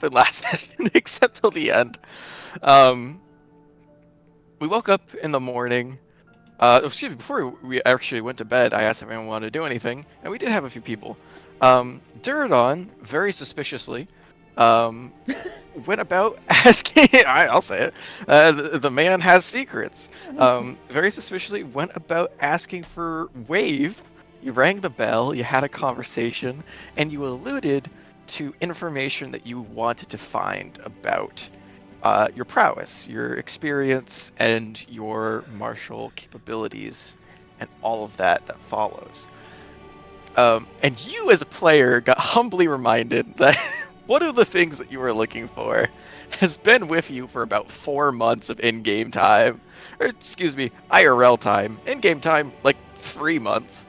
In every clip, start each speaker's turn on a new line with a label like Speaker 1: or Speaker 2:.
Speaker 1: happened last session except till the end. Um, we woke up in the morning. Excuse me, before we actually went to bed, I asked if anyone wanted to do anything, and we did have a few people. Duradon, very suspiciously, um, went about asking. I'll say it. The man has secrets. Very suspiciously went about asking for Wave. You rang the bell. You had a conversation, and you alluded to information that you wanted to find about your prowess, your experience, and your martial capabilities, and all of that follows. And you, as a player, got humbly reminded that one of the things that you were looking for has been with you for about 4 months of in-game time, or excuse me, IRL time. In-game time, like 3 months,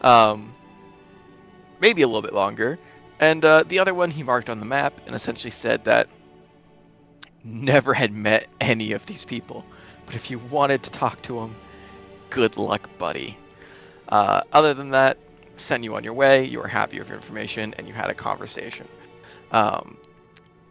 Speaker 1: um, maybe a little bit longer. And the other one he marked on the map and essentially said that never had met any of these people, but if you wanted to talk to them, good luck, buddy. Other than that, sent you on your way. You were happy with your information, and you had a conversation. Um,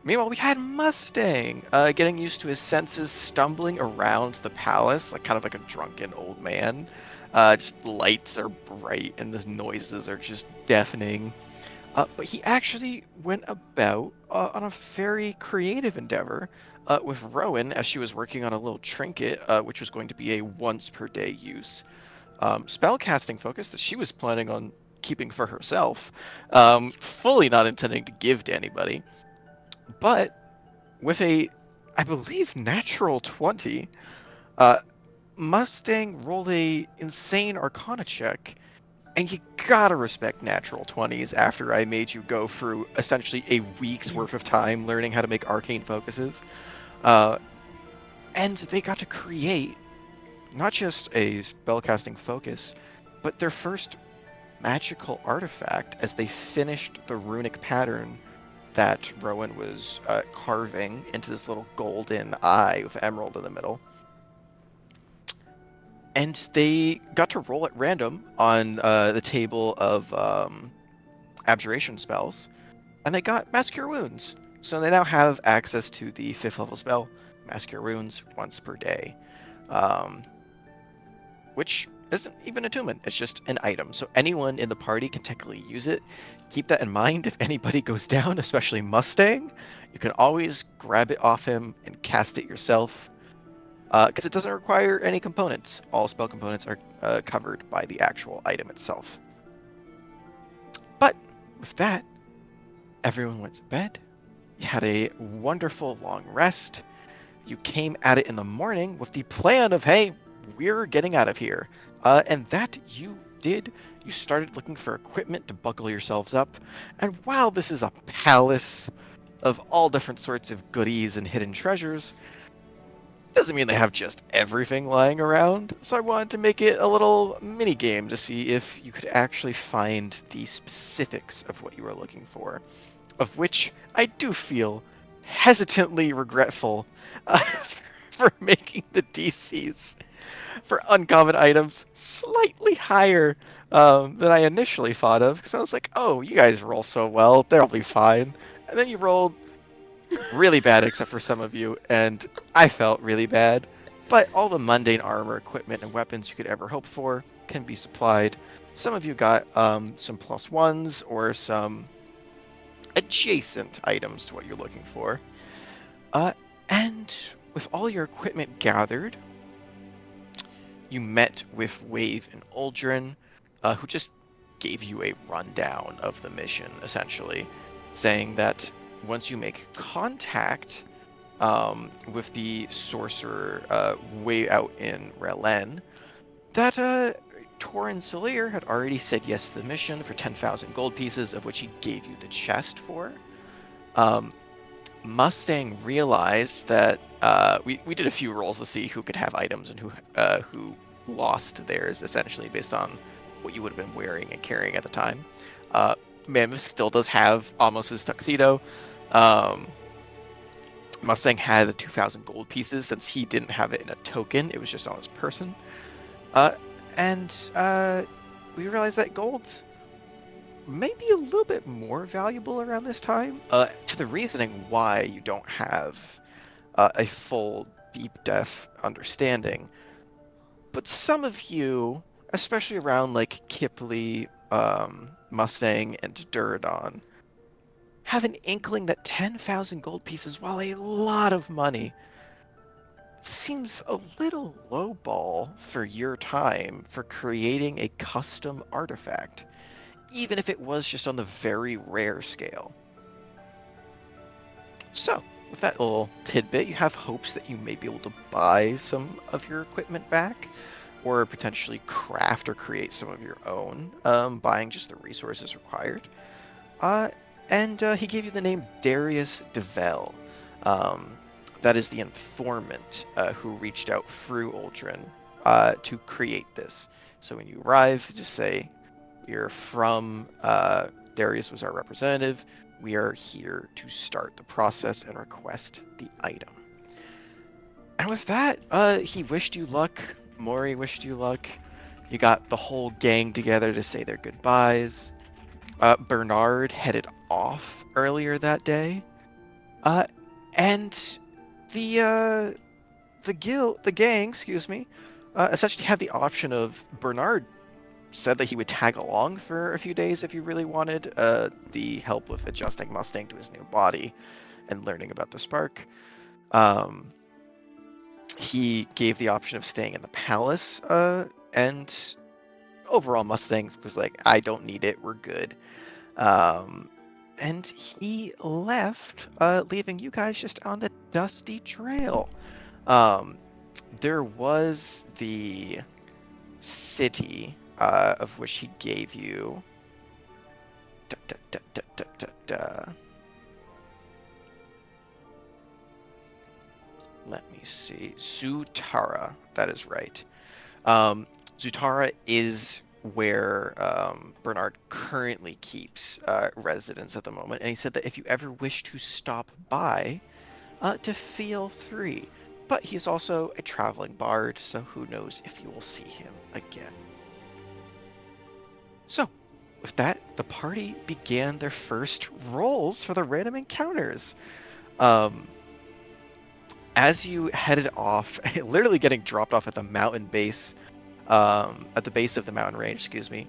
Speaker 1: Meanwhile, we had Mustang getting used to his senses, stumbling around the palace, like kind of like a drunken old man. Just the lights are bright and the noises are just deafening. But he actually went about on a very creative endeavor with Rowan as she was working on a little trinket, which was going to be a once per day use spellcasting focus that she was planning on keeping for herself, fully not intending to give to anybody. But with a, I believe, natural 20, uh, Mustang rolled a insane Arcana check, and you gotta respect natural 20s after I made you go through essentially a week's worth of time learning how to make arcane focuses. Uh, and they got to create not just a spellcasting focus, but their first magical artifact as they finished the runic pattern that Rowan was carving into this little golden eye with emerald in the middle. And they got to roll at random on the table of abjuration spells, and they got Mass Cure Wounds. So they now have access to the 5th level spell, Mass Cure Wounds, once per day. Um, which isn't even attunement, it's just an item. So anyone in the party can technically use it. Keep that in mind if anybody goes down, especially Mustang. You can always grab it off him and cast it yourself. Because it doesn't require any components. All spell components are covered by the actual item itself. But with that, everyone went to bed. You had a wonderful long rest. You came at it in the morning with the plan of, hey, we're getting out of here. And that you did. You started looking for equipment to buckle yourselves up. And while this is a palace of all different sorts of goodies and hidden treasures, doesn't mean they have just everything lying around. So I wanted to make it a little mini game to see if you could actually find the specifics of what you were looking for. Of which I do feel hesitantly regretful for making the DCs for uncommon items slightly higher than I initially thought of. Because I was like, oh, you guys roll so well, they'll be fine. And then you rolled really bad, except for some of you, and I felt really bad. But all the mundane armor, equipment, and weapons you could ever hope for can be supplied. Some of you got some +1s or some adjacent items to what you're looking for. And with all your equipment gathered, you met with Wave and Uldren, who just gave you a rundown of the mission, essentially, saying that once you make contact with the sorcerer way out in Relen, that Torin Salier had already said yes to the mission for 10,000 gold pieces, of which he gave you the chest for. Mustang realized that we did a few rolls to see who could have items and who lost theirs, essentially based on what you would have been wearing and carrying at the time. Mammoth still does have almost his tuxedo. Mustang had the 2,000 gold pieces since he didn't have it in a token; it was just on his person. And we realized that gold maybe a little bit more valuable around this time, to the reasoning why you don't have a full deep depth understanding. But some of you, especially around like Kipley, Mustang, and Duradon, have an inkling that 10,000 gold pieces, while a lot of money, seems a little lowball for your time for creating a custom artifact, even if it was just on the very rare scale. So, with that little tidbit, you have hopes that you may be able to buy some of your equipment back, or potentially craft or create some of your own, buying just the resources required. Uh, and he gave you the name Darius DeVell. Um, that is the informant who reached out through Uldren to create this. So when you arrive, just say, "We're from Darius was our representative. We are here to start the process and request the item." And with that, he wished you luck. Mori wished you luck. You got the whole gang together to say their goodbyes. Bernard headed off earlier that day, uh, and the gang, excuse me, essentially had the option of Bernard said that he would tag along for a few days if you really wanted the help with adjusting Mustang to his new body and learning about the spark. Um, he gave the option of staying in the palace, and overall Mustang was like, "I don't need it. We're good." Um, and he left, leaving you guys just on the dusty trail. Um, there was the city, of which he gave you. Da, da, da, da, da, da, da. Let me see. Zutara. That is right. Zutara is where Bernard currently keeps residence at the moment, and he said that if you ever wish to stop by, to feel free. But he's also a traveling bard, so who knows if you will see him again. So, with that, the party began their first rolls for the random encounters. Um, as you headed off, literally getting dropped off at the mountain base, at the base of the mountain range, excuse me,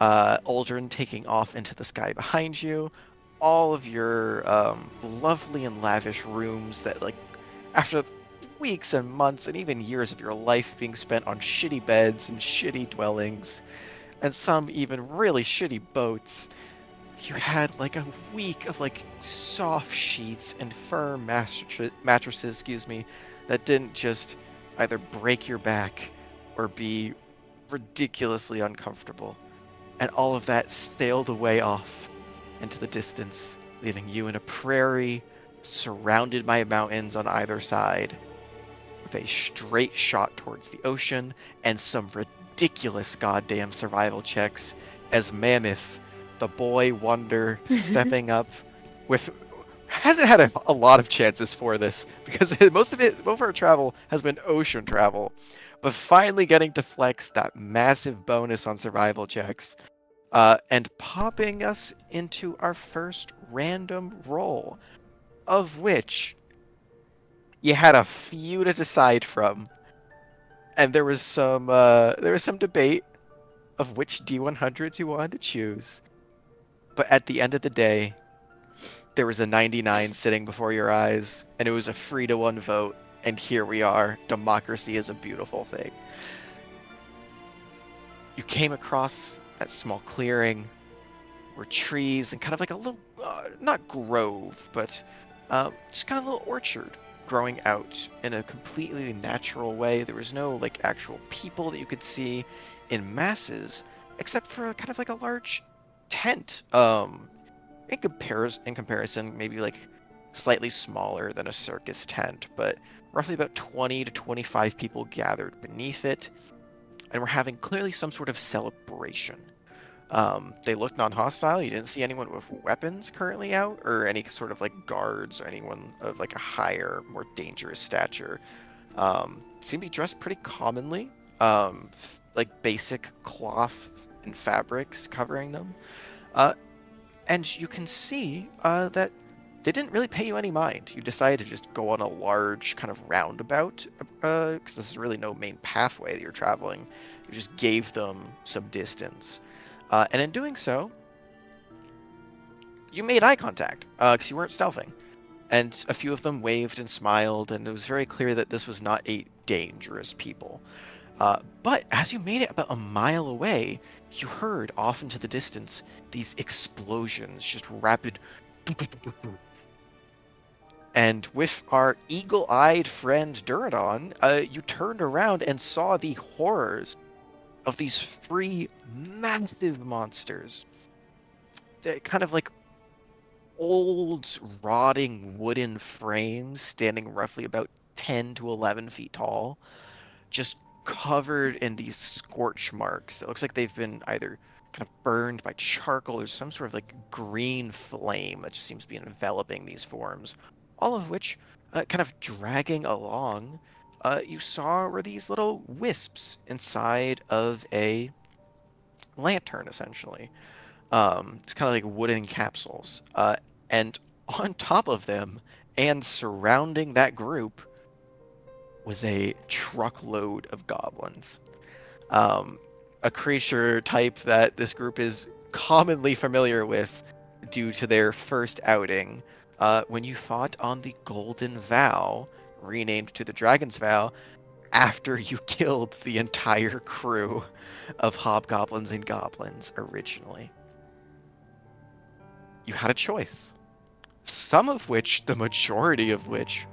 Speaker 1: Uldren taking off into the sky behind you, all of your lovely and lavish rooms that, like, after weeks and months and even years of your life being spent on shitty beds and shitty dwellings, and some even really shitty boats, you had like a week of like soft sheets and firm mattresses, excuse me, that didn't just either break your back or be ridiculously uncomfortable. And all of that sailed away off into the distance, leaving you in a prairie surrounded by mountains on either side, with a straight shot towards the ocean and some ridiculous goddamn survival checks as Mammoth, the boy wonder, stepping up with hasn't had a lot of chances for this because most of our travel has been ocean travel, but finally getting to flex that massive bonus on survival checks, and popping us into our first random roll, of which you had a few to decide from, and there was some debate of which D100s you wanted to choose. But at the end of the day, there was a 99 sitting before your eyes, and it was a 3-1 vote. And here we are. Democracy is a beautiful thing. You came across that small clearing where trees and kind of like a little, not grove, but just kind of a little orchard growing out in a completely natural way. There was no like actual people that you could see in masses, except for kind of like a large tent. In comparison, maybe like slightly smaller than a circus tent, but roughly about 20 to 25 people gathered beneath it, and were having clearly some sort of celebration. They looked non-hostile. You didn't see anyone with weapons currently out, or any sort of like guards, or anyone of like a higher, more dangerous stature. Seemed to be dressed pretty commonly, like basic cloth and fabrics covering them. And you can see that they didn't really pay you any mind. You decided to just go on a large kind of roundabout, because this is really no main pathway that you're traveling. You just gave them some distance. And in doing so, you made eye contact, because you weren't stealthing. And a few of them waved and smiled, and it was very clear that this was not a dangerous people. But as you made it about a mile away, you heard off into the distance these explosions, just rapid. And with our eagle-eyed friend Duradon, you turned around and saw the horrors of these three massive monsters. They're kind of like old, rotting wooden frames standing roughly about 10 to 11 feet tall, just covered in these scorch marks. It looks like they've been either kind of burned by charcoal or some sort of like green flame that just seems to be enveloping these forms. All of which, kind of dragging along, you saw were these little wisps inside of a lantern, essentially. It's kind of like wooden capsules. And on top of them and surrounding that group was a truckload of goblins. Um, a creature type that this group is commonly familiar with due to their first outing when you fought on the Golden Vow, renamed to the Dragon's Vow, after you killed the entire crew of hobgoblins and goblins originally. You had a choice. Some of which, the majority of which,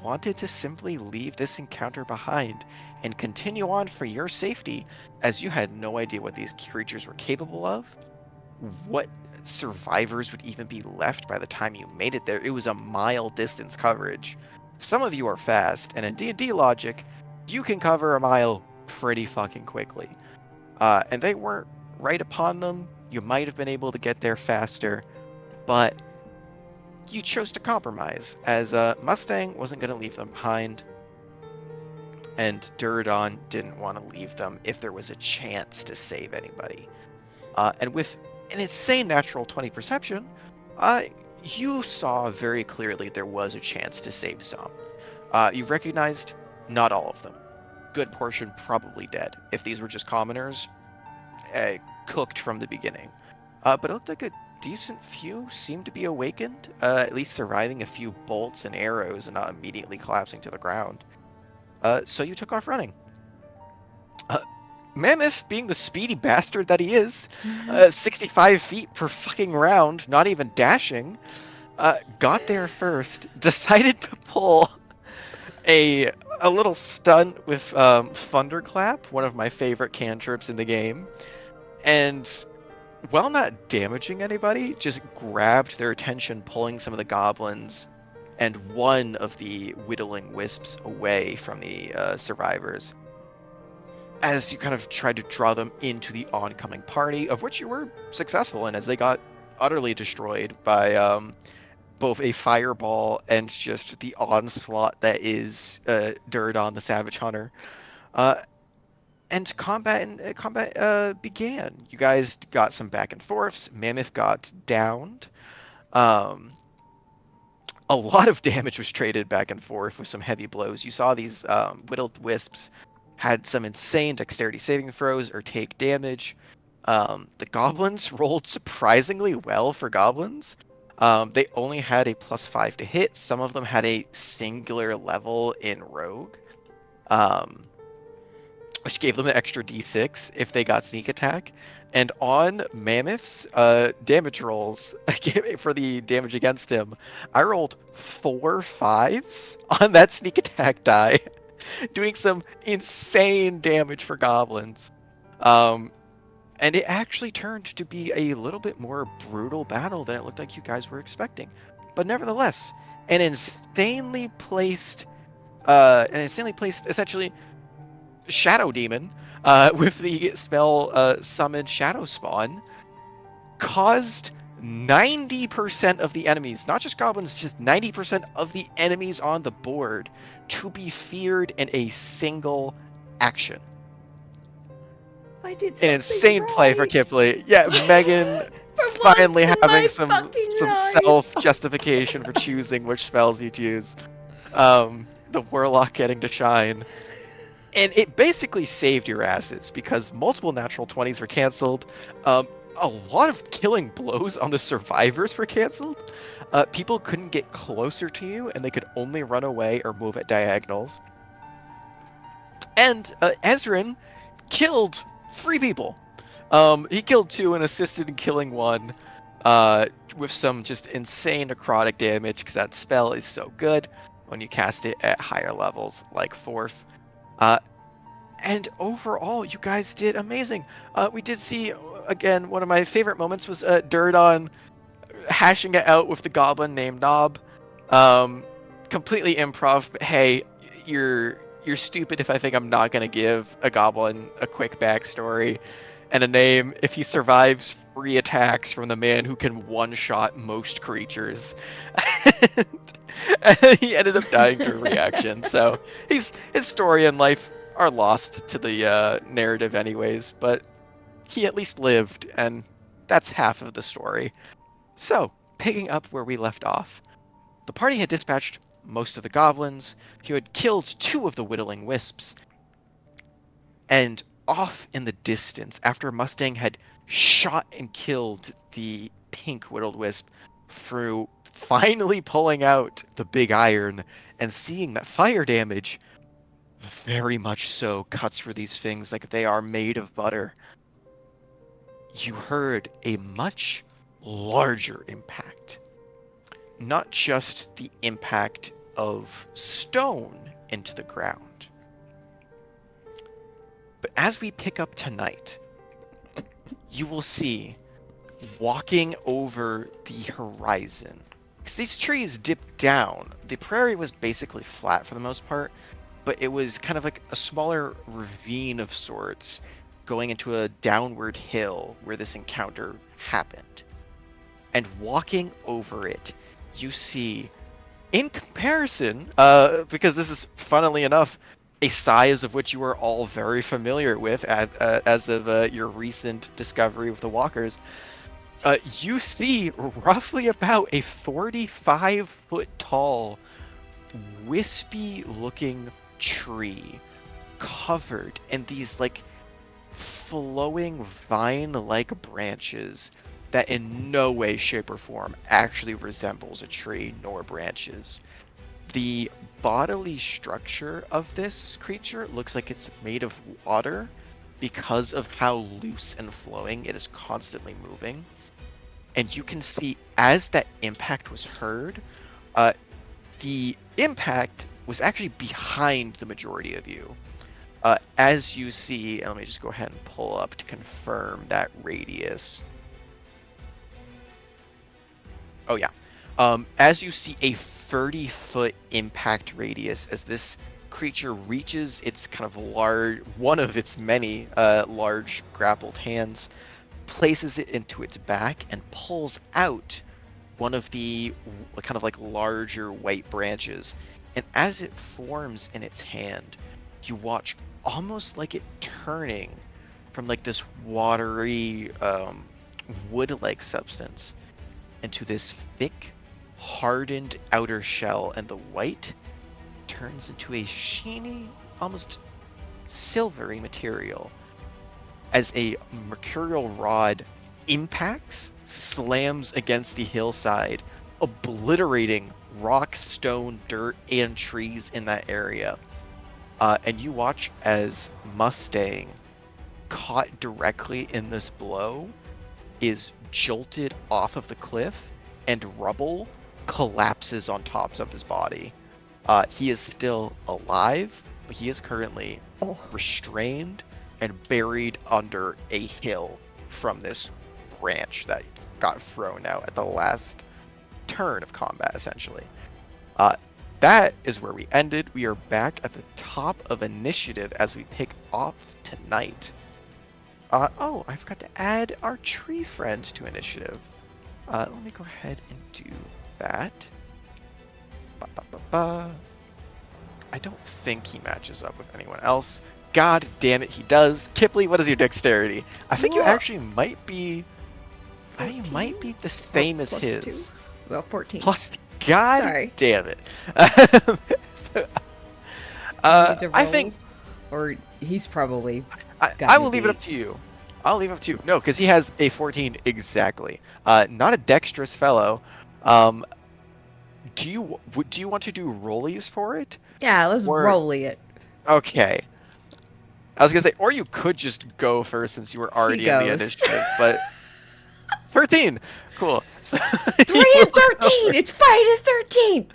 Speaker 1: wanted to simply leave this encounter behind and continue on for your safety, as you had no idea what these creatures were capable of, what survivors would even be left by the time you made it there. It was a mile distance coverage. Some of you are fast, and in D&D logic, you can cover a mile pretty fucking quickly. And they weren't right upon them. You might have been able to get there faster, but you chose to compromise, as Mustang wasn't going to leave them behind, and Duradon didn't want to leave them if there was a chance to save anybody. And with an insane natural 20 perception, you saw very clearly there was a chance to save some. You recognized not all of them. Good portion probably dead. If these were just commoners, cooked from the beginning. But it looked like a decent few seemed to be awakened, at least surviving a few bolts and arrows and not immediately collapsing to the ground. So you took off running. Mammoth, being the speedy bastard that he is, 65 feet per fucking round, not even dashing, got there first, decided to pull a little stunt with Thunderclap, one of my favorite cantrips in the game, and while not damaging anybody, just grabbed their attention, pulling some of the goblins and one of the whittling wisps away from the survivors, as you kind of tried to draw them into the oncoming party, of which you were successful in, as they got utterly destroyed by both a fireball and just the onslaught that is Duradon the Savage Hunter. And combat began. You guys got some back and forths. Mammoth got downed. A lot of damage was traded back and forth with some heavy blows. You saw these whittled wisps had some insane dexterity saving throws or take damage. The goblins rolled surprisingly well for goblins. They only had a +5 to hit. Some of them had a singular level in rogue. Which gave them an extra d6 if they got sneak attack. And on Mammoth's damage rolls for the damage against him, I rolled 4 5s on that sneak attack die, doing some insane damage for goblins. And it actually turned to be a little bit more brutal battle than it looked like you guys were expecting. But nevertheless, an insanely placed, essentially, Shadow Demon, with the spell Summon Shadow Spawn, caused 90% of the enemies, not just goblins, just 90% of the enemies on the board to be feared in a single action.
Speaker 2: I did
Speaker 1: An insane play for Kipley. Yeah, Megan, finally
Speaker 2: in
Speaker 1: having
Speaker 2: my
Speaker 1: some
Speaker 2: fucking
Speaker 1: self
Speaker 2: life.
Speaker 1: justification for choosing which spells you choose. The warlock getting to shine. And it basically saved your asses because multiple natural 20s were canceled. A lot of killing blows on the survivors were canceled. People couldn't get closer to you, and they could only run away or move at diagonals. And Ezrin killed 3 people. He killed 2 and assisted in killing 1 with some just insane necrotic damage because that spell is so good when you cast it at higher levels, like 4th. Uh, and overall, you guys did amazing. We did see, again, one of my favorite moments was Durdon hashing it out with the goblin named Nob. Um, Completely improv, but hey, you're stupid if I think I'm not gonna give a goblin a quick backstory and a name if he survives 3 attacks from the man who can one-shot most creatures. And he ended up dying to a reaction, so his story and life are lost to the narrative anyways, but he at least lived, and that's half of the story. So, picking up where we left off, the party had dispatched most of the goblins, who had killed 2 of the whittling wisps, and off in the distance, after Mustang had shot and killed the pink whittled wisp through finally pulling out the big iron and seeing that fire damage very much so cuts for these things like they are made of butter, you heard a much larger impact. Not just the impact of stone into the ground. But as we pick up tonight, you will see walking over the horizon. Because these trees dip down. The prairie was basically flat for the most part, but it was kind of like a smaller ravine of sorts going into a downward hill where this encounter happened. And walking over it, you see, in comparison, because this is funnily enough a size of which you are all very familiar with as of your recent discovery of the walkers, you see roughly about a 45-foot tall, wispy looking tree covered in these like flowing vine-like branches that in no way, shape, or form actually resembles a tree nor branches. The bodily structure of this creature looks like it's made of water because of how loose and flowing it is constantly moving. And you can see as that impact was heard, the impact was actually behind the majority of you. As you see, and let me just go ahead and pull up to confirm that radius. Oh yeah. As you see a 30-foot impact radius as this creature reaches its kind of one of its many large grappled hands, places it into its back, and pulls out one of the kind of like larger white branches. And as it forms in its hand, you watch almost like it turning from like this watery wood-like substance into this thick, hardened outer shell, and the white turns into a sheeny, almost silvery material as a mercurial rod impacts, slams against the hillside, obliterating rock, stone, dirt, and trees in that area. And you watch as Mustang, caught directly in this blow, is jolted off of the cliff, and rubble collapses on tops of his body. He is still alive, but he is currently restrained and buried under a hill from this branch that got thrown out at the last turn of combat, essentially. That is where we ended. We are back at the top of initiative as we pick off tonight. Oh, I forgot to add our tree friend to initiative. Let me go ahead and do that. Ba, ba, ba, ba. I don't think he matches up with anyone else. God damn it, he does. Kipley, what is your dexterity? I think you
Speaker 2: Whoa.
Speaker 1: actually might be I
Speaker 2: 14?
Speaker 1: might be the
Speaker 2: Or
Speaker 1: same as
Speaker 2: plus
Speaker 1: his.
Speaker 2: 2? Well, 14.
Speaker 1: Plus, God
Speaker 2: Sorry.
Speaker 1: damn it. So,
Speaker 2: Do I need to
Speaker 1: I
Speaker 2: roll?
Speaker 1: think
Speaker 2: Or he's probably
Speaker 1: I
Speaker 2: gotten
Speaker 1: will
Speaker 2: a
Speaker 1: leave it up
Speaker 2: beat.
Speaker 1: to you. I'll leave it up to you. No, because he has a 14 exactly. Not a dexterous fellow. Um, do you want to do rollies for it?
Speaker 2: Yeah, let's
Speaker 1: Or
Speaker 2: roll it.
Speaker 1: okay. I was gonna say, or you could just go first since you were
Speaker 2: He
Speaker 1: already in the
Speaker 2: goes.
Speaker 1: initiative, but 13. Cool. So
Speaker 2: 3
Speaker 1: you
Speaker 2: and 13! It's Friday the 13th!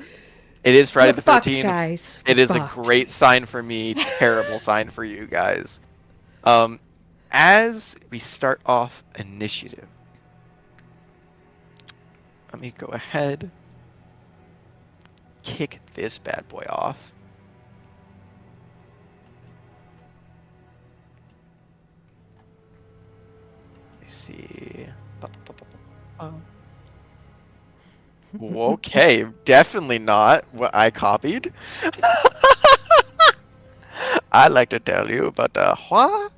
Speaker 1: it is Friday
Speaker 2: We're
Speaker 1: the
Speaker 2: fucked,
Speaker 1: 13th.
Speaker 2: guys. We're
Speaker 1: It is a
Speaker 2: fucked.
Speaker 1: great sign for me, terrible sign for you guys. Um, as we start off initiative, let me go ahead, kick this bad boy off. Let me see. Okay, definitely not what I copied. I'd like to tell you about the what?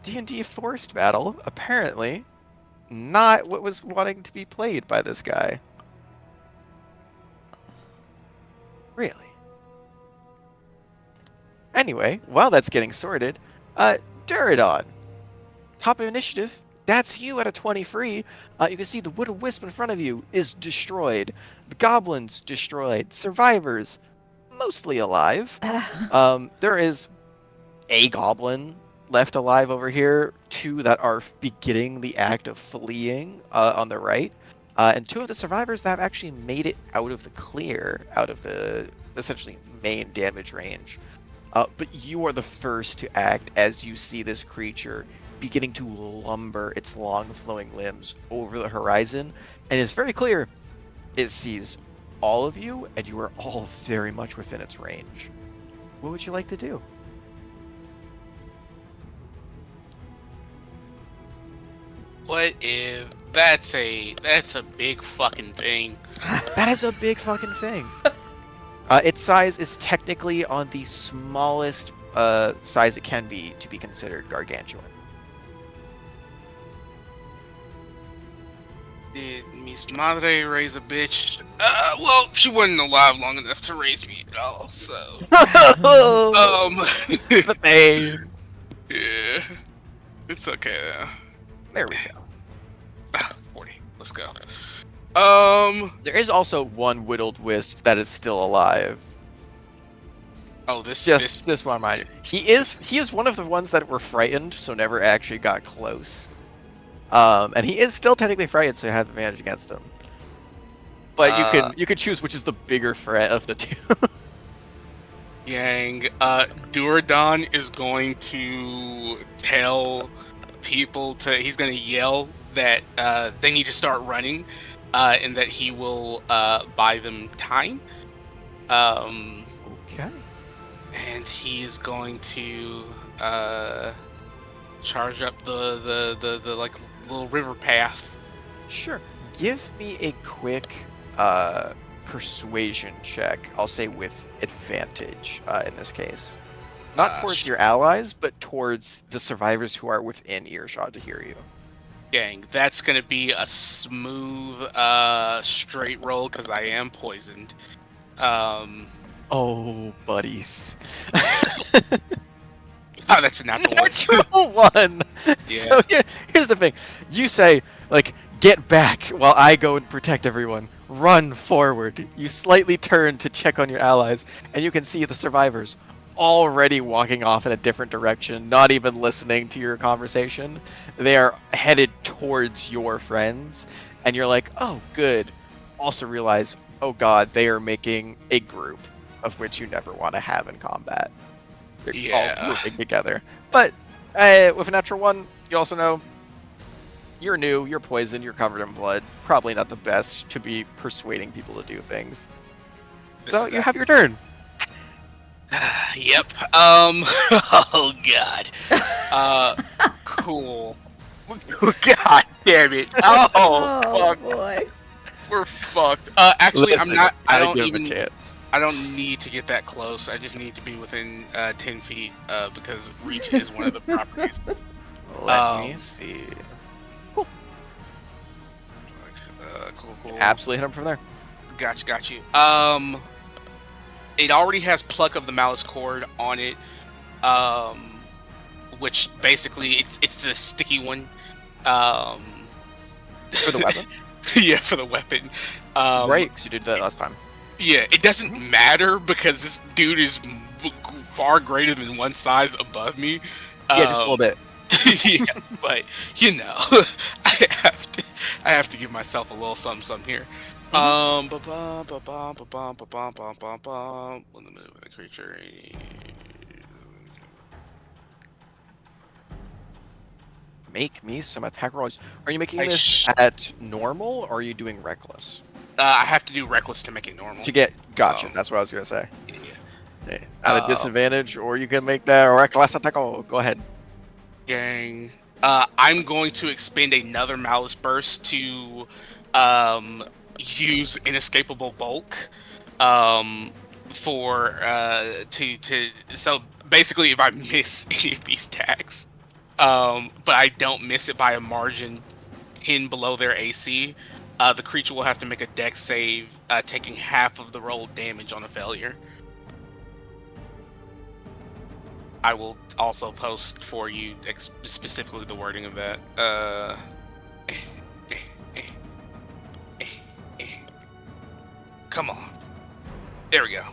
Speaker 1: D&D Forced Battle, apparently not what was wanting to be played by this guy. Really? Anyway, while that's getting sorted, Duradon, top of initiative, that's you at a 20 free. You can see the Wood of Wisp in front of you is destroyed. The goblins destroyed. Survivors, mostly alive. There is a goblin left alive over here, 2 that are beginning the act of fleeing on the right, and 2 of the survivors that have actually made it out of the clear, out of the essentially main damage range. But you are the first to act as you see this creature beginning to lumber its long flowing limbs over the horizon, and it's very clear it sees all of you, and you are all very much within its range. What would you like to do?
Speaker 3: What if that's a big fucking thing?
Speaker 1: That is a big fucking thing. Its size is technically on the smallest size it can be to be considered gargantuan.
Speaker 3: Did Miss Madre raise a bitch? Well, she wasn't alive long enough to raise me at all, so.
Speaker 1: The pain.
Speaker 3: Yeah. It's okay now.
Speaker 1: There we go.
Speaker 3: 40. Let's go.
Speaker 1: There is also one whittled wisp that is still alive.
Speaker 3: Oh, this
Speaker 1: one reminder. He is one of the ones that were frightened, so never actually got close. And he is still technically frightened, so you have advantage against him. But you can choose which is the bigger threat of the two.
Speaker 3: Yang. Duradon is going to tell people he's going to yell that they need to start running, and that he will buy them time.
Speaker 1: Okay.
Speaker 3: And he's going to charge up the like little river path.
Speaker 1: Sure. Give me a quick persuasion check. I'll say with advantage in this case. Not towards your allies, but towards the survivors who are within earshot to hear you.
Speaker 3: Dang, that's gonna be a smooth straight roll because I am poisoned.
Speaker 1: Oh, buddies.
Speaker 3: Oh, that's a natural one.
Speaker 1: Natural one.
Speaker 3: Yeah.
Speaker 1: So here's the thing. You say, like, get back while I go and protect everyone. Run forward. You slightly turn to check on your allies, and you can see the survivors already walking off in a different direction, not even listening to your conversation. They are headed towards your friends, and you're like, oh, good. Also realize, oh god, they are making a group of which you never want to have in combat. They're all grouping together. But with a natural one, you also know you're new, you're poisoned, you're covered in blood. Probably not the best to be persuading people to do things. So you have your turn.
Speaker 3: Yep. Oh god. Cool. God damn it. Oh, fuck.
Speaker 2: Boy.
Speaker 3: We're fucked. Actually,
Speaker 1: Listen,
Speaker 3: I'm not. I
Speaker 1: gotta
Speaker 3: don't
Speaker 1: give him a
Speaker 3: even.
Speaker 1: chance.
Speaker 3: I don't need to get that close. I just need to be within 10 feet because reach is one of the properties.
Speaker 1: Let me see.
Speaker 3: Cool.
Speaker 1: Absolutely hit him from there.
Speaker 3: Got you. It already has Pluck of the Malice Cord on it. Which basically it's the sticky one. Um,
Speaker 1: For the weapon?
Speaker 3: yeah, for the weapon.
Speaker 1: Right, because you did that last time.
Speaker 3: Yeah, it doesn't matter because this dude is far greater than one size above me.
Speaker 1: Yeah, just a little bit.
Speaker 3: Yeah, but I have to give myself a little something here. When the move of the creature.
Speaker 1: Make me some attack rolls. Are you making
Speaker 3: I
Speaker 1: this at normal, or are you doing reckless?
Speaker 3: I have to do reckless to make it normal.
Speaker 1: To get gotcha. That's what I was gonna say.
Speaker 3: Yeah.
Speaker 1: Hey, at a disadvantage, or you can make that reckless attack. Oh, go ahead.
Speaker 3: Gang. I'm going to expend another Malice Burst to use Inescapable Bulk for to so basically if I miss any of these attacks, but I don't miss it by a margin 10 below their AC, the creature will have to make a Dex save, taking half of the rolled damage on a failure. I will also post for you specifically the wording of that. Come on. There we go.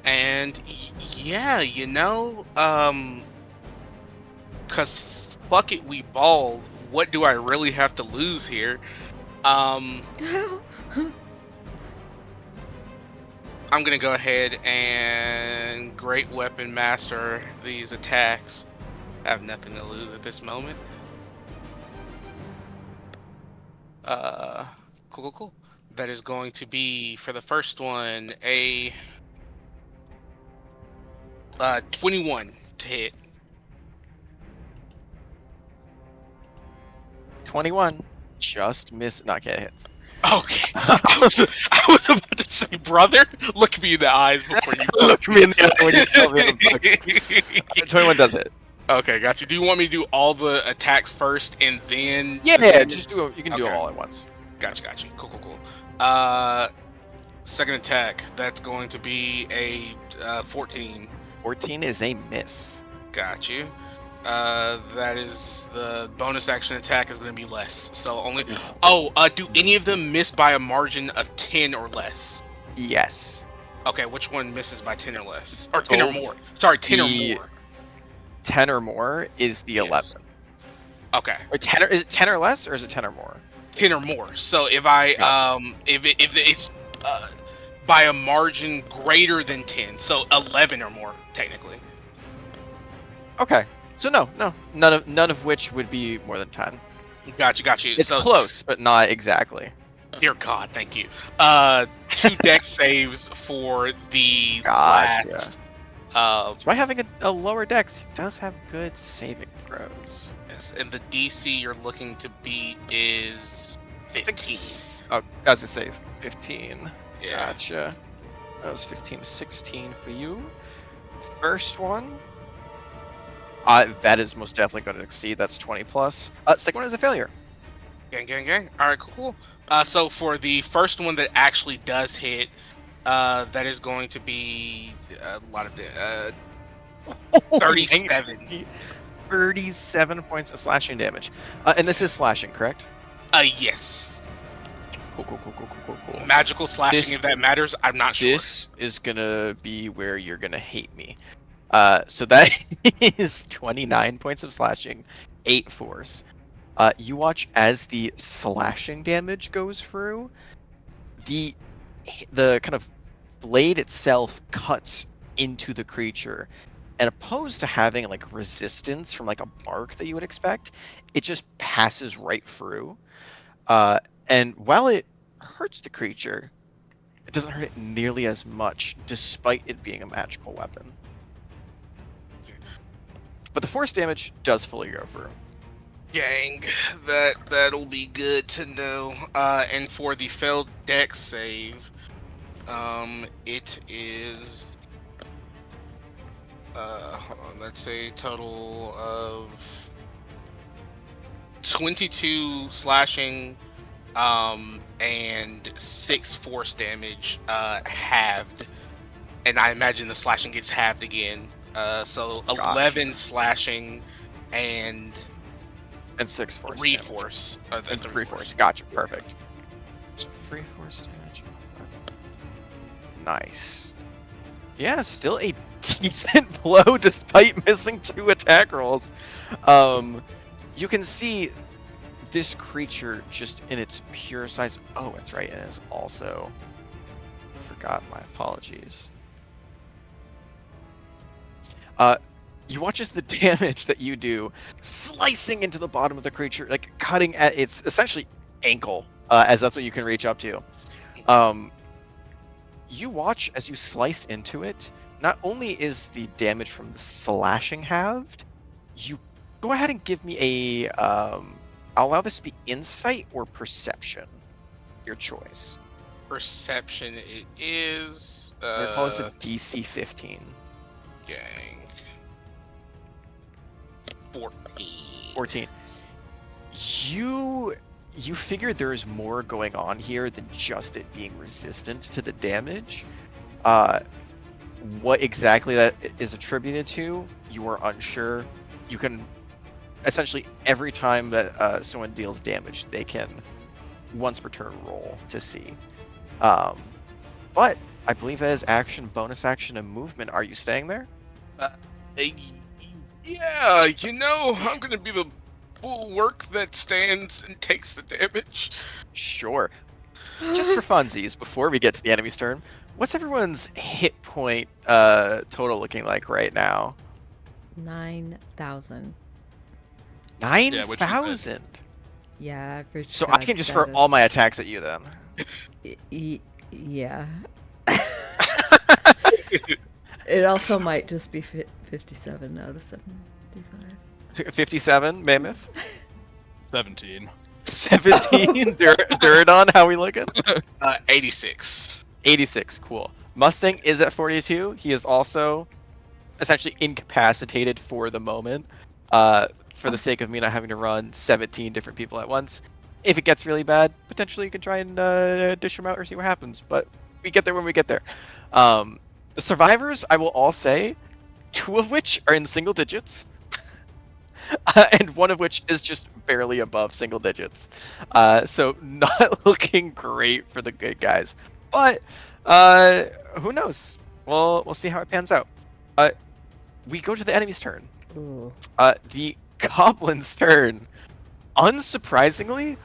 Speaker 3: And yeah, cause fuck it, we ball. What do I really have to lose here? I'm gonna go ahead and Great Weapon Master these attacks. I have nothing to lose at this moment. Cool. That is going to be, for the first one, a 21 to hit.
Speaker 1: 21. Just miss. Not get hits.
Speaker 3: Okay. I was about to say, brother, look me in the eyes before you
Speaker 1: Look me in the eye when you tell me the book. 21 does it.
Speaker 3: Okay, got you. Do you want me to do all the attacks first and then?
Speaker 1: Yeah, just do it. You can do it all at once.
Speaker 3: Got you. Cool. Second attack. That's going to be a 14.
Speaker 1: 14 is a miss.
Speaker 3: Got you. That is the bonus action attack is going to be less. So only. Oh, do any of them miss by a margin of 10 or less?
Speaker 1: Yes.
Speaker 3: Okay, which one misses by 10 or less? Or 10 or
Speaker 1: Both.
Speaker 3: more. Sorry, 10 or more.
Speaker 1: 10 or more is the 11.
Speaker 3: Okay.
Speaker 1: Or 10 or, is it 10 or less, or is it 10 or more?
Speaker 3: 10 or more. So if I if it's by a margin greater than 10, so 11 or more technically.
Speaker 1: Okay. So no, none of which would be more than 10.
Speaker 3: Got you.
Speaker 1: It's
Speaker 3: so,
Speaker 1: close, but not exactly.
Speaker 3: Dear God, thank you. 2 dex saves for the last.
Speaker 1: Despite having a lower dex, he does have good saving throws.
Speaker 3: Yes, and the DC you're looking to beat is 15.
Speaker 1: Oh, I was gonna say 15.
Speaker 3: Yeah.
Speaker 1: Gotcha. That was 15 to 16 for you. First one. That is most definitely going to exceed. That's 20 plus. Second one is a failure.
Speaker 3: Gang. All right, cool. So for the first one that actually does hit, that is going to be a lot of 37.
Speaker 1: 37 points of slashing damage. And this is slashing, correct?
Speaker 3: Yes.
Speaker 1: Cool.
Speaker 3: Magical slashing, if that matters. I'm not sure.
Speaker 1: This is gonna be where you're gonna hate me. So that is 29 points of slashing, 8 force. You watch as the slashing damage goes through. The kind of blade itself cuts into the creature, and opposed to having like resistance from like a bark that you would expect, it just passes right through. And while it hurts the creature, it doesn't hurt it nearly as much, despite it being a magical weapon. But the force damage does fully go through.
Speaker 3: Gang, that'll be good to know. And for the failed dex save, it is hold on, let's say total of 22 slashing, and 6 force damage, halved, and I imagine the slashing gets halved again. So 11
Speaker 1: Gotcha.
Speaker 3: slashing and
Speaker 1: And 6 force
Speaker 3: 3
Speaker 1: damage.
Speaker 3: force.
Speaker 1: And 3 force. Gotcha. Perfect. So 3 force damage. Nice. Yeah, still a decent blow despite missing 2 attack rolls. You can see this creature just in its pure size. Oh, that's right. It is also. I forgot. My apologies. You watch as the damage that you do slicing into the bottom of the creature, like cutting at its essentially ankle, as that's what you can reach up to. You watch as you slice into it. Not only is the damage from the slashing halved, you go ahead and give me a. I'll allow this to be insight or perception. Your choice.
Speaker 3: Perception it is.
Speaker 1: Your call is a DC 15.
Speaker 3: Gang. 14.
Speaker 1: 14. You figure there's more going on here than just it being resistant to the damage. What exactly that is attributed to, you are unsure. You can essentially every time that someone deals damage, they can once per turn roll to see. But I believe that is action, bonus action, and movement. Are you staying there?
Speaker 3: Yeah, I'm gonna be the bulwark that stands and takes the damage.
Speaker 1: Sure. Just for funsies, before we get to the enemy's turn, what's everyone's hit point total looking like right now?
Speaker 2: 9,000.
Speaker 1: 9,000.
Speaker 2: Yeah, for
Speaker 1: So I can just throw all my attacks at you then.
Speaker 2: Yeah. It also might just be 57 out of 75.
Speaker 1: 57, Mammoth.
Speaker 4: 17.
Speaker 1: 17, Duradon, how we looking?
Speaker 3: 86.
Speaker 1: 86, cool. Mustang is at 42. He is also essentially incapacitated for the moment. For the sake of me not having to run 17 different people at once. If it gets really bad, potentially you can try and dish them out or see what happens. But we get there when we get there. The survivors, I will all say, 2 of which are in single digits. And 1 of which is just barely above single digits. So not looking great for the good guys. But who knows? We'll see how it pans out. We go to the enemy's turn.
Speaker 2: Ooh.
Speaker 1: The goblin's turn. Unsurprisingly,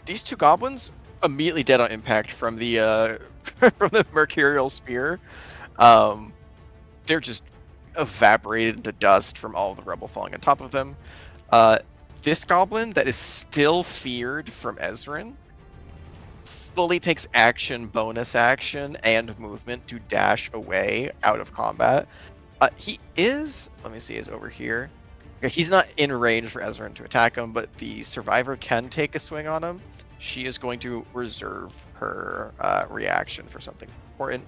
Speaker 1: these 2 goblins immediately dead on impact from the from the mercurial spear. They're just evaporated into dust from all of the rubble falling on top of them. This goblin that is still feared from Ezrin fully takes action, bonus action, and movement to dash away out of combat. He is, let me see, is over here. Okay, he's not in range for Ezrin to attack him, but the survivor can take a swing on him. She is going to reserve her reaction for something important.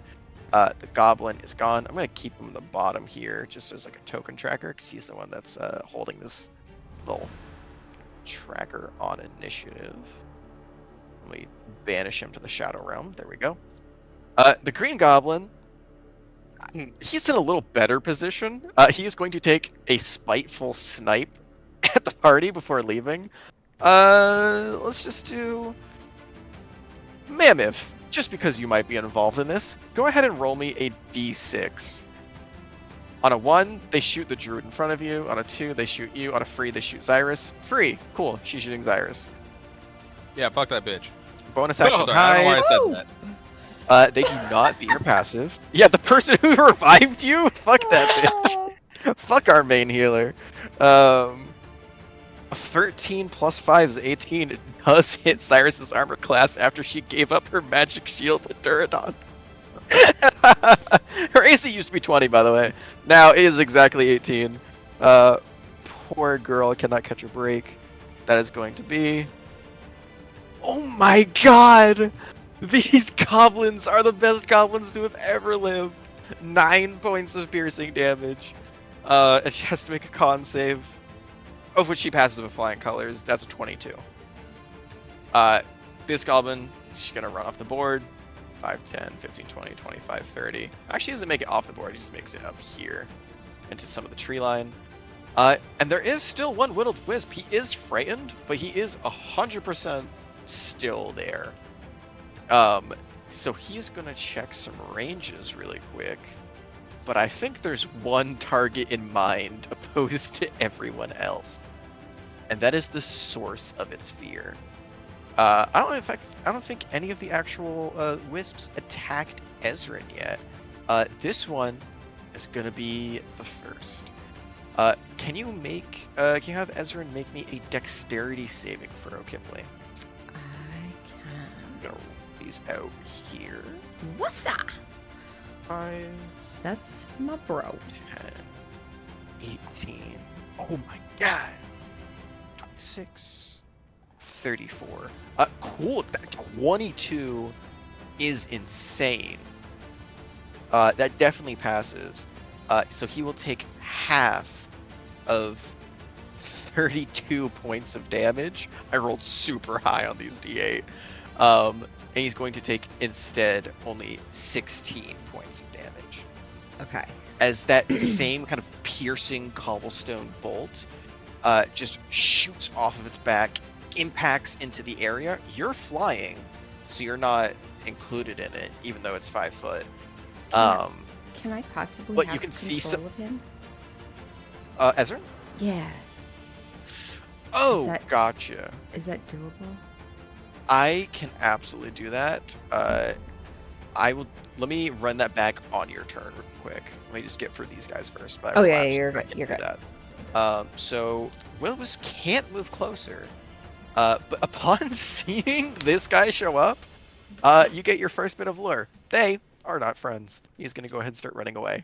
Speaker 1: The goblin is gone. I'm going to keep him in the bottom here just as like a token tracker because he's the one that's holding this little tracker on initiative. Let me banish him to the Shadow Realm. There we go. The green goblin, he's in a little better position. He is going to take a spiteful snipe at the party before leaving. Let's just do Mammoth. Just because you might be involved in this, go ahead and roll me a d6. On a 1, they shoot the druid in front of you. On a 2, they shoot you. On a 3, they shoot Xyrus. Free. Cool. She's shooting Xyrus.
Speaker 4: Yeah, fuck that bitch.
Speaker 1: Bonus action
Speaker 4: Sorry, I don't know why
Speaker 1: hide.
Speaker 4: I said that.
Speaker 1: They do not beat your passive. Yeah, the person who revived you? Fuck that bitch. Fuck our main healer. 13 plus 5 is 18. It does hit Cyrus's armor class after she gave up her magic shield to Duradon. Her AC used to be 20, by the way. Now it is exactly 18. Poor girl cannot catch a break. That is going to be... Oh my god! These goblins are the best goblins to have ever lived. 9 points of piercing damage. And she has to make a con save. of which she passes with flying colors. That's a 22. This goblin, she's going to run off the board. 5, 10, 15, 20, 25, 30. Actually, doesn't make it off the board. He just makes it up here into some of the tree line. And there is still one Whittled Wisp. He is frightened, but he is 100% still there. So he's going to check some ranges really quick. But I think there's one target in mind opposed to everyone else. And that is the source of its fear. I don't think any of the actual wisps attacked Ezrin yet. This one is going to be the first. Can you have Ezrin make me a dexterity saving throw, Kipling?
Speaker 2: I can.
Speaker 1: I'm gonna roll these out here.
Speaker 2: What's that?
Speaker 1: 5,
Speaker 2: That's my bro.
Speaker 1: 10, 18. Oh my god. 26, 34. Cool. That 22 is insane. That definitely passes. So he will take half of 32 points of damage. I rolled super high on these D8. And he's going to take instead only 16 points of damage.
Speaker 2: Okay.
Speaker 1: As that same kind of piercing cobblestone bolt just shoots off of its back, impacts into the area. You're flying, so you're not included in it, even though it's 5 foot.
Speaker 2: Can I possibly
Speaker 1: but
Speaker 2: have
Speaker 1: you can
Speaker 2: control
Speaker 1: see some
Speaker 2: of him?
Speaker 1: Ezra?
Speaker 2: Yeah.
Speaker 1: Oh,
Speaker 2: that-
Speaker 1: gotcha.
Speaker 2: Is that doable?
Speaker 1: I can absolutely do that. Let me run that back on your turn real quick. Let me just get through these guys first. But I
Speaker 2: Oh,
Speaker 1: will
Speaker 2: yeah,
Speaker 1: absolutely
Speaker 2: you're good,
Speaker 1: get
Speaker 2: you're
Speaker 1: through
Speaker 2: good.
Speaker 1: That. So Will-O-Wisp can't move closer. But upon seeing this guy show up, you get your first bit of lure. They are not friends. He's going to go ahead and start running away.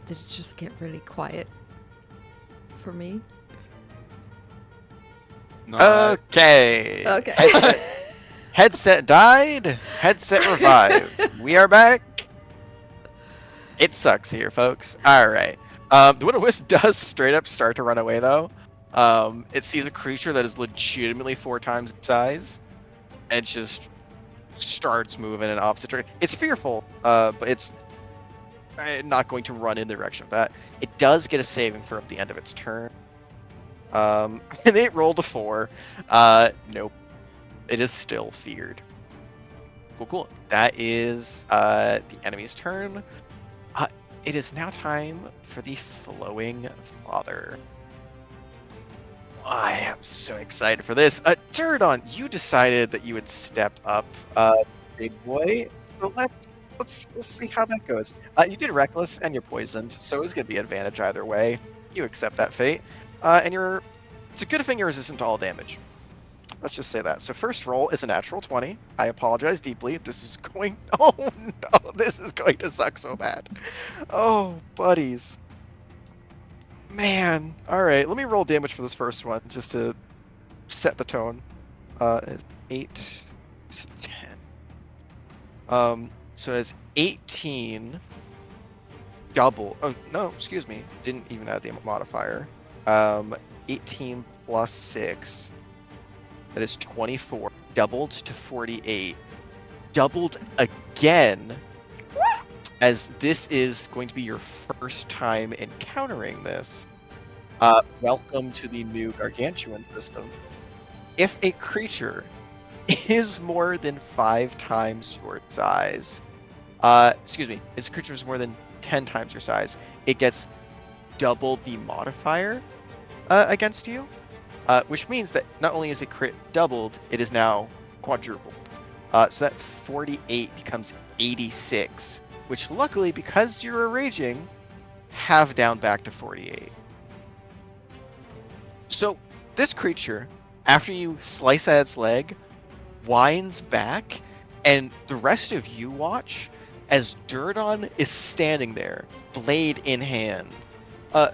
Speaker 2: Did it just get really quiet for me?
Speaker 4: No,
Speaker 1: Okay.
Speaker 2: Okay.
Speaker 1: Headset died. Headset revived. We are back. It sucks here, folks. All right. The Will-O-Wisp does straight up start to run away, though. It sees a creature that is legitimately 4 times its size, and just starts moving in opposite direction. It's fearful, but it's not going to run in the direction of that. It does get a saving throw at the end of its turn. And it rolled a 4. Nope. It is still feared. Cool. That is the enemy's turn. It is now time for the Flowing Father. I am so excited for this. Duradon, you decided that you would step up, big boy. So let's see how that goes. You did reckless and you're poisoned, so it's gonna be advantage either way. You accept that fate, and it's a good thing you're resistant to all damage. Let's just say that. So first roll is a natural 20. I apologize deeply. This is going. Oh no, this is going to suck so bad. Oh, buddies. Man. All right, let me roll damage for this first one just to set the tone. 8, 10. So it's 18 double. Oh no, excuse me. Didn't even add the modifier. 18 plus 6. That is 24. Doubled to 48. Doubled again. As this is going to be your first time encountering this. Welcome to the new Gargantuan system. If a creature is more than 5 times your size, if a creature is more than 10 times your size, it gets double the modifier against you. Which means that not only is a crit doubled, it is now quadrupled. So that 48 becomes 86, which luckily, because you're raging, have down back to 48. So this creature After you slice at its leg, winds back, and the rest of you watch as Durdon is standing there, blade in hand. Uh,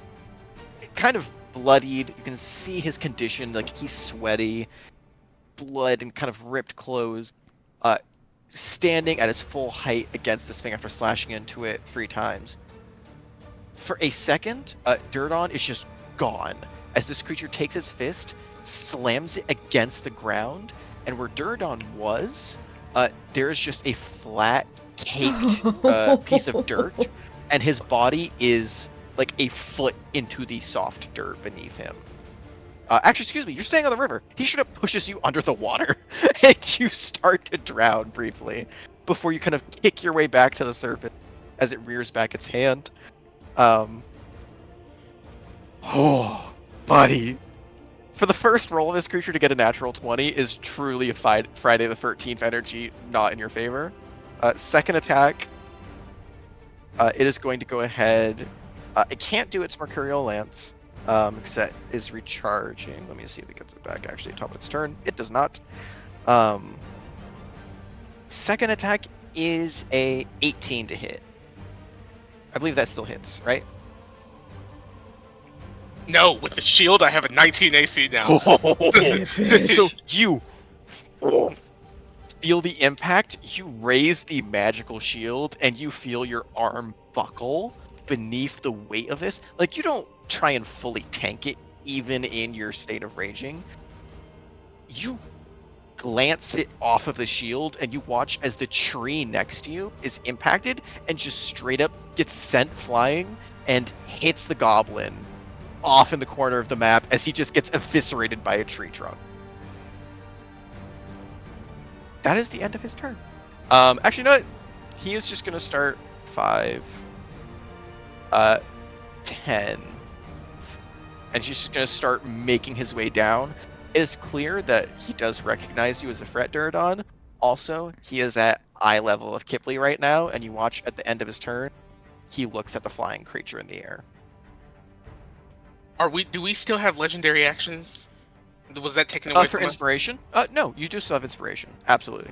Speaker 1: kind of bloodied. You can see his condition, like he's sweaty, blood and kind of ripped clothes. Uh, standing at his full height against this thing after slashing into it 3 times. For a second, Durdon is just gone as this creature takes its fist, slams it against the ground, and where Durdon was, there's just a flat, caked piece of dirt, and his body is like a foot into the soft dirt beneath him. Actually, excuse me, you're staying on the river. He should have pushes you under the water, and you start to drown briefly before you kind of kick your way back to the surface as it rears back its hand. Oh, buddy. For the first roll of this creature to get a natural 20 is truly a Friday the 13th energy not in your favor. Second attack, it is going to go ahead. It can't do its Mercurial Lance, because that is recharging. Let me see if it gets it back actually at top of its turn. It does not. Second attack is a 18 to hit. I believe that still hits, right?
Speaker 3: No, with the shield, I have a 19 AC now.
Speaker 1: So you feel the impact, you raise the magical shield, and you feel your arm buckle beneath the weight of this. Like, you don't try and fully tank it, even in your state of raging. You glance it off of the shield, and you watch as the tree next to you is impacted and just straight up gets sent flying and hits the goblin off in the corner of the map as he just gets eviscerated by a tree trunk. That is the end of his turn. Actually, no, he is just going to start 5, 10, and he's just going to start making his way down. It is clear that he does recognize you as a threat, Durdon. Also, he is at eye level of Kipley right now, and you watch at the end of his turn, he looks at the flying creature in the air.
Speaker 3: Do we still have legendary actions? Was that taken away
Speaker 1: for
Speaker 3: from
Speaker 1: inspiration? No, you do still have inspiration. Absolutely.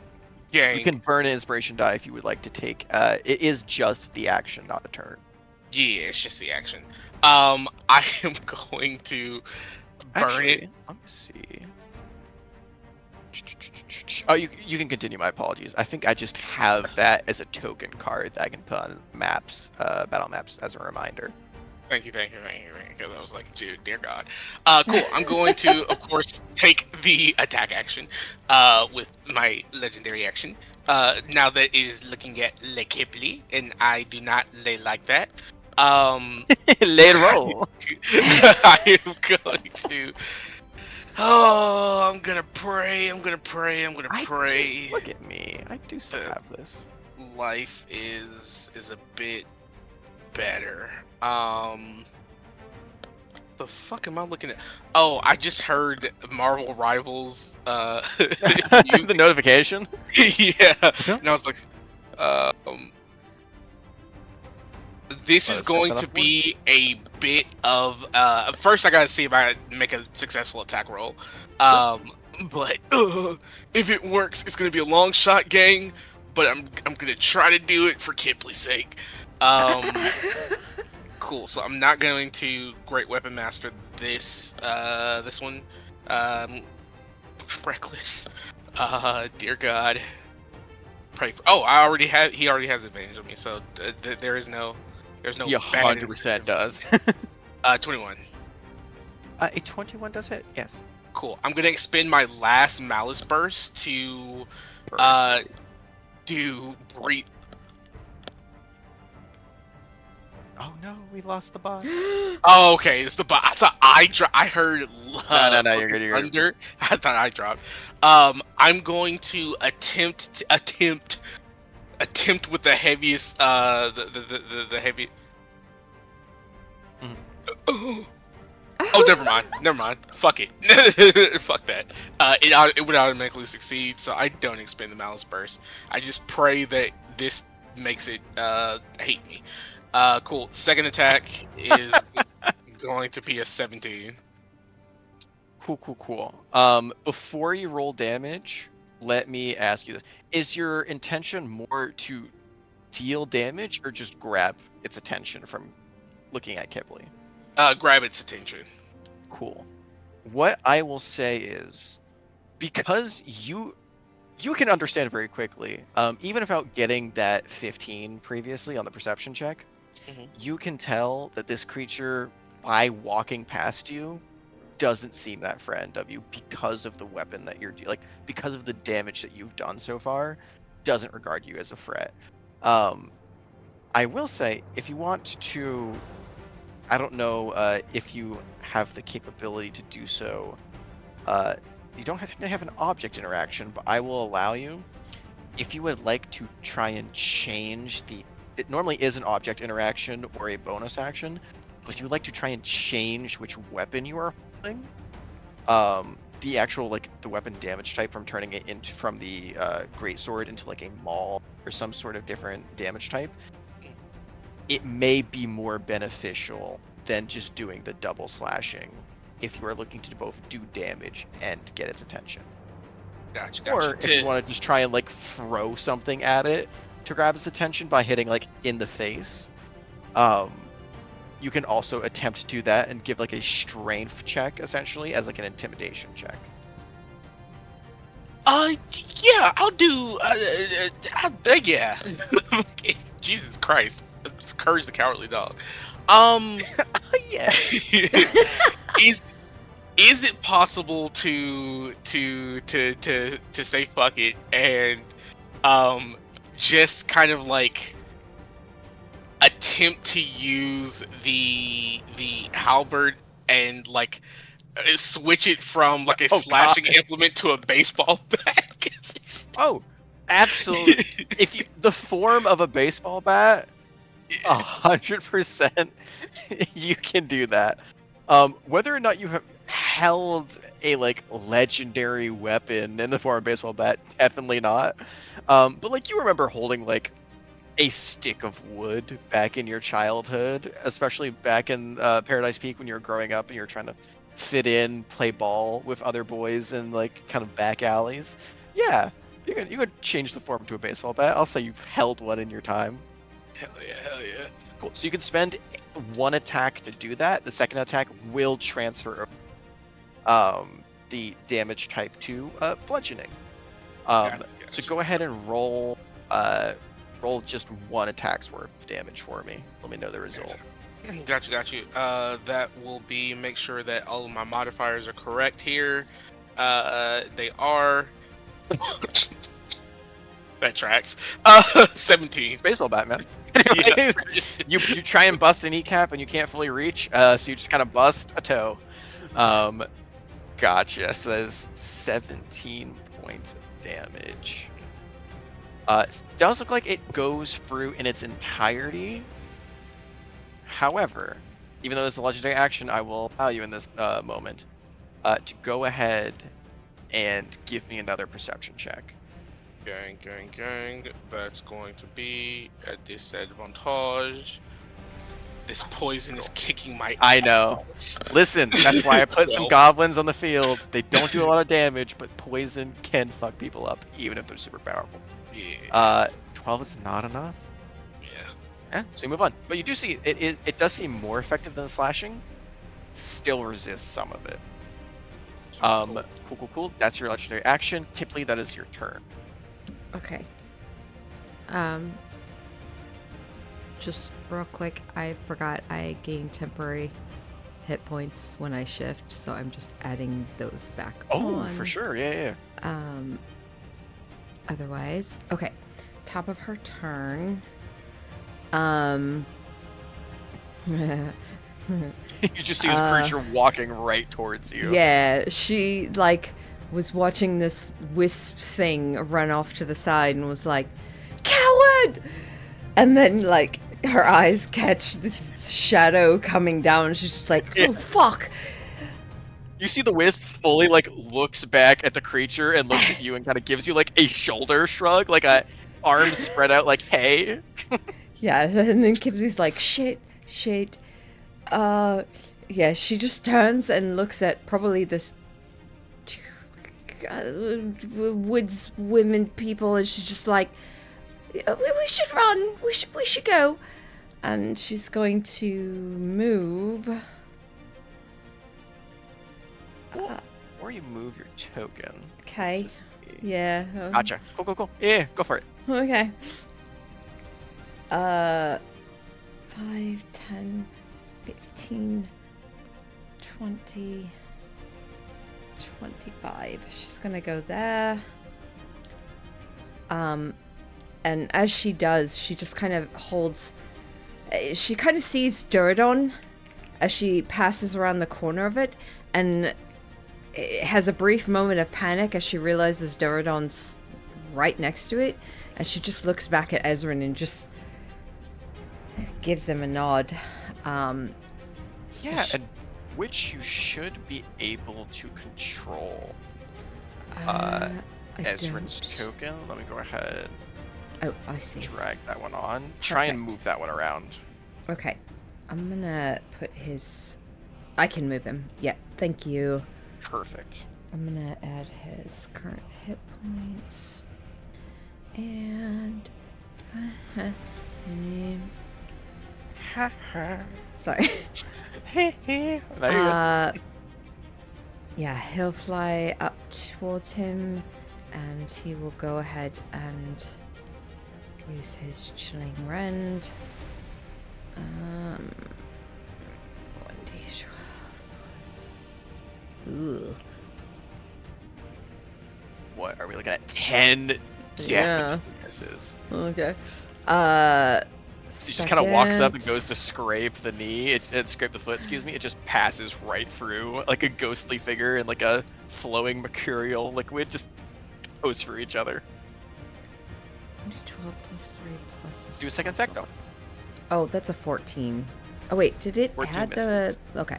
Speaker 3: Yeah.
Speaker 1: You can burn an inspiration die if you would like to take. It is just the action, not a turn.
Speaker 3: Yeah, it's just the action. I am going to burn it.
Speaker 1: Let me see. Oh, you can continue. My apologies. I think I just have that as a token card that I can put on maps, battle maps, as a reminder.
Speaker 3: Thank you. Because I was like, dude, dear God. Cool. I'm going to, of course, take the attack action with my legendary action. Now that it is looking at Le Kipley, and I do not lay like that.
Speaker 1: Lay roll.
Speaker 3: I am going to. Oh, I'm gonna pray. I'm gonna pray.
Speaker 1: Look at me. I do still have this.
Speaker 3: Life is a bit better. The fuck am I looking at? Oh, I just heard Marvel Rivals.
Speaker 1: Use the notification.
Speaker 3: Yeah, and I was like, this is going to be a bit of. First, I gotta see if I make a successful attack roll. But if it works, it's gonna be a long shot, gang. But I'm gonna try to do it for Kipley's sake. Cool. So I'm not going to Great Weapon Master this one. Reckless. Dear God. Pray for. Oh, he already has advantage on me. So there's no.
Speaker 1: He 100% does.
Speaker 3: 21.
Speaker 1: A 21 does hit. Yes.
Speaker 3: Cool. I'm gonna expend my last Malice Burst to do breathe.
Speaker 1: Oh no, we lost the bot.
Speaker 3: Oh, okay, it's the bot. I thought I heard.
Speaker 1: No, you're good.
Speaker 3: Thunder. I thought I dropped. I'm going to attempt with the heaviest. The heavy.
Speaker 1: Mm-hmm.
Speaker 3: Oh, never mind. Fuck it. Fuck that. It would automatically succeed, so I don't expend the Malice Burst. I just pray that this makes it hate me. Cool. Second attack is going to be a 17.
Speaker 1: Cool. Before you roll damage, let me ask you this: is your intention more to deal damage or just grab its attention from looking at Kipley?
Speaker 3: Grab its attention.
Speaker 1: Cool. What I will say is, because you can understand very quickly, even without getting that 15 previously on the perception check,
Speaker 3: Mhm.
Speaker 1: you can tell that this creature, by walking past you, doesn't seem that friend of you because of the weapon that you're like because of the damage that you've done so far, doesn't regard you as a threat. I will say, if you want to, I don't know if you have the capability to do so. You don't have to have an object interaction, but I will allow you. If you would like to try and change it normally is an object interaction or a bonus action, but if you would like to try and change which weapon you are holding, the actual like the weapon damage type from turning it into from the great sword into like a maul or some sort of different damage type, it may be more beneficial than just doing the double slashing if you are looking to both do damage and get its attention.
Speaker 3: Gotcha.
Speaker 1: Or if you want to just try and like throw something at it to grab its attention by hitting like in the face, you can also attempt to do that and give like a strength check essentially as like an intimidation check.
Speaker 3: Yeah, I'll do. Yeah. Jesus Christ, Courage the Cowardly Dog.
Speaker 1: Yeah.
Speaker 3: Is it possible to say fuck it and just kind of like attempt to use the halberd and like switch it from like a slashing implement to a baseball bat?
Speaker 1: Oh, absolutely. If you the form of a baseball bat, 100% you can do that. Whether or not you have held a like legendary weapon in the form of a baseball bat, definitely not. But like you remember holding like a stick of wood back in your childhood, especially back in Paradise Peak when you were growing up and you were trying to fit in, play ball with other boys in like kind of back alleys. Yeah, you could change the form to a baseball bat. I'll say you've held one in your time.
Speaker 3: Hell yeah.
Speaker 1: Cool. So you can spend one attack to do that. The second attack will transfer the damage type to bludgeoning. So go ahead and roll just one attack's worth of damage for me. Let me know the result.
Speaker 3: Got you. That will be, make sure that all of my modifiers are correct here. They are. That tracks. 17.
Speaker 1: Baseball bat, man.
Speaker 3: Yeah.
Speaker 1: you try and bust a kneecap and you can't fully reach, so you just kind of bust a toe. Gotcha. So that is 17 points of damage. It does look like it goes through in its entirety. However, even though it's a legendary action, I will allow you in this moment to go ahead and give me another perception check.
Speaker 3: Gang. That's going to be a disadvantage. This poison is kicking my
Speaker 1: I know. Listen, that's why I put some goblins on the field. They don't do a lot of damage, but poison can fuck people up, even if they're super powerful.
Speaker 3: Yeah.
Speaker 1: 12 is not enough.
Speaker 3: Yeah.
Speaker 1: So we move on. But you do see, it does seem more effective than slashing. Still resists some of it. Cool. That's your legendary action. Kipley, that is your turn.
Speaker 2: Okay. Just real quick, I forgot I gain temporary hit points when I shift, so I'm just adding those back on.
Speaker 1: For sure. Yeah.
Speaker 2: Otherwise, okay. Top of her turn.
Speaker 1: You just see this creature walking right towards you.
Speaker 2: Yeah, she like was watching this wisp thing run off to the side and was like, "Coward!" And then like her eyes catch this shadow coming down. And she's just like, "Oh fuck!"
Speaker 1: You see the wisp fully like looks back at the creature and looks at you and kind of gives you like a shoulder shrug, like a arms spread out, like hey.
Speaker 2: Yeah, and then Kibsey's like, shit. Yeah, she just turns and looks at probably this woods women people, and she's just like, we should run. We should go. And she's going to move.
Speaker 1: Or you move your token.
Speaker 2: Okay.
Speaker 1: Just see.
Speaker 2: Yeah.
Speaker 1: Gotcha. Cool. Yeah, go for it.
Speaker 2: Okay. 5, 10, 15, 20, 25. She's gonna go there. And as she does, she just kind of holds. She kind of sees Duradon as she passes around the corner of it, and it has a brief moment of panic as she realizes Duradon's right next to it, and she just looks back at Ezrin and just gives him a nod.
Speaker 1: Yeah, and which you should be able to control.
Speaker 2: I
Speaker 1: Ezrin's
Speaker 2: don't.
Speaker 1: token. Let me go ahead,
Speaker 2: Oh, I see.
Speaker 1: drag that one on. Try and
Speaker 2: Perfect.
Speaker 1: move that one around.
Speaker 2: Okay. I'm gonna put his... I can move him. Yeah, thank you.
Speaker 1: Perfect.
Speaker 2: I'm gonna add his current hit points. And... Sorry.
Speaker 1: Now you're good.
Speaker 2: Yeah, he'll fly up towards him, and he will go ahead and use his chilling rend. 1d12 plus... Ugh.
Speaker 1: What are we looking at? 10
Speaker 2: Yeah.
Speaker 1: definite misses.
Speaker 2: Okay.
Speaker 1: She just kind of walks up and
Speaker 2: second.
Speaker 1: goes to scrape the knee. It scrape the foot, excuse me. It just passes right through, like a ghostly figure in like a flowing mercurial liquid. Just goes through each other.
Speaker 2: 1d12 plus 3 plus the
Speaker 1: Do a second
Speaker 2: spell
Speaker 1: attack though.
Speaker 2: Oh, that's a 14. Oh wait, did it
Speaker 1: 14
Speaker 2: add
Speaker 1: misses.
Speaker 2: the... Okay.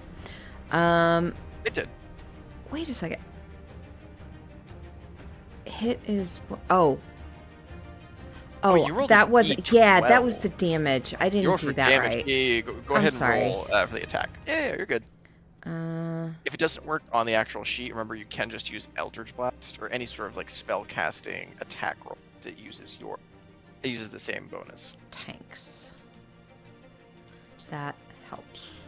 Speaker 1: It did.
Speaker 2: Wait a second. Hit is... Oh.
Speaker 1: Oh,
Speaker 2: Oh,
Speaker 1: you rolled
Speaker 2: that
Speaker 1: a
Speaker 2: wasn't... Yeah, that was
Speaker 1: D12.
Speaker 2: the damage. I
Speaker 1: You
Speaker 2: didn't
Speaker 1: roll
Speaker 2: do
Speaker 1: for
Speaker 2: that
Speaker 1: damage.
Speaker 2: right.
Speaker 1: Yeah, go
Speaker 2: I'm
Speaker 1: ahead and
Speaker 2: sorry.
Speaker 1: roll for the attack. Yeah, you're good. If it doesn't work on the actual sheet, remember you can just use Eldritch Blast or any sort of like spell casting attack roll. It uses the same bonus.
Speaker 2: Tanks. That helps.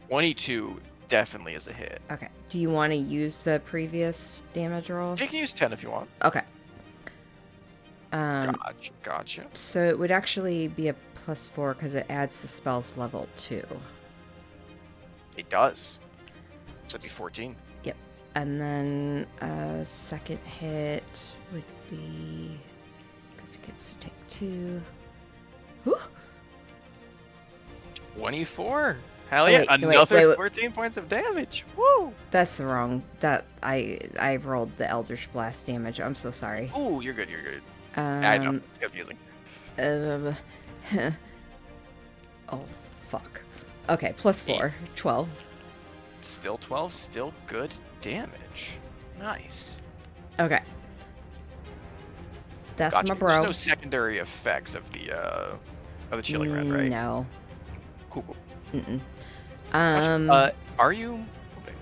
Speaker 1: 22 definitely is a hit.
Speaker 2: Okay. Do you want to use the previous damage roll?
Speaker 1: You can use 10 if you want.
Speaker 2: Okay. Um,
Speaker 1: Gotcha.
Speaker 2: So it would actually be a +4 because it adds the spell's level 2.
Speaker 1: It does. So it'd be 14.
Speaker 2: Yep. And then second hit would be... because it gets to take 2. Whew.
Speaker 1: 24. Hell
Speaker 2: Oh,
Speaker 1: yeah!
Speaker 2: wait,
Speaker 1: Another
Speaker 2: wait.
Speaker 1: 14 points of damage. Woo!
Speaker 2: That's the wrong... That... I rolled the Eldritch Blast damage. I'm so sorry.
Speaker 1: Ooh, you're good. I know. It's confusing.
Speaker 2: Oh, fuck. Okay, +4. 12.
Speaker 1: Still 12. Still good damage. Nice.
Speaker 2: Okay. That's
Speaker 1: Gotcha.
Speaker 2: my bro.
Speaker 1: There's no secondary effects of the chilling rend, right?
Speaker 2: No.
Speaker 1: Cool.
Speaker 2: Mm-mm.
Speaker 1: Gotcha. Are you moving?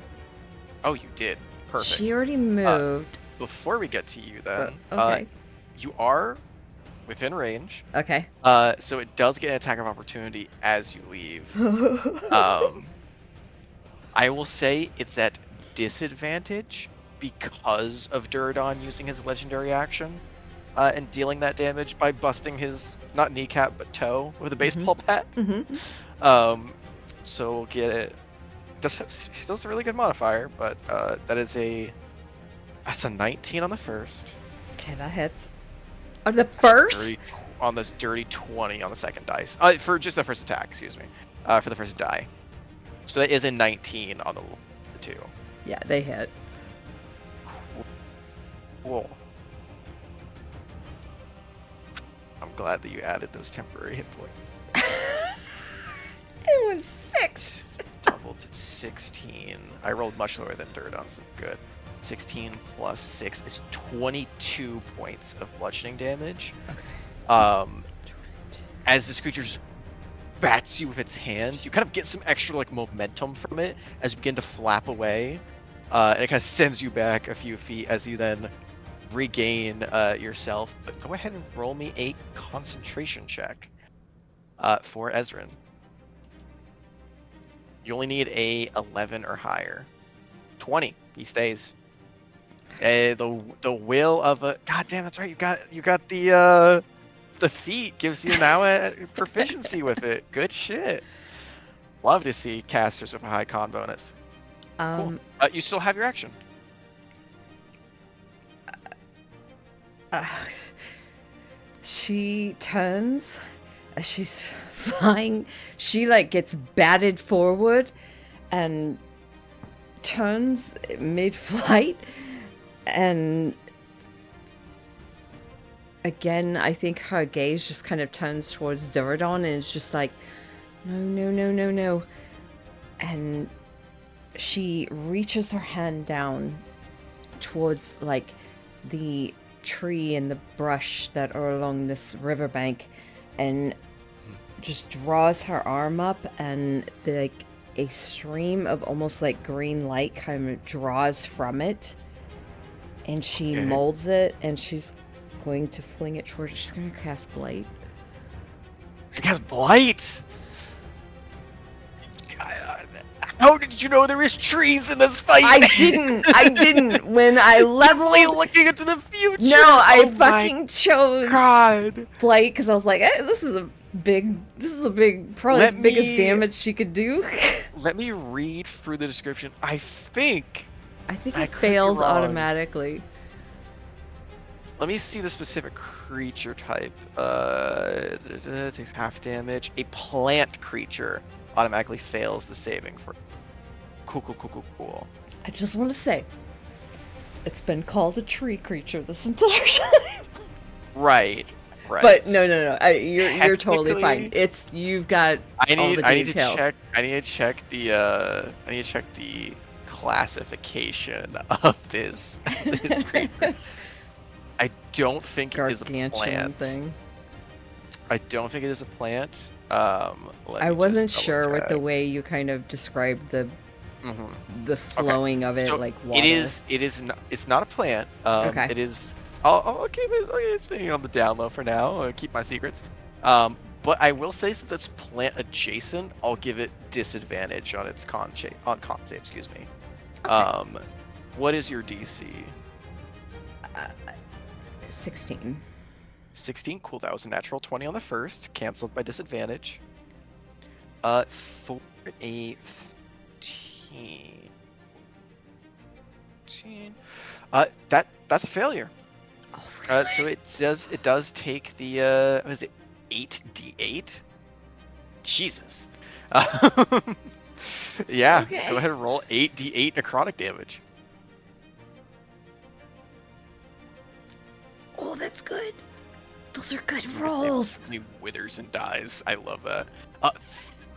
Speaker 1: Oh, you did. Perfect.
Speaker 2: She already moved.
Speaker 1: Before we get to you, then,
Speaker 2: Okay.
Speaker 1: you are within range.
Speaker 2: Okay.
Speaker 1: So it does get an attack of opportunity as you leave. I will say it's at disadvantage because of Duradon using his legendary action and dealing that damage by busting his not kneecap but toe with a baseball bat.
Speaker 2: Mm-hmm.
Speaker 1: So we'll get it. He still has a really good modifier, but that's a 19 on the first.
Speaker 2: Okay, that hits. Oh, the first?
Speaker 1: On the dirty 20 on the second dice. For just the first attack, excuse me. For the first die. So that is a 19 on the two.
Speaker 2: Yeah, they hit.
Speaker 1: Cool. I'm glad that you added those temporary hit points.
Speaker 2: It was 6.
Speaker 1: Doubled to 16. I rolled much lower than Duradon, so good. 16 plus 6 is 22 points of bludgeoning damage.
Speaker 2: Okay.
Speaker 1: As this creature just bats you with its hand, you kind of get some extra like momentum from it as you begin to flap away. And it kind of sends you back a few feet as you then regain yourself. But go ahead and roll me a concentration check for Ezrin. You only need a 11 or higher. 20. He stays. The will of a God damn, that's right. You got the feat gives you now a proficiency with it. Good shit. Love to see casters with a high con bonus. Cool. You still have your action.
Speaker 2: She turns as she's flying. She like gets batted forward and turns mid-flight, and again I think her gaze just kind of turns towards Duradon and is just like, no, and she reaches her hand down towards like the tree and the brush that are along this riverbank and just draws her arm up, and like a stream of almost like green light kind of draws from it, and she molds it, and she's going to fling it towards. She's going to cast Blight.
Speaker 1: She cast Blight. How did you know there was trees in this fight?
Speaker 2: I didn't. When I leveled,
Speaker 1: looking into the future.
Speaker 2: No, I fucking chose
Speaker 1: God.
Speaker 2: Blight because I was like, this is a big, probably the biggest damage she could do.
Speaker 1: Let me read through the description. I think
Speaker 2: it fails automatically.
Speaker 1: Let me see the specific creature type. Takes half damage. A plant creature automatically fails the saving for. Cool.
Speaker 2: I just want to say, it's been called a tree creature this entire time.
Speaker 1: Right.
Speaker 2: But no. You're totally fine. You've got all the details.
Speaker 1: I need to check the classification of this creature. I don't think it is a plant.
Speaker 2: Thing.
Speaker 1: I don't think it is a plant.
Speaker 2: I wasn't sure with the way you kind of described the flowing of it, so like water.
Speaker 1: It's not a plant.
Speaker 2: Okay.
Speaker 1: It is. I'll keep it. It's being on the down low for now. I'll keep my secrets. But I will say, since it's plant adjacent, I'll give it disadvantage on its con save. Excuse me.
Speaker 2: Okay.
Speaker 1: What is your DC?
Speaker 2: 16.
Speaker 1: 16. Cool. That was a natural 20 on the first, canceled by disadvantage. For a 15. That's a failure.
Speaker 2: Oh, really?
Speaker 1: So it does take the what is it, 8d8? Jesus. Yeah.
Speaker 2: Okay.
Speaker 1: Go ahead and roll 8d8 necrotic damage.
Speaker 2: Oh, that's good. Those are good rolls.
Speaker 1: He withers and dies. I love that.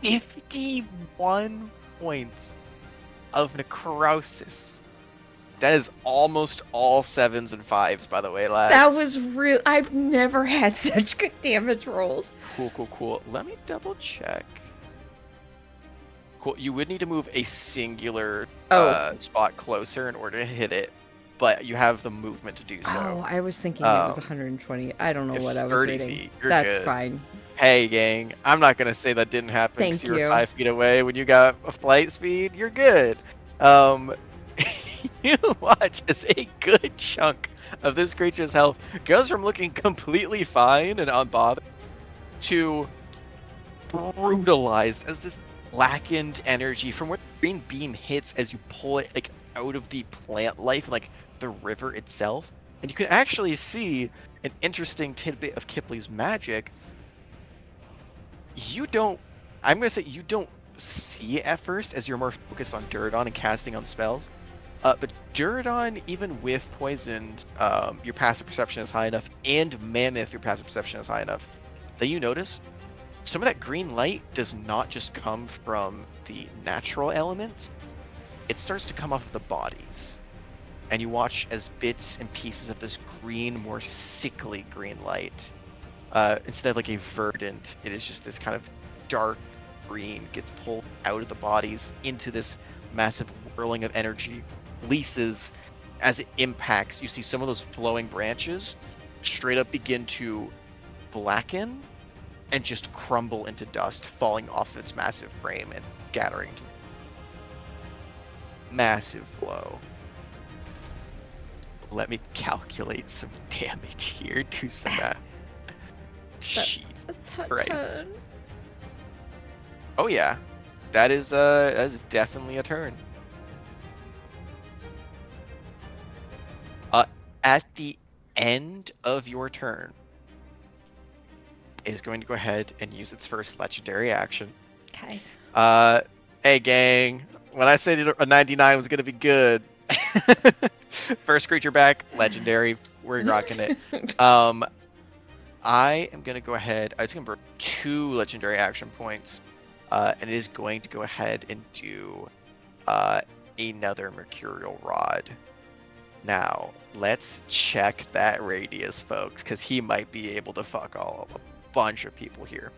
Speaker 1: 51 points of necrosis. That is almost all 7s and 5s, by the way, lads.
Speaker 2: That was real. I've never had such good damage rolls.
Speaker 1: Cool. Let me double check. Cool. You would need to move a singular spot closer in order to hit it, but you have the movement to do so.
Speaker 2: Oh, I was thinking it was 120. I don't know what I was
Speaker 1: 30
Speaker 2: reading.
Speaker 1: feet. You're
Speaker 2: That's
Speaker 1: good.
Speaker 2: fine.
Speaker 1: Hey, gang. I'm not gonna say that didn't happen
Speaker 2: Thank
Speaker 1: because you were
Speaker 2: you.
Speaker 1: 5 feet away when you got a flight speed. You're good. You watch as a good chunk of this creature's health goes from looking completely fine and unbothered to brutalized as this blackened energy from where the green beam hits as you pull it like out of the plant life, like the river itself. And you can actually see an interesting tidbit of Kipley's magic. You don't see it at first as you're more focused on Duradon and casting on spells. But Duradon, even with poisoned, your passive perception is high enough, and Mammoth, your passive perception is high enough, that you notice some of that green light does not just come from the natural elements. It starts to come off of the bodies. And you watch as bits and pieces of this green, more sickly green light, instead of like a verdant, it is just this kind of dark green gets pulled out of the bodies into this massive whirling of energy releases as it impacts. You see some of those flowing branches straight up begin to blacken and just crumble into dust, falling off its massive frame and scattering to massive blow. Let me calculate some damage here. Do some math. Jeez.
Speaker 2: That's her
Speaker 1: Christ.
Speaker 2: turn.
Speaker 1: Oh yeah, that is definitely a turn. At the end of your turn, is going to go ahead and use its first legendary action.
Speaker 2: Okay.
Speaker 1: Hey gang, when I said a 99 was gonna be good, first creature back, legendary. We're rocking it. I am gonna go ahead. It's gonna burn 2 legendary action points, and it is going to go ahead and do another Mercurial Rod. Now let's check that radius, folks, because he might be able to fuck a bunch of people here.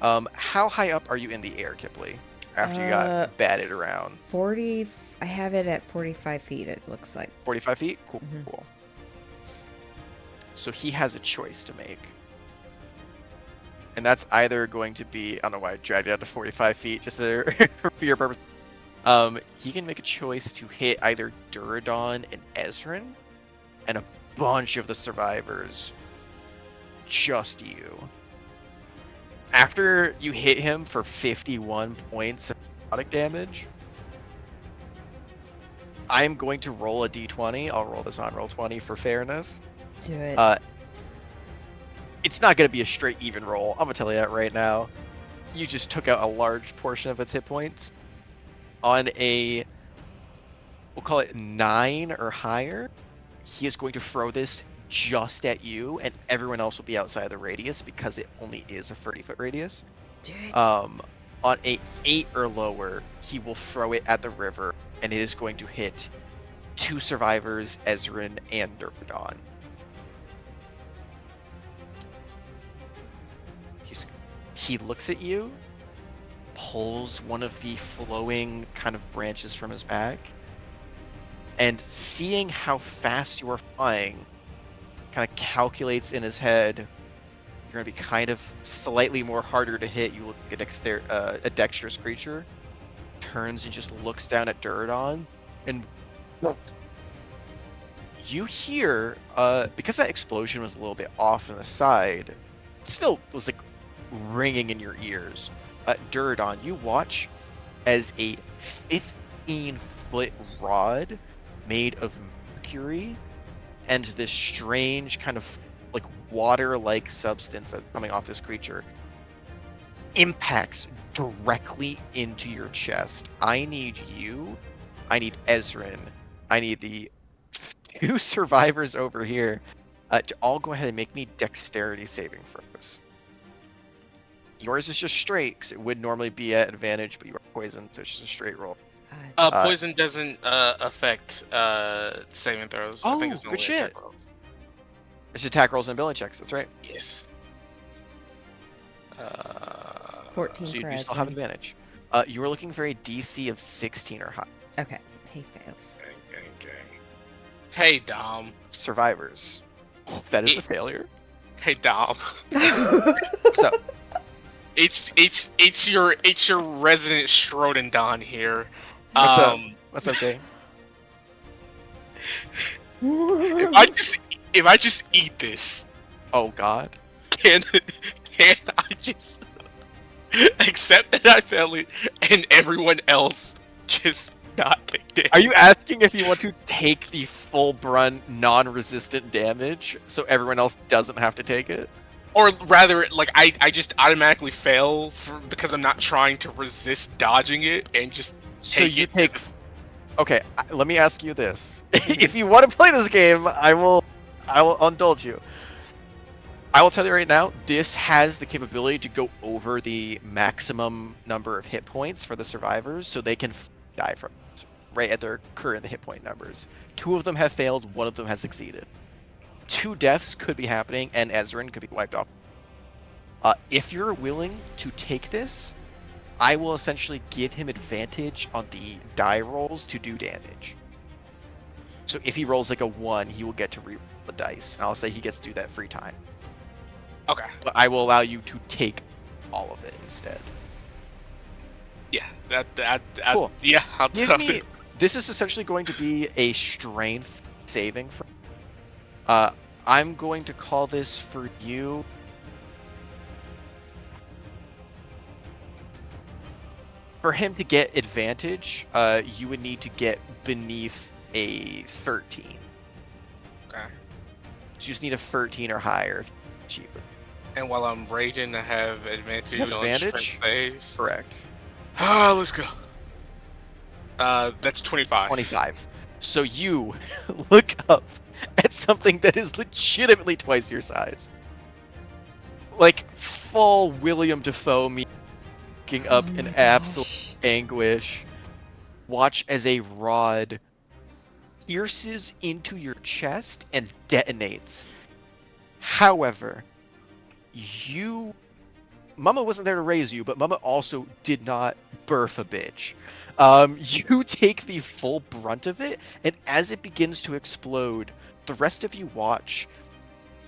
Speaker 1: How high up are you in the air, Kipley? After you got batted around?
Speaker 2: 40. I have it at 45 feet. It looks like
Speaker 1: 45 feet. Cool.
Speaker 2: Mhm.
Speaker 1: Cool. So he has a choice to make. And that's either going to be, I don't know why I dragged it out to 45 feet, just for your purpose. He can make a choice to hit either Duradon and Ezrin, and a bunch of the survivors, just you. After you hit him for 51 points of product damage, I'm going to roll a d20. I'll roll this on roll 20 for fairness.
Speaker 2: do it.
Speaker 1: It's not going to be a straight even roll. I'm going to tell you that right now. You just took out a large portion of its hit points. On a, we'll call it 9 or higher, he is going to throw this just at you, and everyone else will be outside of the radius because it only is a 30-foot radius.
Speaker 2: do it.
Speaker 1: On a 8 or lower, he will throw it at the river, and it is going to hit 2 survivors, Ezrin and Duradon. He looks at you, pulls one of the flowing kind of branches from his back, and seeing how fast you are flying, kind of calculates in his head, you're going to be kind of slightly more harder to hit. You look at a dexterous creature, turns and just looks down at Duradon, and you hear, because that explosion was a little bit off on the side, it still was like ringing in your ears. Duradon, you watch as a 15-foot rod made of mercury and this strange kind of like water-like substance that's coming off this creature impacts directly into your chest. I need Ezrin, I need the 2 survivors over here to all go ahead and make me dexterity saving throws. Yours is just straight, because it would normally be at advantage, but you are poisoned, so it's just a straight roll.
Speaker 3: Poison doesn't affect saving throws. I think
Speaker 1: Oh,
Speaker 3: it's
Speaker 1: good
Speaker 3: only
Speaker 1: shit.
Speaker 3: attack rolls.
Speaker 1: It's attack rolls and ability checks, that's right.
Speaker 3: Yes.
Speaker 2: 14
Speaker 1: So
Speaker 2: for
Speaker 1: you still have
Speaker 2: Ezrin.
Speaker 1: advantage. You were looking for a DC of 16 or higher.
Speaker 2: Okay. He fails.
Speaker 3: Okay. Hey Dom.
Speaker 1: Survivors. That is a failure.
Speaker 3: Hey Dom.
Speaker 1: What's up?
Speaker 3: It's your resident Shrouded Don here.
Speaker 1: What's up? What's up, Dave?
Speaker 3: If I just eat this,
Speaker 1: Oh God.
Speaker 3: can I just accept that I failed it and everyone else just not take damage?
Speaker 1: Are you asking if you want to take the full brunt, non-resistant damage, so everyone else doesn't have to take it?
Speaker 3: Or rather, like I just automatically fail because I'm not trying to resist dodging it and just
Speaker 1: So
Speaker 3: take
Speaker 1: you
Speaker 3: it.
Speaker 1: take. Okay, let me ask you this: if you want to play this game, I will indulge you. I will tell you right now, this has the capability to go over the maximum number of hit points for the survivors, so they can die from it, right at their current hit point numbers. 2 of them have failed, 1 of them has succeeded. 2 deaths could be happening, and Ezrin could be wiped off. If you're willing to take this, I will essentially give him advantage on the die rolls to do damage. So if he rolls like a 1, he will get to re-roll the dice. And I'll say he gets to do that 3 times.
Speaker 3: Okay.
Speaker 1: But I will allow you to take all of it instead.
Speaker 3: Yeah.
Speaker 1: Cool.
Speaker 3: Yeah.
Speaker 1: Give me. This is essentially going to be a strength saving. I'm going to call this for you. For him to get advantage, you would need to get beneath a 13.
Speaker 3: Okay.
Speaker 1: You just need a 13 or higher if you achieve it.
Speaker 3: And while I'm raging, I have advantage
Speaker 1: You have
Speaker 3: on
Speaker 1: advantage?
Speaker 3: strength saves.
Speaker 1: Correct.
Speaker 3: Ah, let's go. That's 25.
Speaker 1: 25. So you look up at something that is legitimately twice your size. Like full William Dafoe me looking up
Speaker 2: Oh
Speaker 1: in
Speaker 2: my
Speaker 1: absolute
Speaker 2: gosh.
Speaker 1: anguish. Watch as a rod pierces into your chest and detonates. However, Mama wasn't there to raise you, but Mama also did not birth a bitch. You take the full brunt of it, and as it begins to explode, the rest of you watch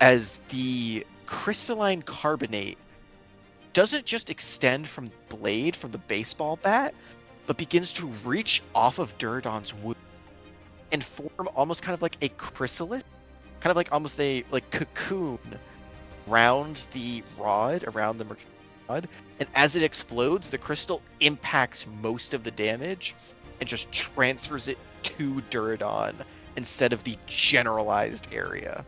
Speaker 1: as the crystalline carbonate doesn't just extend from the blade, from the baseball bat, but begins to reach off of Duradon's wound and form almost kind of like a chrysalis, kind of like almost a like cocoon around the rod, around the mercury rod. And as it explodes, the crystal impacts most of the damage and just transfers it to Duradon instead of the generalized area.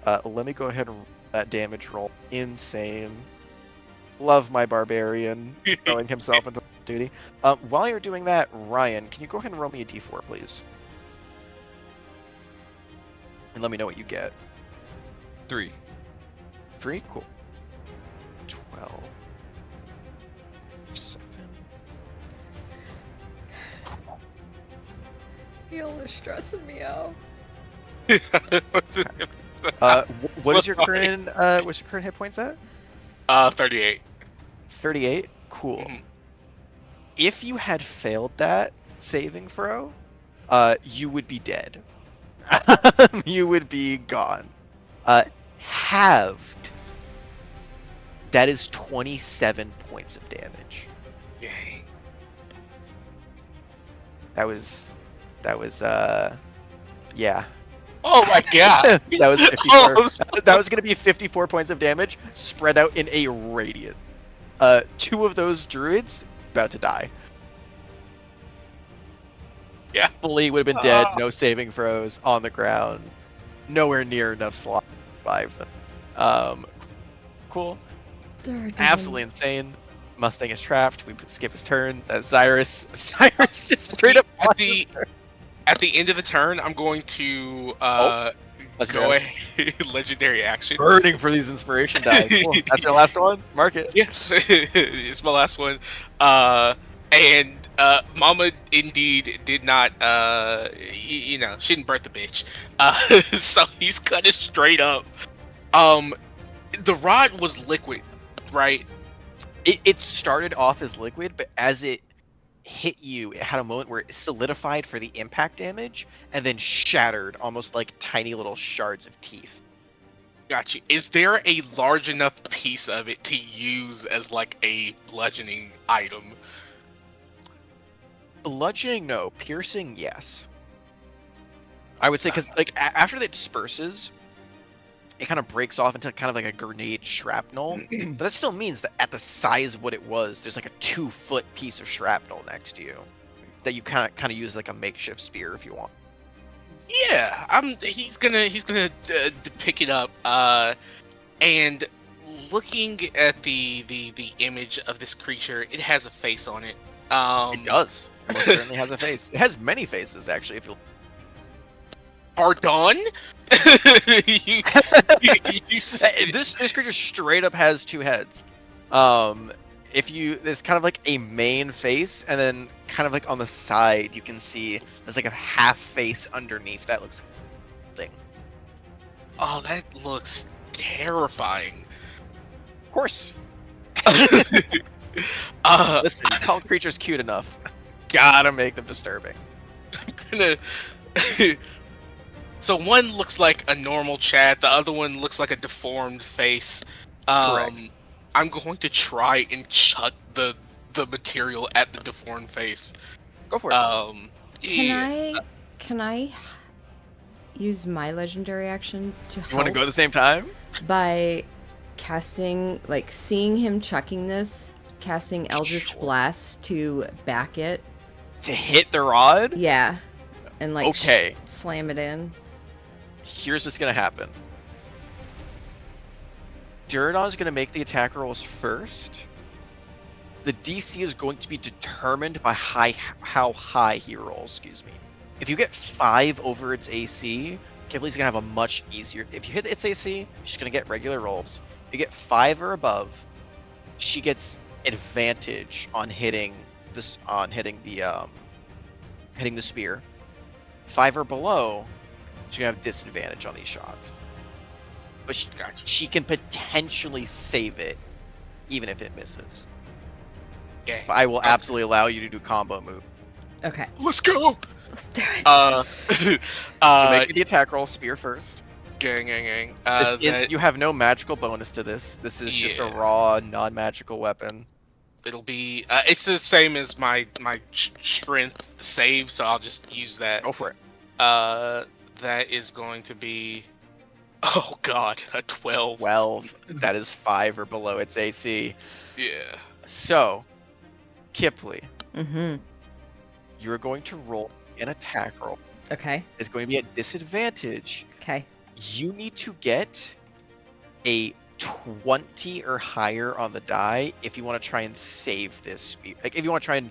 Speaker 1: Let me go ahead and roll that damage roll. Insane. Love my barbarian throwing himself into duty. While you're doing that, Ryan, can you go ahead and roll me a d4, please? And let me know what you get.
Speaker 4: 3.
Speaker 1: 3? Cool. 12. 7.
Speaker 2: Y'all are stressing me out.
Speaker 1: What is your current what's your current hit points at?
Speaker 3: 38.
Speaker 1: 38? Cool.
Speaker 3: Mhm.
Speaker 1: If you had failed that saving throw, you would be dead. You would be gone. Halved. That is 27 points of damage.
Speaker 3: Yay.
Speaker 1: That was yeah.
Speaker 3: Oh my god.
Speaker 1: That was 54.
Speaker 3: Oh,
Speaker 1: That was going to be 54 points of damage spread out in a radius. 2 of those druids about to die.
Speaker 3: Yeah.
Speaker 1: Fully would have been dead, no saving throws, on the ground, nowhere near enough slot to survive them. Cool.
Speaker 2: Duradon.
Speaker 1: Absolutely insane. Mustang is trapped. We skip his turn. That's Cyrus. Cyrus just straight up
Speaker 3: At the at the end of the turn, I'm going to go
Speaker 1: Legendary
Speaker 3: ahead legendary action.
Speaker 1: burning for these inspiration die. Cool. That's your last one? Mark it.
Speaker 3: Yeah, it's my last one. And Mama indeed did not, she didn't birth the bitch. So he's cut it straight up. The rod was liquid, right?
Speaker 1: It started off as liquid, but as it hit you, it had a moment where it solidified for the impact damage and then shattered almost like tiny little shards of teeth.
Speaker 3: Gotcha. Is there a large enough piece of it to use as like a bludgeoning item?
Speaker 1: Bludgeoning, no. Piercing, yes. I would say because like after that disperses, it kind of breaks off into kind of like a grenade shrapnel. But that still means that at the size of what it was, there's like a 2-foot piece of shrapnel next to you that you kind of use like a makeshift spear if you want.
Speaker 3: Yeah, he's gonna pick it up. And looking at the image of this creature, it has a face on it.
Speaker 1: It does. It most certainly has a face. It has many faces, actually. If you
Speaker 3: Pardon? you, you said
Speaker 1: this creature straight up has 2 heads. There's kind of like a main face, and then kind of like on the side, you can see there's like a half face underneath that looks thing.
Speaker 3: Oh, that looks terrifying.
Speaker 1: Of course.
Speaker 3: Listen,
Speaker 1: Listen, you call creatures cute enough. Gotta make them disturbing.
Speaker 3: I'm gonna So one looks like a normal chat, the other one looks like a deformed face.
Speaker 1: Correct.
Speaker 3: I'm going to try and chuck the material at the deformed face.
Speaker 1: Go for it.
Speaker 2: Can
Speaker 3: Yeah.
Speaker 2: I use my legendary action to
Speaker 1: You want to
Speaker 2: help
Speaker 1: go at the same time?
Speaker 2: by casting, like, seeing him chucking this, casting Eldritch
Speaker 1: Sure.
Speaker 2: Blast to back it?
Speaker 1: To hit the rod?
Speaker 2: Yeah. And, like,
Speaker 1: Okay.
Speaker 2: slam it in?
Speaker 1: Here's what's gonna happen. Duradon's gonna make the attack rolls first. The DC is going to be determined by how high he rolls, excuse me. If you get 5 over its AC, Kipley's gonna have a much easier. If you hit its AC, she's gonna get regular rolls. If you get 5 or above, she gets advantage on hitting this hitting the spear. 5 or below, she's gonna have disadvantage on these shots. But she can potentially save it, even if it misses.
Speaker 3: Yeah.
Speaker 1: But I will absolutely allow you to do combo move.
Speaker 2: Okay.
Speaker 3: Let's go.
Speaker 2: Let's do it.
Speaker 1: So make the attack roll, spear first.
Speaker 3: Gang.
Speaker 1: You have no magical bonus to this. This is just a
Speaker 3: Yeah.
Speaker 1: raw, non-magical weapon.
Speaker 3: It'll be. It's the same as my strength save, so I'll just use that.
Speaker 1: Go for it.
Speaker 3: That is going to be. Oh God, a 12.
Speaker 1: 12. That is 5 or below its AC.
Speaker 3: Yeah.
Speaker 1: So, Kipley,
Speaker 2: Mm-hmm.
Speaker 1: you're going to roll an attack roll.
Speaker 2: Okay.
Speaker 1: It's going to be at disadvantage.
Speaker 2: Okay.
Speaker 1: You need to get a 20 or higher on the die if you want to try and save this spear. Like, if you want to try and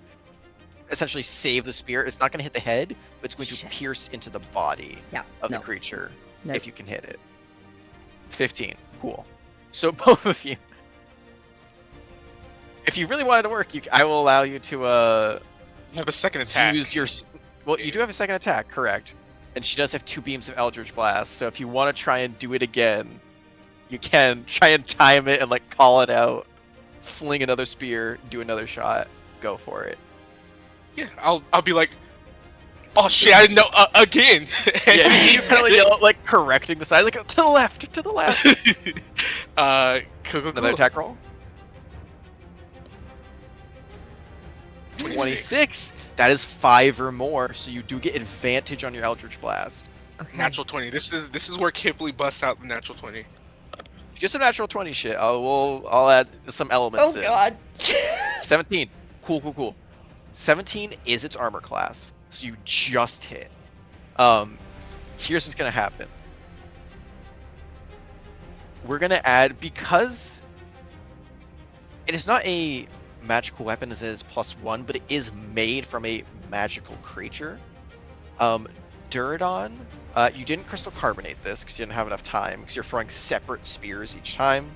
Speaker 1: essentially save the spear, it's not going to hit the head, but it's going to
Speaker 2: Shit.
Speaker 1: pierce into the body
Speaker 2: Yeah.
Speaker 1: of
Speaker 2: No.
Speaker 1: the creature
Speaker 2: No.
Speaker 1: if you can hit it. 15. Cool. So both of you, if you really wanted to work, I will allow you to
Speaker 3: I have a second attack.
Speaker 1: use your. Well, you do have a second attack, correct? And she does have 2 beams of Eldritch Blast. So if you want to try and do it again, you can try and time it and like call it out, fling another spear, do another shot, go for it.
Speaker 3: Yeah, I'll be like, oh shit, I didn't know again.
Speaker 1: Yeah, he's kind of like, like correcting the side, like to the left, to the left.
Speaker 3: Cool.
Speaker 1: Another attack roll. 26. That is 5 or more, so you do get advantage on your Eldritch Blast.
Speaker 2: Okay.
Speaker 3: Natural 20. This is where Kipley busts out the natural 20.
Speaker 1: Just a natural 20 shit. I'll add some elements
Speaker 2: Oh
Speaker 1: in.
Speaker 2: God.
Speaker 1: 17. Cool. 17 is its armor class, so you just hit. Here's what's gonna happen. We're gonna add, because it is not a magical weapon as it is +1, but it is made from a magical creature. Duradon, you didn't crystal carbonate this because you didn't have enough time, because you're throwing separate spears each time.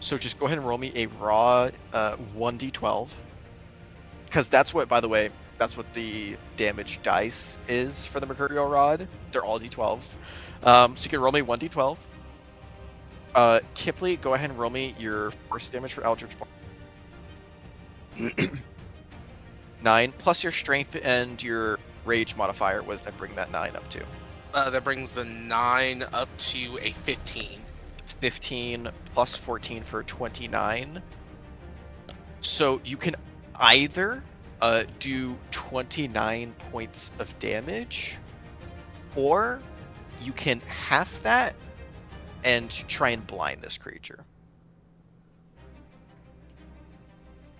Speaker 1: So just go ahead and roll me a raw 1d12. Because that's what, by the way, that's what the damage dice is for the Mercurial Rod. They're all d12s. So you can roll me 1d12. Kipley, go ahead and roll me your first damage for Eldritch Blast. 9 plus your strength and your rage modifier. Was that bring that 9 up to?
Speaker 3: That brings the 9 up to a 15.
Speaker 1: 15 plus 14 for 29. So you can either do 29 points of damage, or you can half that and try and blind this creature,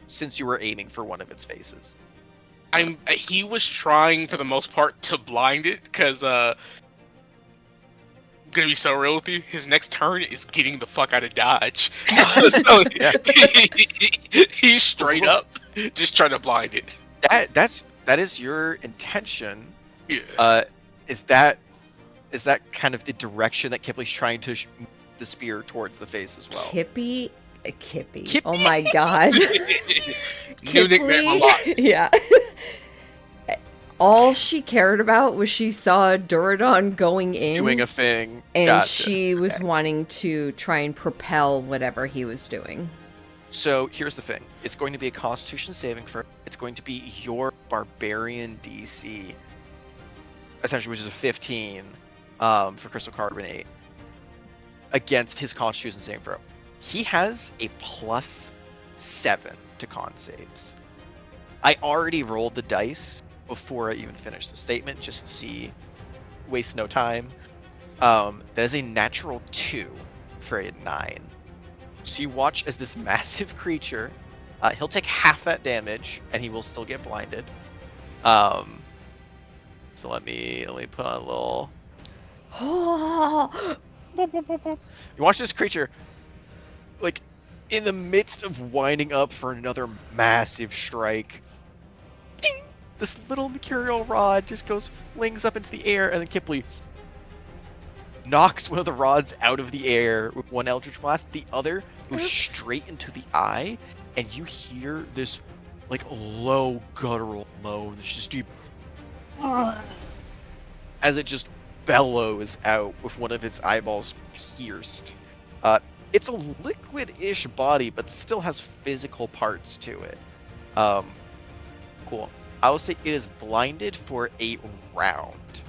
Speaker 1: since you were aiming for one of its faces.
Speaker 3: He was trying for the most part to blind it, because gonna be so real with you, his next turn is getting the fuck out of dodge. So he's straight up just trying to blind it.
Speaker 1: That is your intention.
Speaker 3: Yeah.
Speaker 1: Is that kind of the direction that Kipley's trying to move the spear towards the face as well?
Speaker 2: Kippy.
Speaker 1: Kippy.
Speaker 2: Oh my God.
Speaker 3: New nickname unlocked.
Speaker 2: Yeah. All she cared about was she saw Duradon going in,
Speaker 1: Doing a thing.
Speaker 2: and
Speaker 1: Gotcha.
Speaker 2: she was
Speaker 1: Okay.
Speaker 2: wanting to try and propel whatever he was doing.
Speaker 1: So here's the thing. It's going to be a Constitution saving throw. It's going to be your Barbarian DC, essentially, which is a 15. for Crystal Carbonate against his Constitution saving throw. He has a +7 to con saves. I already rolled the dice before I even finished the statement just to see, waste no time. That is a natural 2 for a 9. So you watch as this massive creature, he'll take half that damage and he will still get blinded. So let me put on a little. You watch this creature, like, in the midst of winding up for another massive strike. Ding! This little mercurial rod just flings up into the air, and then Kipley knocks one of the rods out of the air with one Eldritch Blast. The other goes straight into the eye, and you hear this, like, low guttural moan. It's just deep. As it just bellows out with one of its eyeballs pierced. It's a liquid-ish body, but still has physical parts to it. Cool. I will say it is blinded for a round,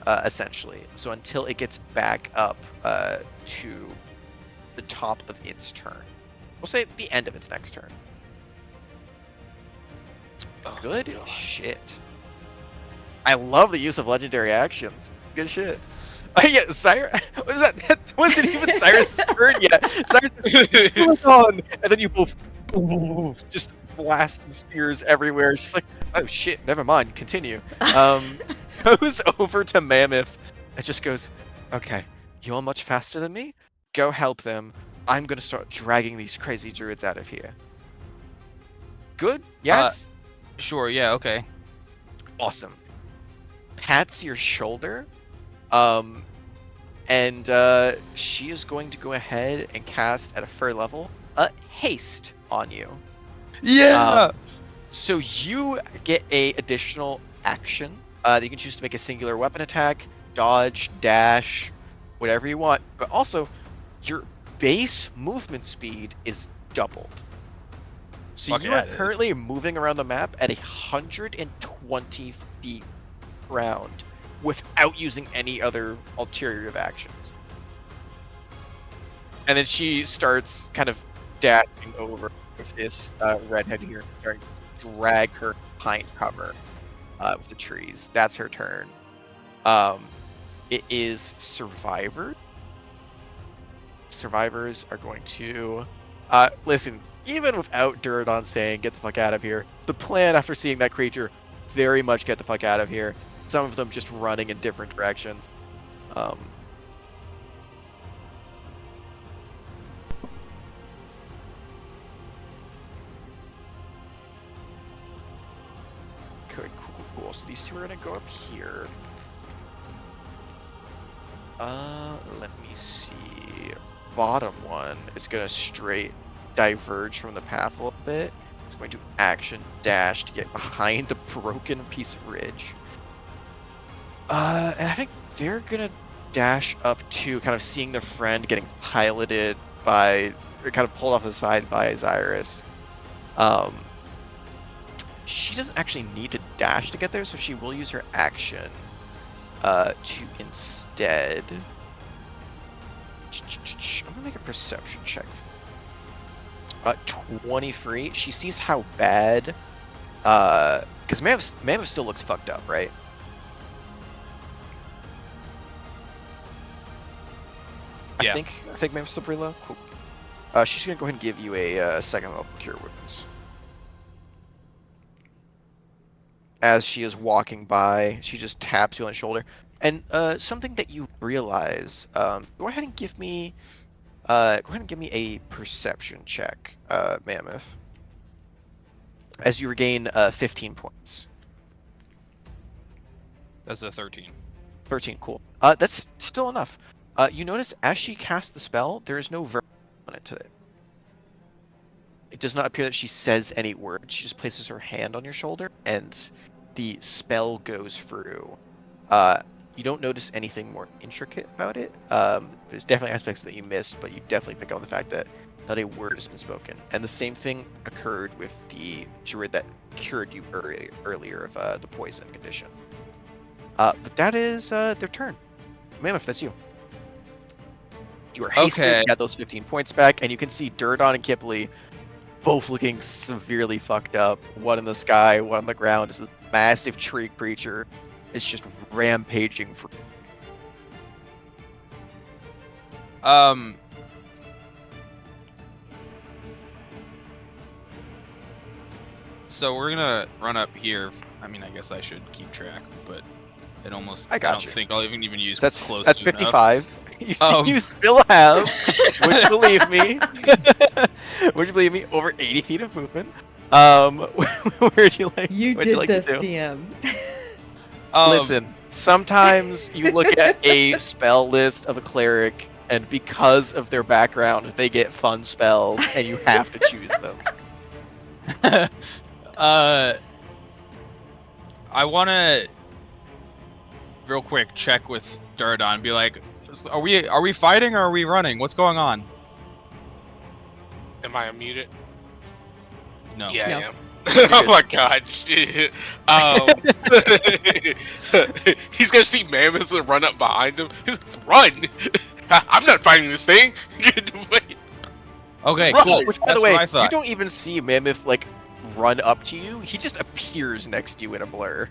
Speaker 1: essentially. So until it gets back up to the top of its turn. We'll say the end of its next turn.
Speaker 3: Oh,
Speaker 1: Good
Speaker 3: God.
Speaker 1: shit. I love the use of legendary actions. Good shit. Yeah, Cyrus. Was that wasn't even Cyrus' turn yet? Cyrus on, and then you both just blast and spears everywhere. It's just like, oh shit, never mind. Continue. Goes over to Mammoth and just goes, okay, you're much faster than me. Go help them. I'm gonna start dragging these crazy druids out of here. Good. Yes.
Speaker 4: Sure, yeah, okay.
Speaker 1: Awesome. Pats your shoulder. And she is going to go ahead and cast at a fur level haste on you.
Speaker 4: Yeah!
Speaker 1: So you get a additional action that you can choose to make a singular weapon attack, dodge, dash, whatever you want. But also, your base movement speed is doubled. So
Speaker 4: Fuck
Speaker 1: you
Speaker 4: yeah,
Speaker 1: are
Speaker 4: it is.
Speaker 1: currently moving around the map at 120 feet round without using any other ulterior actions. And then she starts kind of dashing over with this redhead here, trying to drag her behind cover with the trees. That's her turn. It is Survivor. Survivors are going to listen. Even without Duradon saying "get the fuck out of here," the plan after seeing that creature, very much get the fuck out of here. Some of them just running in different directions. Okay, cool. So these two are gonna go up here. Let me see. Bottom one is gonna straight diverge from the path a little bit. It's going to action dash to get behind a broken piece of ridge. And I think they're gonna dash up to kind of seeing their friend getting piloted by, or kind of pulled off the side by Zyrus. She doesn't actually need to dash to get there, so she will use her action to instead. I'm gonna make a perception check. 23. She sees how bad, because Mammoth still looks fucked up, right?
Speaker 4: Yeah.
Speaker 1: I think Mammoth's still pretty low. Cool. She's gonna go ahead and give you a second level cure wounds. As she is walking by, she just taps you on the shoulder. And something that you realize, go ahead and give me a perception check, Mammoth. As you regain 15 points.
Speaker 4: That's a 13.
Speaker 1: 13, cool. That's still enough. You notice as she casts the spell, there is no verb on it to it. It does not appear that she says any words. She just places her hand on your shoulder, and the spell goes through. You don't notice anything more intricate about it. There's definitely aspects that you missed, but you definitely pick up on the fact that not a word has been spoken. And the same thing occurred with the druid that cured you earlier of the poison condition. But that is their turn. Mammoth, that's you. You were hasted,
Speaker 4: Okay.
Speaker 1: you got those 15 points back, and you can see Durdon and Kipley both looking severely fucked up. One in the sky, one on the ground. It's this massive tree creature. It's just rampaging for.
Speaker 4: So we're gonna run up here. I mean, I guess I should keep track, but it almost.
Speaker 1: I got
Speaker 4: don't
Speaker 1: you.
Speaker 4: think I'll even use
Speaker 1: That's
Speaker 4: close.
Speaker 1: that's
Speaker 4: to enough.
Speaker 1: 55. You,
Speaker 4: Um.
Speaker 1: you still have, would you believe me? Would you believe me? Over 80 feet of movement. Where'd you like?
Speaker 2: You
Speaker 1: what'd
Speaker 2: did
Speaker 1: you like
Speaker 2: this,
Speaker 1: to do?
Speaker 2: DM.
Speaker 1: Listen, sometimes you look at a spell list of a cleric, and because of their background, they get fun spells, and you have to choose them.
Speaker 4: I want to real quick check with Durdon. Be like, are we fighting or are we running? What's going on?
Speaker 3: Am I unmuted?
Speaker 4: No.
Speaker 3: Yeah,
Speaker 2: No.
Speaker 3: I am. Oh my god, shit. He's gonna see Mammoth and run up behind him. He's like, run! I'm not fighting this thing! Get away!
Speaker 4: Okay,
Speaker 3: Right.
Speaker 4: cool.
Speaker 1: Which, by
Speaker 4: That's
Speaker 1: the way,
Speaker 4: what I
Speaker 1: you
Speaker 4: thought.
Speaker 1: don't even see Mammoth like run up to you. He just appears next to you in a blur.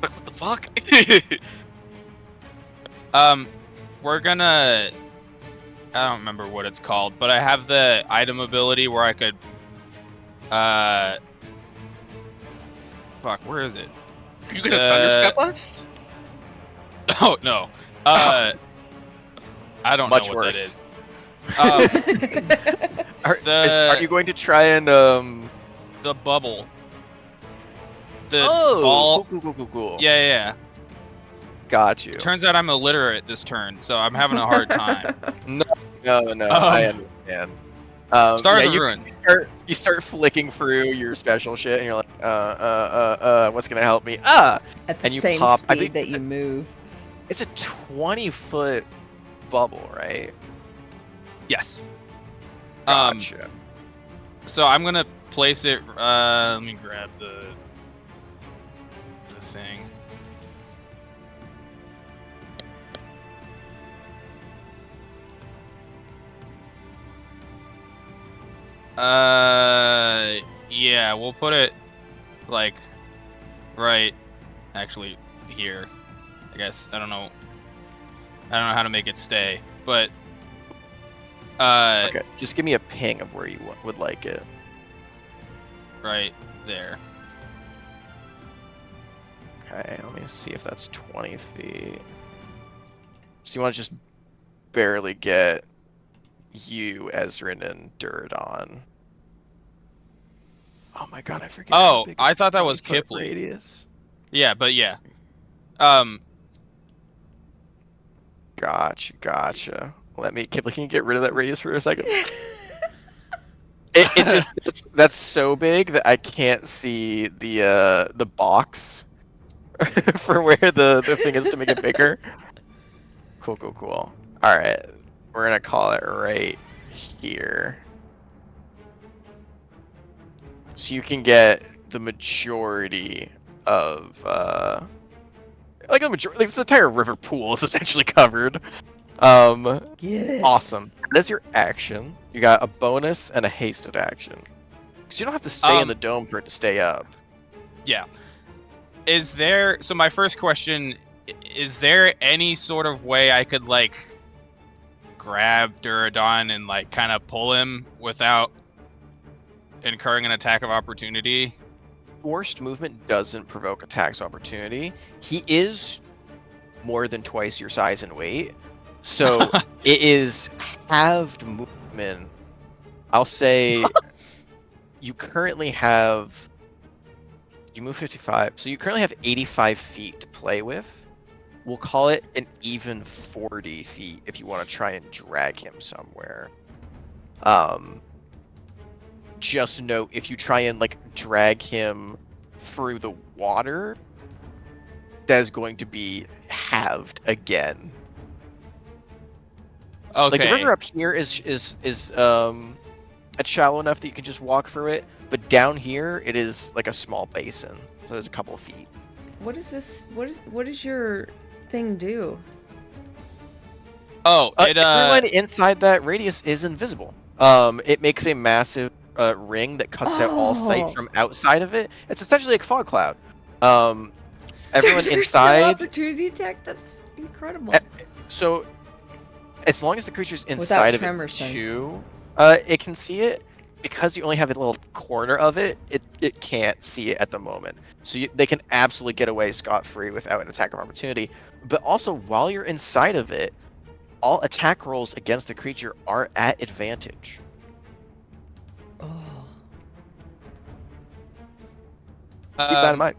Speaker 3: Like, what the fuck?
Speaker 4: We're gonna. I don't remember what it's called, but I have the item ability where I could. Fuck, where is it?
Speaker 3: Are you gonna thunderstep us?
Speaker 4: Oh no. I don't
Speaker 1: Much
Speaker 4: know what
Speaker 1: worse.
Speaker 4: that is.
Speaker 1: Are you going to try and
Speaker 4: The bubble. The
Speaker 1: Oh,
Speaker 4: ball.
Speaker 1: cool.
Speaker 4: Yeah.
Speaker 1: Got you.
Speaker 4: Turns out I'm illiterate this turn, so I'm having a hard time.
Speaker 1: No, I understand.
Speaker 4: Stars
Speaker 1: yeah,
Speaker 4: of
Speaker 1: you
Speaker 4: Ruin.
Speaker 1: you start flicking through your special shit, and you're like, what's gonna help me? Ah,
Speaker 2: At the
Speaker 1: and you
Speaker 2: same
Speaker 1: pop. I
Speaker 2: speed
Speaker 1: think
Speaker 2: that you move.
Speaker 1: it's a 20-foot bubble, right?
Speaker 4: Yes.
Speaker 1: Gotcha.
Speaker 4: So I'm gonna place it. Let me grab the thing. Yeah, we'll put it like right, actually here. I guess I don't know how to make it stay, but
Speaker 1: Okay, just give me a ping of where you would like it.
Speaker 4: right there.
Speaker 1: Okay, let me see if that's 20 feet. So you want to just barely get you, Ezrin, and Durdon. Oh my god, I forget. how
Speaker 4: Oh,
Speaker 1: big
Speaker 4: I
Speaker 1: a
Speaker 4: thought that was
Speaker 1: 20-foot
Speaker 4: Kipley.
Speaker 1: radius.
Speaker 4: Yeah, but yeah.
Speaker 1: Gotcha. Let me, Kipley, can you get rid of that radius for a second? It's just that's so big that I can't see the box for where the thing is to make it bigger. Cool. All right, we're gonna call it right here, so you can get the majority of like this entire river pool is essentially covered.
Speaker 2: Get it.
Speaker 1: Awesome. That's your action. You got a bonus and a hasted action. Because you don't have to stay in the dome for it to stay up.
Speaker 4: Yeah. Is there? So my first question: is there any sort of way I could like grab Duradon and like kind of pull him without incurring an attack of opportunity?
Speaker 1: Forced movement doesn't provoke attacks of opportunity. He is more than twice your size and weight. So it is halved movement. I'll say you currently have. You move 55. So you currently have 85 feet to play with. We'll call it an even 40 feet if you want to try and drag him somewhere. Just note, if you try and like drag him through the water, that is going to be halved again.
Speaker 4: Okay.
Speaker 1: Like the river up here is it's shallow enough that you can just walk through it, but down here it is like a small basin, so there's a couple of feet.
Speaker 2: What is this? What is your thing do?
Speaker 4: Oh, it
Speaker 1: everyone inside that radius is invisible. It makes a massive ring that cuts out all sight
Speaker 2: Oh.
Speaker 1: from outside of it. It's essentially like a fog cloud. Everyone
Speaker 2: There's no
Speaker 1: inside.
Speaker 2: opportunity attack. That's incredible.
Speaker 1: So, as long as the creature's
Speaker 2: Without
Speaker 1: inside of
Speaker 2: tremor
Speaker 1: it
Speaker 2: sense.
Speaker 1: too, it can see it. Because you only have a little corner of it, it can't see it at the moment. So they can absolutely get away scot-free without an attack of opportunity. But also, while you're inside of it, all attack rolls against the creature are at advantage.
Speaker 2: Oh.
Speaker 1: Keep that in mind.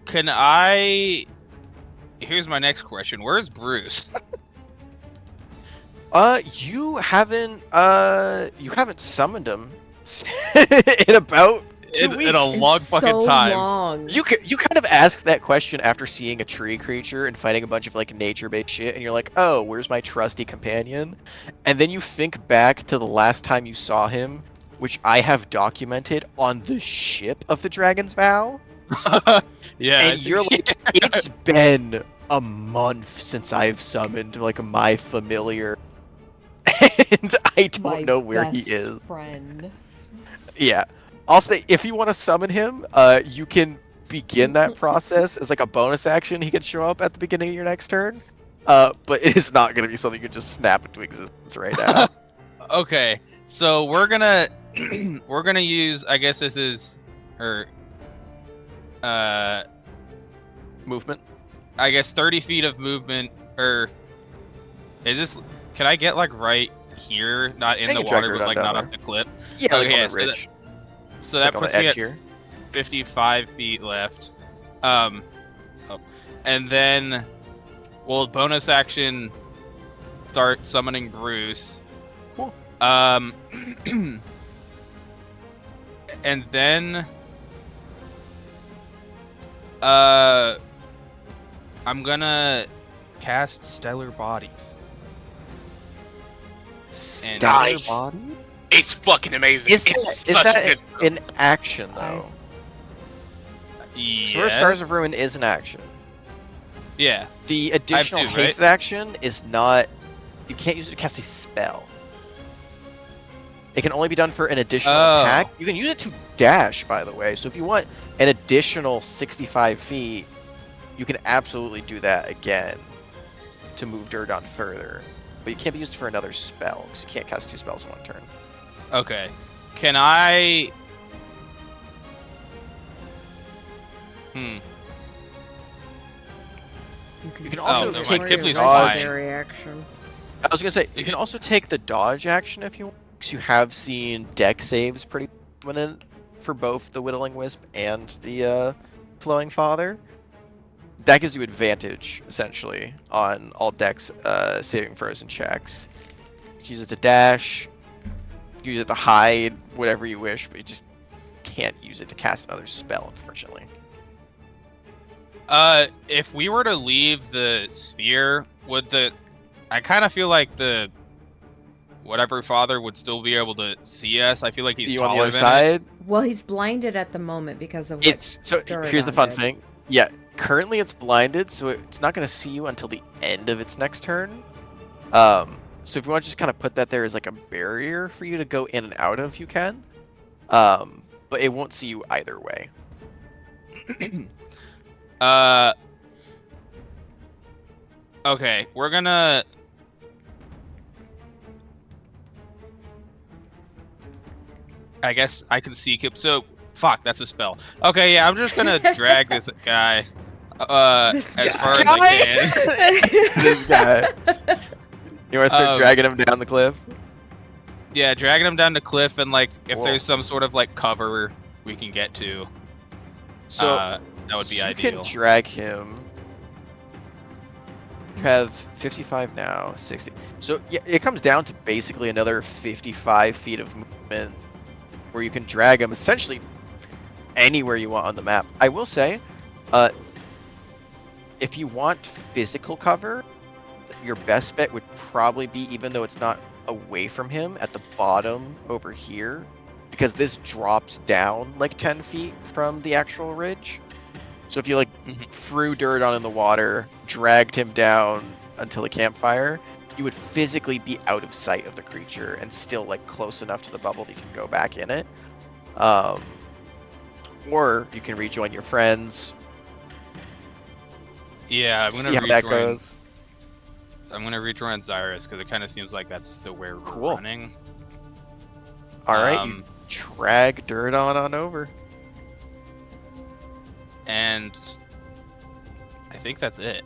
Speaker 4: Can I? Here's my next question. Where's Bruce?
Speaker 1: You haven't summoned him in about 2 weeks.
Speaker 4: In a long
Speaker 2: It's
Speaker 4: fucking
Speaker 2: so
Speaker 4: time.
Speaker 2: long.
Speaker 1: You kind of ask that question after seeing a tree creature and fighting a bunch of like nature-based shit, and you're like, oh, where's my trusty companion? And then you think back to the last time you saw him, which I have documented on the ship of the Dragon's Vow,
Speaker 4: Yeah.
Speaker 1: and you're like, it's been a month since I've summoned like my familiar, and I don't
Speaker 2: My
Speaker 1: know where he
Speaker 2: best
Speaker 1: is.
Speaker 2: friend.
Speaker 1: Yeah. I'll say, if you want to summon him, you can begin that process as like a bonus action. He can show up at the beginning of your next turn. But it is not going to be something you can just snap into existence right now.
Speaker 4: Okay, so we're gonna use. I guess this is her.
Speaker 1: Movement.
Speaker 4: I guess 30 feet of movement. Or is this? Can I get like right here, not in
Speaker 1: I
Speaker 4: the
Speaker 1: can drag
Speaker 4: water,
Speaker 1: her
Speaker 4: but like
Speaker 1: down
Speaker 4: not
Speaker 1: there.
Speaker 4: off the cliff?
Speaker 1: Yeah, like
Speaker 4: Okay,
Speaker 1: on the
Speaker 4: so
Speaker 1: ridge.
Speaker 4: So
Speaker 1: It's
Speaker 4: that
Speaker 1: like on
Speaker 4: puts
Speaker 1: the
Speaker 4: me
Speaker 1: edge
Speaker 4: at
Speaker 1: here.
Speaker 4: 55 feet left. Oh. And then we'll bonus action start summoning Bruce.
Speaker 1: Cool.
Speaker 4: And then I'm gonna cast Stellar Bodies. And
Speaker 3: Nice.
Speaker 1: Body?
Speaker 3: It's fucking amazing.
Speaker 1: Is
Speaker 3: It's
Speaker 1: that,
Speaker 3: such
Speaker 1: is
Speaker 3: a good
Speaker 1: that
Speaker 3: spell.
Speaker 1: an action though? Sword
Speaker 4: Yes.
Speaker 1: Stars of Ruin is an action.
Speaker 4: Yeah.
Speaker 1: The additional
Speaker 4: two,
Speaker 1: haste action is not. You can't use it to cast a spell. It can only be done for an additional
Speaker 4: Oh.
Speaker 1: attack. You can use it to dash, by the way. So if you want an additional 65 feet, you can absolutely do that again to move Durdon further. But you can't be used for another spell, because you can't cast 2 spells in 1 turn.
Speaker 4: Okay. Can I?
Speaker 2: You
Speaker 1: You can also
Speaker 4: never
Speaker 1: take
Speaker 4: mind.
Speaker 1: the
Speaker 4: Kipleigh's
Speaker 1: dodge.
Speaker 2: legendary action.
Speaker 1: I was gonna say you can also take the dodge action if you want, because you have seen deck saves pretty prominent for both the Whittling Wisp and the Flowing Father. That gives you advantage essentially on all decks saving throws and checks. You can use it to dash, use it to hide, whatever you wish, but you just can't use it to cast another spell, unfortunately.
Speaker 4: If we were to leave the sphere, would the? I kind of feel like the whatever father would still be able to see us. I feel like he's
Speaker 1: You on the
Speaker 4: taller
Speaker 1: other
Speaker 4: than
Speaker 1: side?
Speaker 2: Well, he's blinded at the moment because of what
Speaker 1: It's so. Here's the
Speaker 2: Duradan
Speaker 1: fun
Speaker 2: did.
Speaker 1: thing. Yeah, currently it's blinded, so it's not going to see you until the end of its next turn. So if you want to just kind of put that there as like a barrier for you to go in and out of, you can. But it won't see you either way.
Speaker 4: Okay, we're gonna. I guess I can see Kip. So, fuck, that's a spell. Okay, yeah, I'm just gonna drag this guy
Speaker 2: This
Speaker 4: as
Speaker 2: guy.
Speaker 4: far as I can.
Speaker 1: This guy. You want to start
Speaker 4: Um,
Speaker 1: dragging him down the cliff?
Speaker 4: Yeah, dragging him down the cliff, and like, if
Speaker 1: Whoa.
Speaker 4: there's some sort of like cover we can get to,
Speaker 1: So
Speaker 4: that would be
Speaker 1: you
Speaker 4: ideal.
Speaker 1: can drag him. You have 55 now, 60. So yeah, it comes down to basically another 55 feet of movement where you can drag him essentially anywhere you want on the map. I will say, if you want physical cover, your best bet would probably be, even though it's not away from him, at the bottom over here, because this drops down like 10 feet from the actual ridge. So if you like
Speaker 4: Mhm.
Speaker 1: threw Duradon in the water, dragged him down until the campfire, you would physically be out of sight of the creature and still like close enough to the bubble that you can go back in it. Um, or you can rejoin your friends.
Speaker 4: Yeah, I'm
Speaker 1: See
Speaker 4: gonna
Speaker 1: how that
Speaker 4: rejoin.
Speaker 1: goes.
Speaker 4: I'm gonna rejoin Zyrus because it kind of seems like that's the way we're
Speaker 1: Cool.
Speaker 4: running.
Speaker 1: All right, you
Speaker 4: Um,
Speaker 1: drag Duradon on over.
Speaker 4: And I think that's it.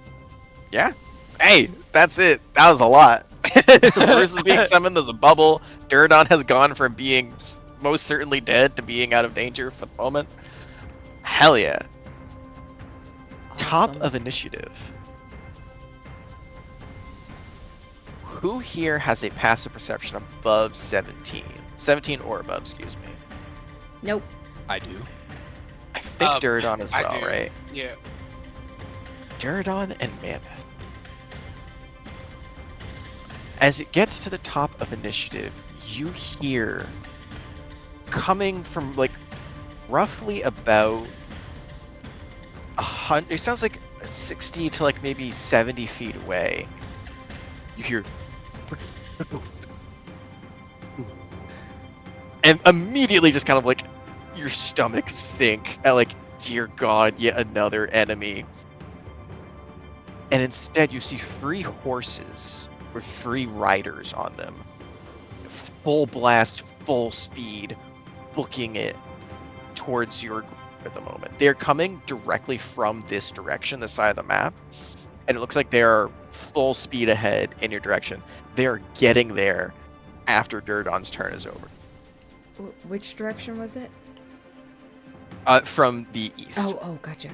Speaker 1: Yeah. Hey, that's it. That was a lot. Horse is being summoned. There's a bubble. Duradon has gone from being most certainly dead to being out of danger for the moment. Hell yeah. Top
Speaker 2: Awesome.
Speaker 1: of initiative. Who here has a passive perception above 17? 17 or above, excuse me.
Speaker 2: Nope.
Speaker 4: I do.
Speaker 1: I think Duradon as
Speaker 3: I
Speaker 1: well,
Speaker 3: do.
Speaker 1: right?
Speaker 3: Yeah.
Speaker 1: Duradon and Mammoth. As it gets to the top of initiative, you hear coming from like roughly about 100. It sounds like 60 to like maybe 70 feet away. You hear, and immediately just kind of like your stomach sink at like, dear God, yet another enemy. And instead, you see 3 horses with 3 riders on them. Full blast, full speed, booking it towards your group at the moment. They're coming directly from this direction, the side of the map. And it looks like they're full speed ahead in your direction. They're getting there after Duradon's turn is over.
Speaker 2: Which direction was it?
Speaker 1: From the east.
Speaker 2: Oh, gotcha.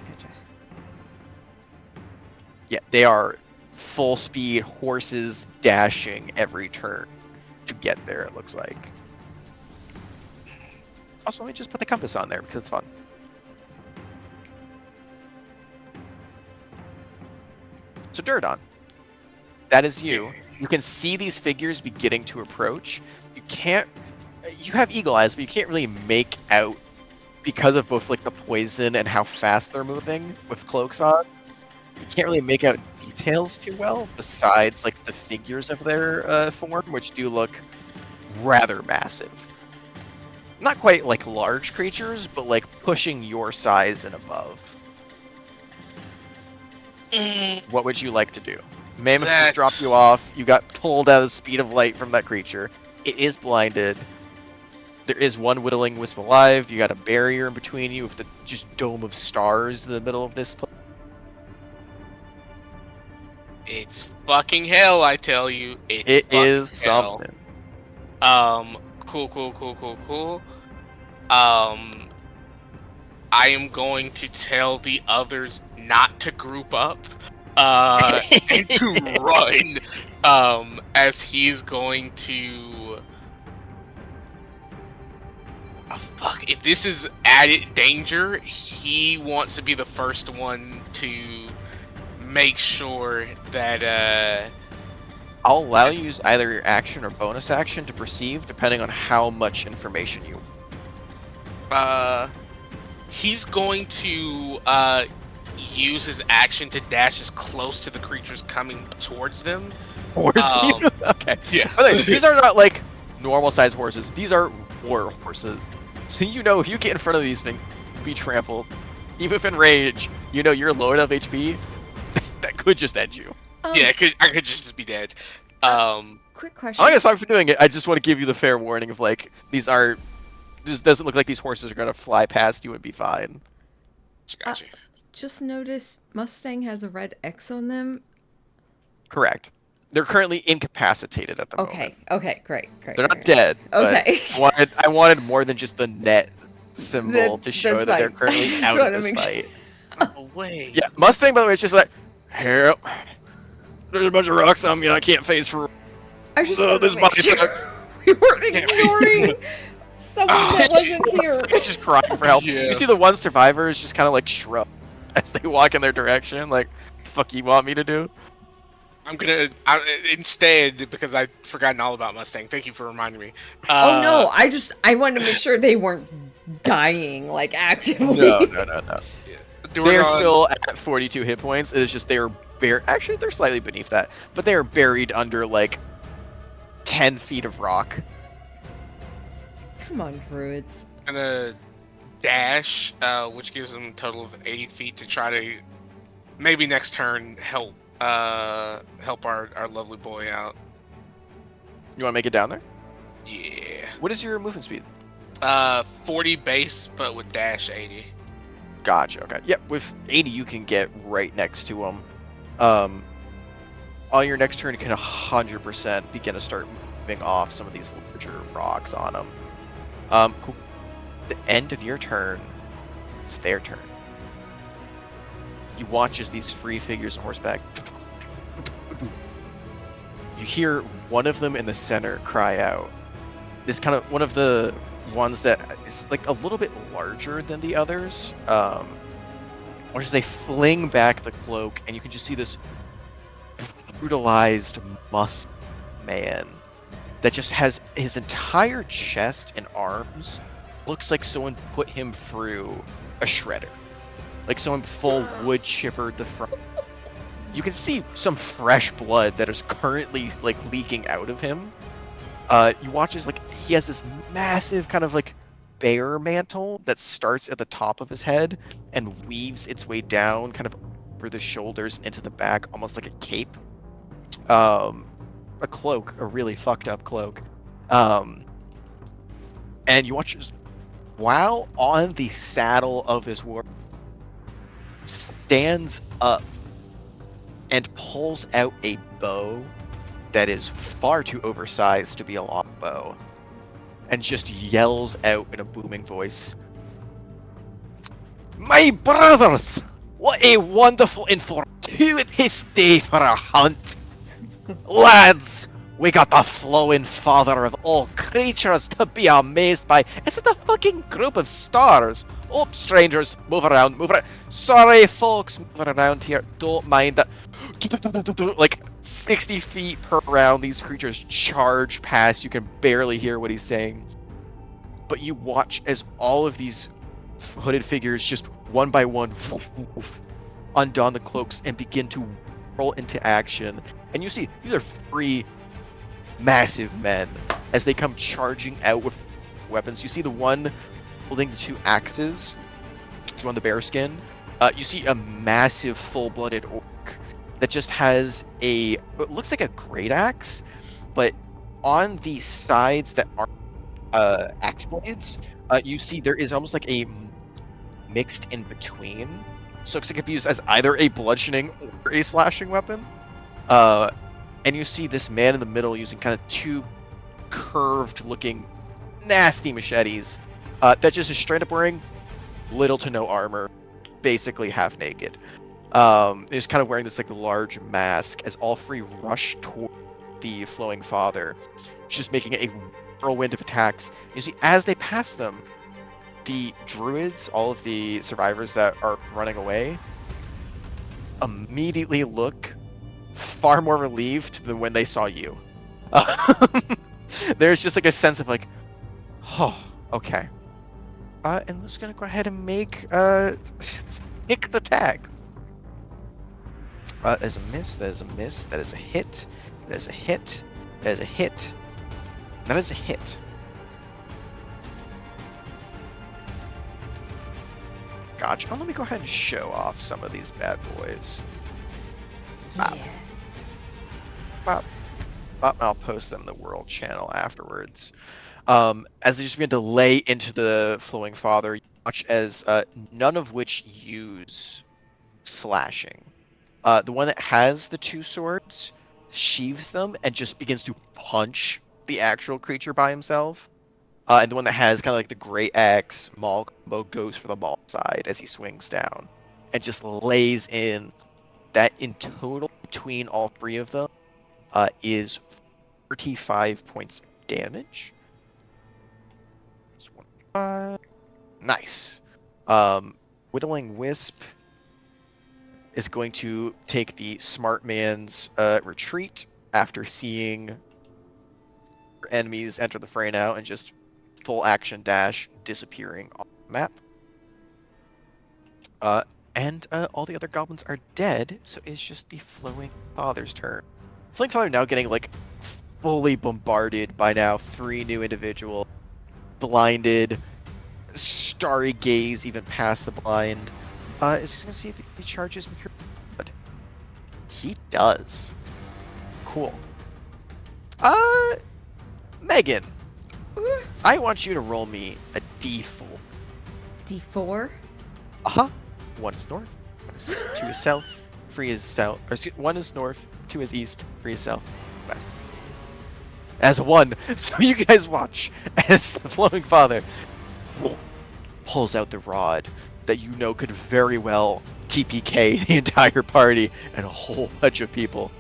Speaker 1: Yeah, they are full speed, horses dashing every turn to get there, it looks like. Also, let me just put the compass on there because it's fun. So, Duradon, that is you. You can see these figures beginning to approach. You have eagle eyes, but you can't really make out because of both like the poison and how fast they're moving with cloaks on. You can't really make out details too well besides like the figures of their form, which do look rather massive. Not quite like large creatures, but like pushing your size and above. What would you like to do? Mammoth just dropped you off. You got pulled out of the speed of light from that creature. It is blinded. There is one whittling wisp alive. You got a barrier in between you with the just dome of stars in the middle of this place.
Speaker 3: It's fucking hell, I tell you.
Speaker 1: It is
Speaker 3: hell.
Speaker 1: something.
Speaker 3: Cool. I am going to tell the others not to group up, and to run, as he's going to... Oh, fuck, if this is added danger, he wants to be the first one to make sure that,
Speaker 1: I'll allow you to use either your action or bonus action to perceive, depending on how much information you...
Speaker 3: he's going to use his action to dash as close to the creatures coming towards them.
Speaker 1: Towards you? Okay.
Speaker 3: Yeah.
Speaker 1: By the way, these are not like normal sized horses. These are war horses. So you know if you get in front of these things, be trampled. Even if enraged, you know you're low enough HP that could just end you.
Speaker 3: Yeah, I could just be dead.
Speaker 2: Quick question.
Speaker 1: I'm not gonna stop for doing it. I just want to give you the fair warning of like these are. This doesn't look like these horses are gonna fly past you and be fine.
Speaker 3: Gotcha.
Speaker 2: Just noticed Mustang has a red X on them.
Speaker 1: Correct. They're currently incapacitated at the moment.
Speaker 2: Okay, great.
Speaker 1: They're not dead.
Speaker 2: Okay.
Speaker 1: But I wanted more than just the net symbol to show
Speaker 2: that's
Speaker 1: that they're
Speaker 2: fine. I
Speaker 1: currently
Speaker 2: just
Speaker 1: out
Speaker 2: wanted
Speaker 1: of
Speaker 2: to
Speaker 1: this
Speaker 2: make
Speaker 1: fight.
Speaker 3: No way.
Speaker 1: Yeah, Mustang, by the way, it's just like, here, there's a bunch of rocks on me and I can't phase for.
Speaker 2: I just
Speaker 1: Oh,
Speaker 2: wanted
Speaker 1: this
Speaker 2: to make
Speaker 1: body
Speaker 2: sure
Speaker 1: sucks.
Speaker 2: we weren't ignoring someone that wasn't here.
Speaker 1: It's just crying for help.
Speaker 3: Yeah.
Speaker 1: You see the one survivor is just kind of like shrug as they walk in their direction, like, the fuck you want me to do?
Speaker 3: I'm gonna instead, because I've forgotten all about Mustang. Thank you for reminding me.
Speaker 2: Oh no, I wanted to make sure they weren't dying like actively.
Speaker 1: No. They're
Speaker 3: Duradon,
Speaker 1: still at 42 hit points. It is just they're actually they're slightly beneath that, but they are buried under like 10 feet of rock.
Speaker 2: Come on, druids.
Speaker 3: gonna dash, which gives them a total of 80 feet to try to maybe next turn help help our lovely boy out.
Speaker 1: You want to make it down there?
Speaker 3: Yeah.
Speaker 1: What is your movement speed?
Speaker 3: 40 base, but with dash 80.
Speaker 1: Gotcha. Okay. Yep. With 80, you can get right next to him. On your next turn, you can 100% begin to start moving off some of these larger rocks on him. Cool. The end of your turn, it's their turn. You watch as these free figures on horseback. You hear one of them in the center cry out. This kind of one of the ones that is like a little bit larger than the others. Or as they fling back the cloak, and you can just see this brutalized man that just has his entire chest and arms looks like someone put him through a shredder, like someone full wood chippered the front. You can see some fresh blood that is currently like leaking out of him. You watch as like he has this massive kind of like bear mantle that starts at the top of his head and weaves its way down kind of over the shoulders into the back, almost like a cape. A cloak, a really fucked up cloak. And you watch as while on the saddle of this warrior stands up and pulls out a bow that is far too oversized to be a long bow, and just yells out in a booming voice, "My brothers, what a wonderful and fortuitous day for a hunt! Lads, we got the flowing father of all creatures to be amazed by. Is it a fucking group of stars? Oh, strangers, move around, move around. Sorry, folks, moving around here. Don't mind that." Like 60 feet per round, these creatures charge past. You can barely hear what he's saying. But you watch as all of these hooded figures just one by one undon the cloaks and begin to roll into action. And you see, these are three massive men as they come charging out with weapons. You see the one holding the two axes, he's on the bearskin. You see a massive full-blooded orc that just has it looks like a great axe, but on the sides that are axe blades, you see there is almost like a mixed in between. So it can be used as either a bludgeoning or a slashing weapon. And you see this man in the middle using kind of two curved looking nasty machetes that just is straight up wearing little to no armor, basically half naked. Is kind of wearing this like large mask as all three rush toward the flowing father, just making a whirlwind of attacks. You see, as they pass them, the druids, all of the survivors that are running away, immediately look far more relieved than when they saw you. There's just like a sense of like, oh, okay. And I'm just gonna go ahead and make stick the tags. That is a miss, that is a miss, that is a hit, that is a hit, that is a hit, that is a hit. Gotcha. Oh, let me go ahead and show off some of these bad boys.
Speaker 2: Yeah.
Speaker 1: I'll post them in the world channel afterwards. As they just begin to lay into the flowing father, you watch as none of which use slashing. The one that has the two swords sheaves them and just begins to punch the actual creature by himself. And the one that has kind of like the great axe maul combo goes for the maul side as he swings down and just lays in. That in total between all three of them is 35 points of damage. Nice. Whittling Wisp is going to take the smart man's retreat after seeing enemies enter the fray now and just full action dash disappearing on the map. And all the other goblins are dead, so it's just the Flowing Father's turn. Flowing Father now getting like fully bombarded by now 3 new individuals, blinded, starry gaze even past the blind. Is he gonna see if he charges Mercurial Blood? He does. Cool. Megan, I want you to roll me a d4.
Speaker 2: D4?
Speaker 1: Uh-huh. 1 is north, 2 is south, 3 is south, or 1 is north, 2 is east, 3 is south, west. As a 1, so you guys watch as the Flowing Father pulls out the rod that you know could very well TPK the entire party and a whole bunch of people,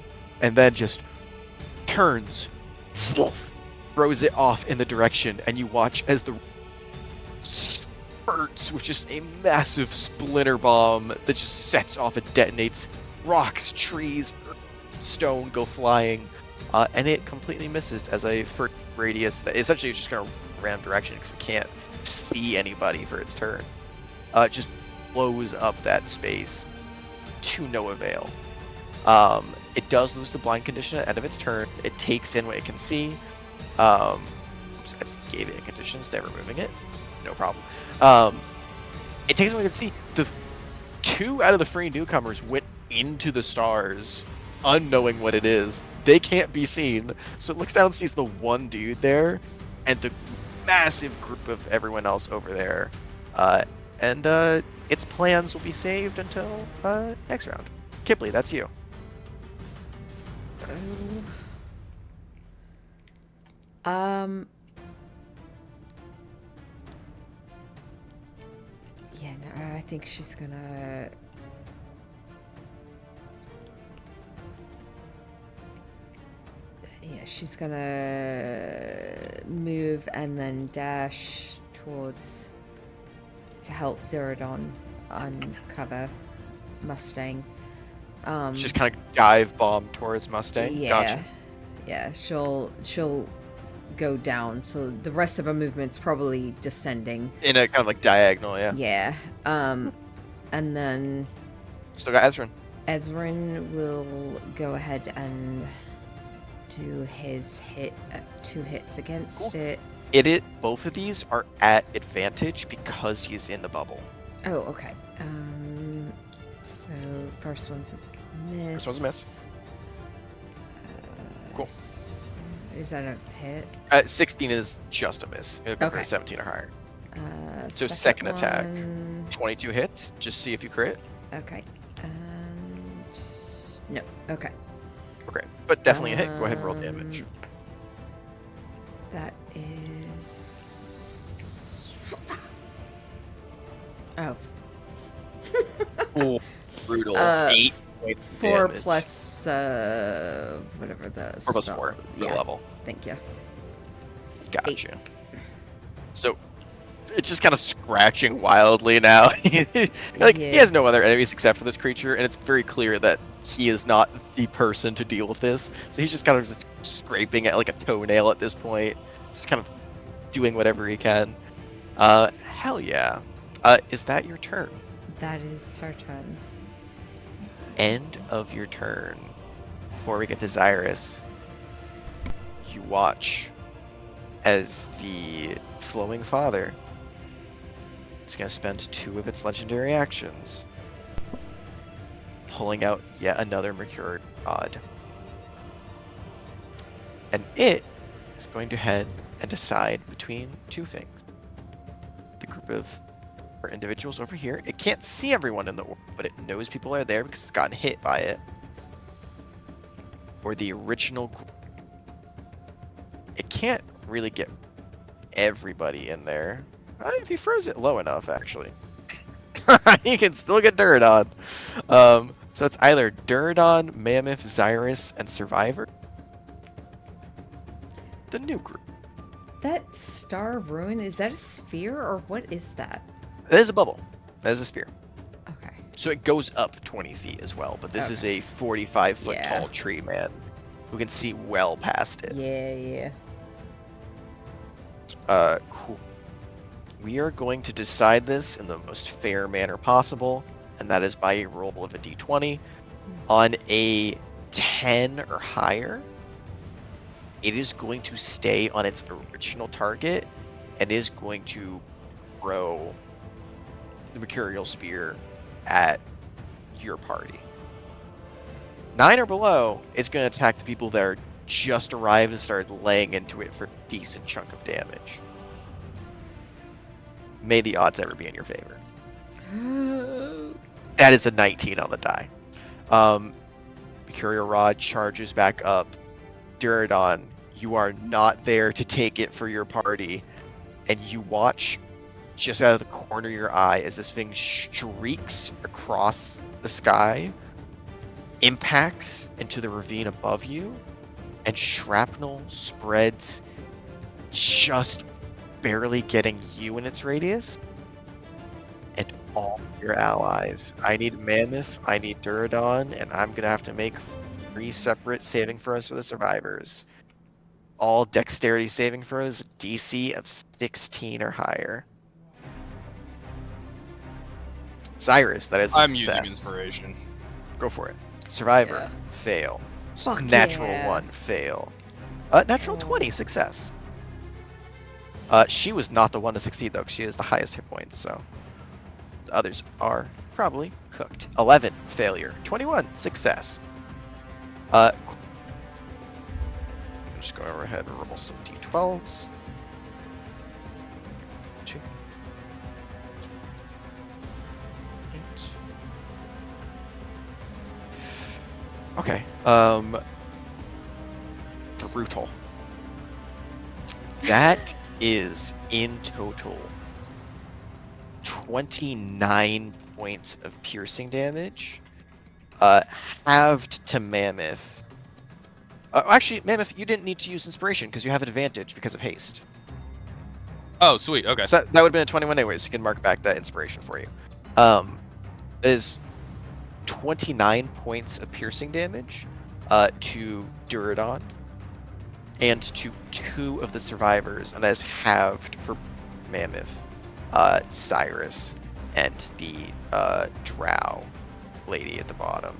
Speaker 1: and then just turns, throws it off in the direction, and you watch as the spurts with just a massive splinter bomb that just sets off and detonates. Rocks, trees, stone go flying, and it completely misses as a first radius that essentially is just going to random direction because it can't see anybody for its turn. It just blows up that space to no avail. It does lose the blind condition at the end of its turn. It takes in what it can see. Oops, I just gave it a condition instead of removing it. No problem. It takes in what it can see. The 2 out of the 3 newcomers went into the stars, unknowing what it is. They can't be seen, so it looks down and sees the 1 dude there, and the massive group of everyone else over there. And its plans will be saved until next round. Kipley, that's you.
Speaker 2: Yeah, no, I think she's gonna... Yeah, she's gonna move and then dash towards... to help Duradon uncover Mustang.
Speaker 1: Just kind of dive bomb towards Mustang.
Speaker 2: Yeah,
Speaker 1: Gotcha.
Speaker 2: yeah. She'll go down. So the rest of her movement's probably descending.
Speaker 1: In a kind of like diagonal, yeah.
Speaker 2: Yeah. And then
Speaker 1: Still got Ezrin.
Speaker 2: Ezrin will go ahead and do his hit. 2 hits against it.
Speaker 1: Both of these are at advantage because he's in the bubble.
Speaker 2: Oh, okay. So first one's a miss.
Speaker 1: First one's a miss. Cool.
Speaker 2: Is that a hit?
Speaker 1: 16 is just a miss. It'll go for
Speaker 2: Okay.
Speaker 1: 17 or higher. So
Speaker 2: Second
Speaker 1: second attack.
Speaker 2: one-
Speaker 1: 22 hits. Just see if you crit.
Speaker 2: Okay. And no. Okay.
Speaker 1: Okay. But definitely a hit. Go ahead and roll damage.
Speaker 2: That is. Oh.
Speaker 1: Ooh, brutal. 8 points of
Speaker 2: 4
Speaker 1: damage.
Speaker 2: plus whatever the
Speaker 1: 4 plus
Speaker 2: spell-
Speaker 1: 4.
Speaker 2: Yeah.
Speaker 1: Yeah. Level.
Speaker 2: Thank you.
Speaker 1: Gotcha. So it's just kind of scratching wildly now. Like he
Speaker 2: Yeah.
Speaker 1: has no other enemies except for this creature, and it's very clear that he is not the person to deal with this. So he's just kind of just scraping at like a toenail at this point, just kind of doing whatever he can. Hell yeah. Is that your turn?
Speaker 2: That is her turn.
Speaker 1: End of your turn. Before we get to Zyrus, you watch as the Flowing Father is going to spend 2 of its legendary actions pulling out yet another Mercurial Rod. And it is going to head and decide between 2 things. The group of individuals over here. It can't see everyone in the world, but it knows people are there because it's gotten hit by it. Or the original group. It can't really get everybody in there. If he froze it low enough, actually. He can still get Duradon. So it's either Duradon, Mammoth, Zyrus, and Survivor. The new group.
Speaker 2: That Star of Ruin, is that a sphere or what is that?
Speaker 1: That is a bubble. That is a sphere.
Speaker 2: Okay.
Speaker 1: So it goes up 20 feet as well, but this is a 45-foot
Speaker 2: Yeah.
Speaker 1: tall tree man who can see well past it.
Speaker 2: Yeah.
Speaker 1: Cool. We are going to decide this in the most fair manner possible, and that is by a roll of a d20. On a 10 or higher, it is going to stay on its original target and is going to throw the Mercurial Spear at your party. 9 or below, it's going to attack the people that are just arrived and started laying into it for a decent chunk of damage. May the odds ever be in your favor. That is a 19 on the die. Mercurial Rod charges back up. Duradon, you are not there to take it for your party, and you watch just out of the corner of your eye as this thing streaks across the sky, impacts into the ravine above you, and shrapnel spreads, just barely getting you in its radius, and all your allies. I need Mammoth, I need Duradon, and I'm gonna have to make 3 separate saving throws for the survivors. All dexterity saving throws, DC of 16 or higher. Cyrus, that is a
Speaker 4: I'm using
Speaker 1: success.
Speaker 4: inspiration.
Speaker 1: Go for it. Survivor,
Speaker 2: Yeah.
Speaker 1: fail.
Speaker 2: Fuck
Speaker 1: Natural
Speaker 2: yeah.
Speaker 1: 1, fail. Natural 20, success. She was not the one to succeed, though, 'cause she has the highest hit points, so the others are probably cooked. 11, failure. 21, success. I'm just going over ahead and roll some d12s. 2, 8. Okay. Brutal. That is in total 29 points of piercing damage, halved to Mammoth. Actually, Mammoth, you didn't need to use inspiration because you have an advantage because of haste.
Speaker 4: Oh, sweet. Okay.
Speaker 1: So that would have been a 21 anyways. So you can mark back that inspiration for you. That is 29 points of piercing damage to Duradon and to 2 of the survivors, and that is halved for Mammoth, Cyrus, and the drow lady at the bottom.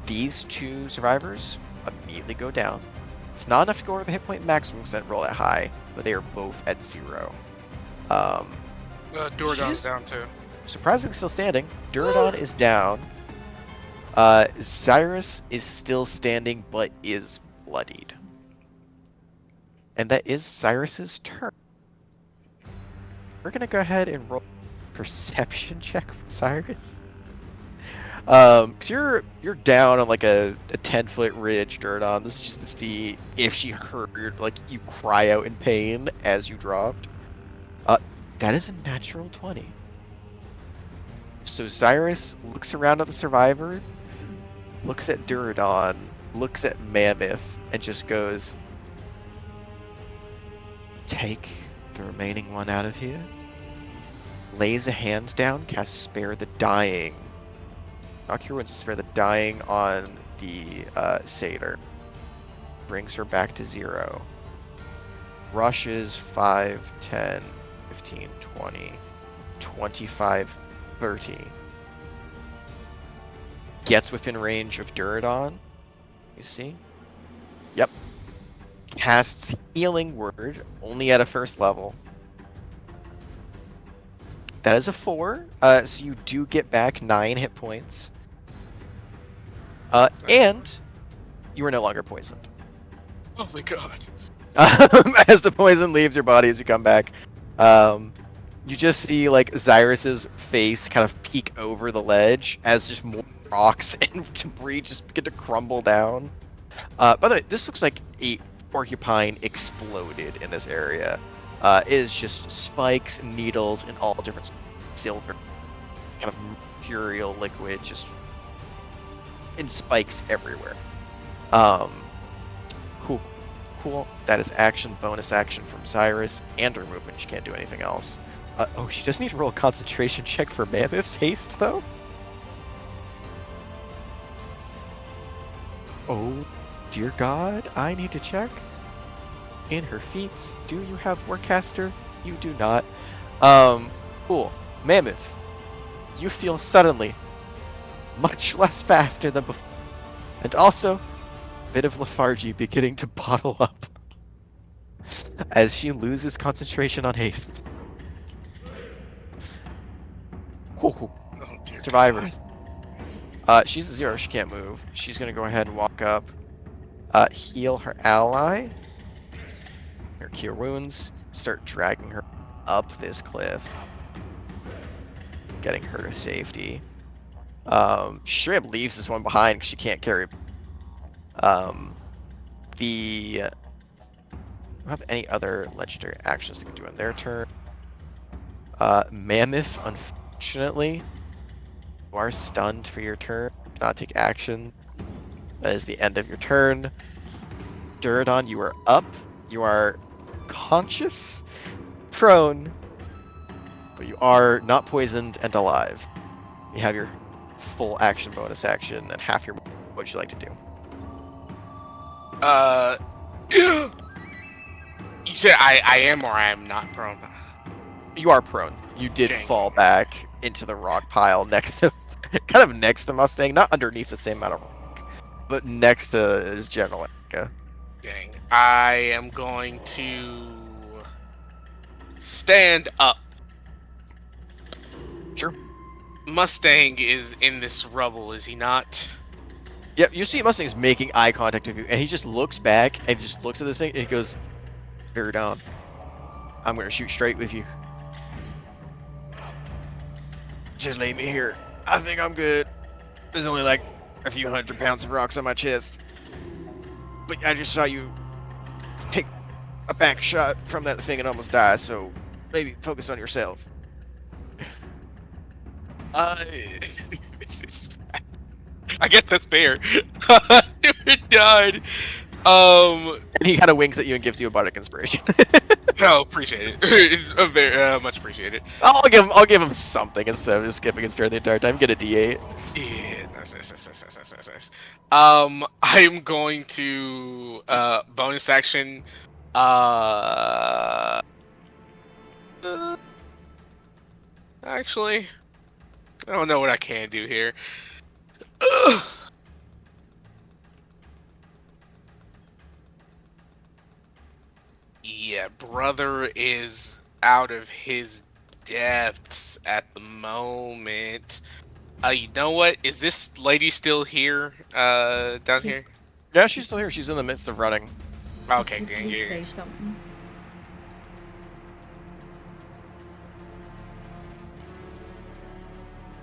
Speaker 1: These 2 survivors immediately go down. It's not enough to go over the hit point maximum because that roll that high, but they are both at 0.
Speaker 3: Duradon's
Speaker 1: She's-
Speaker 3: down too.
Speaker 1: Surprisingly still standing. Duradon is down. Cyrus is still standing but is bloodied. And that is Cyrus's turn. We're gonna go ahead and roll a perception check for Cyrus. Cause you're down on like a 10-foot ridge, Duradon. This is just to see if she heard like you cry out in pain as you dropped. That is a natural 20. So Cyrus looks around at the survivor, looks at Duradon, looks at Mammoth, and just goes, take the remaining one out of here. Lays a hand down, casts Spare the Dying. Not Cure Wounds, Spare the Dying on the satyr. Brings her back to 0. Rushes 5, 10, 15, 20, 25, 30. Gets within range of Duradon. You see? Yep. Casts Healing Word, only at a 1st level. That is a 4, so you do get back 9 hit points. And you are no longer poisoned.
Speaker 3: Oh my god.
Speaker 1: As the poison leaves your body as you come back, you just see like Cyrus's face kind of peek over the ledge as just more rocks and debris just begin to crumble down. By the way, this looks like a porcupine exploded in this area. It is just spikes, needles, and all different silver, kind of mercurial liquid, just in spikes everywhere. Cool. That is action, bonus action from Cyrus, and her movement. She can't do anything else. She does need to roll a concentration check for Mammoth's haste, though. Oh, dear God, I need to check. In her feats, do you have Warcaster? You do not. Cool. Mammoth, you feel suddenly much less faster than before, and also a bit of lethargy beginning to bottle up as she loses concentration on haste. Whew.
Speaker 3: Oh dear
Speaker 1: Survivors. She's a 0. She can't move. She's gonna go ahead and walk up, heal her ally, her cure wounds, start dragging her up this cliff, getting her to safety. Shrimp leaves this one behind because she can't carry. The don't have any other legendary actions they can do on their turn. Mammoth, unfortunately, you are stunned for your turn. Cannot take action. That is the end of your turn. Duradon, you are up. You are conscious, prone, but you are not poisoned and alive. You have your full action, bonus action, and half your. What would you like to do?
Speaker 3: You said I am or I am not prone.
Speaker 1: You are prone. You did
Speaker 3: Dang.
Speaker 1: fall back into the rock pile next to, kind of next to Mustang, not underneath the same amount of rock, but next to his general area.
Speaker 3: Dang. I am going to stand up.
Speaker 1: Sure.
Speaker 3: Mustang is in this rubble, is he not?
Speaker 1: Yep, you see Mustang's making eye contact with you, and he just looks back and just looks at this thing, and he goes, "Bear down. I'm gonna shoot straight with you. Just leave me here. I think I'm good. There's only like a few 100 pounds of rocks on my chest. But I just saw you take a back shot from that thing and almost die, so maybe focus on yourself."
Speaker 3: It's I guess that's fair. Dude died.
Speaker 1: And he kind of winks at you and gives you a bardic inspiration.
Speaker 3: Oh, appreciate it. It's very much appreciated.
Speaker 1: I'll give him something instead of just skipping his turn the entire time. Get a D8.
Speaker 3: Yeah, nice. I'm going to bonus action. Actually, I don't know what I can do here. Ugh. Yeah, brother is out of his depths at the moment. You know what? Is this lady still here? Down here?
Speaker 1: Yeah, she's still here. She's in the midst of running.
Speaker 3: Okay,
Speaker 2: Can
Speaker 3: good.
Speaker 2: you say something?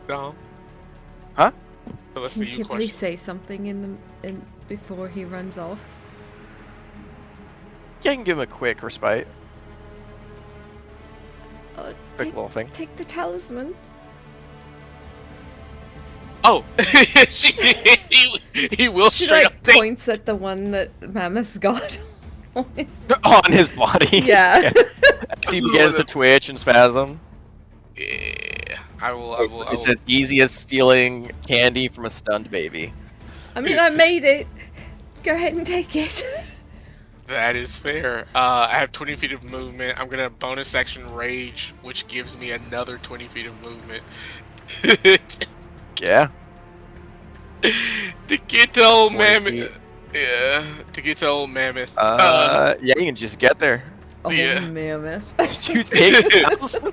Speaker 3: No.
Speaker 1: Huh?
Speaker 3: So let's
Speaker 2: Can
Speaker 3: see you
Speaker 2: Kippley
Speaker 3: question.
Speaker 2: say something in before he runs off?
Speaker 1: Yeah, you can give him a quick respite. Quick
Speaker 2: Take,
Speaker 1: little thing.
Speaker 2: take the talisman.
Speaker 3: Oh, he will
Speaker 2: She
Speaker 3: straight
Speaker 2: like
Speaker 3: up think.
Speaker 2: points at the one that Mammoth's got. on his-
Speaker 1: On his body.
Speaker 2: Yeah.
Speaker 1: As he begins to twitch and spasm.
Speaker 3: Yeah, I will.
Speaker 1: It's as easy as stealing candy from a stunned baby.
Speaker 2: I mean, I made it. Go ahead and take it.
Speaker 3: That is fair. I have 20 feet of movement. I'm gonna bonus action rage, which gives me another 20 feet of movement.
Speaker 1: Yeah.
Speaker 3: To get to old
Speaker 1: 40
Speaker 3: mammoth.
Speaker 1: feet.
Speaker 3: Yeah, to get to old mammoth.
Speaker 1: Yeah, you can just get there.
Speaker 2: Oh,
Speaker 3: Yeah.
Speaker 2: Mammoth.
Speaker 1: You take the talisman?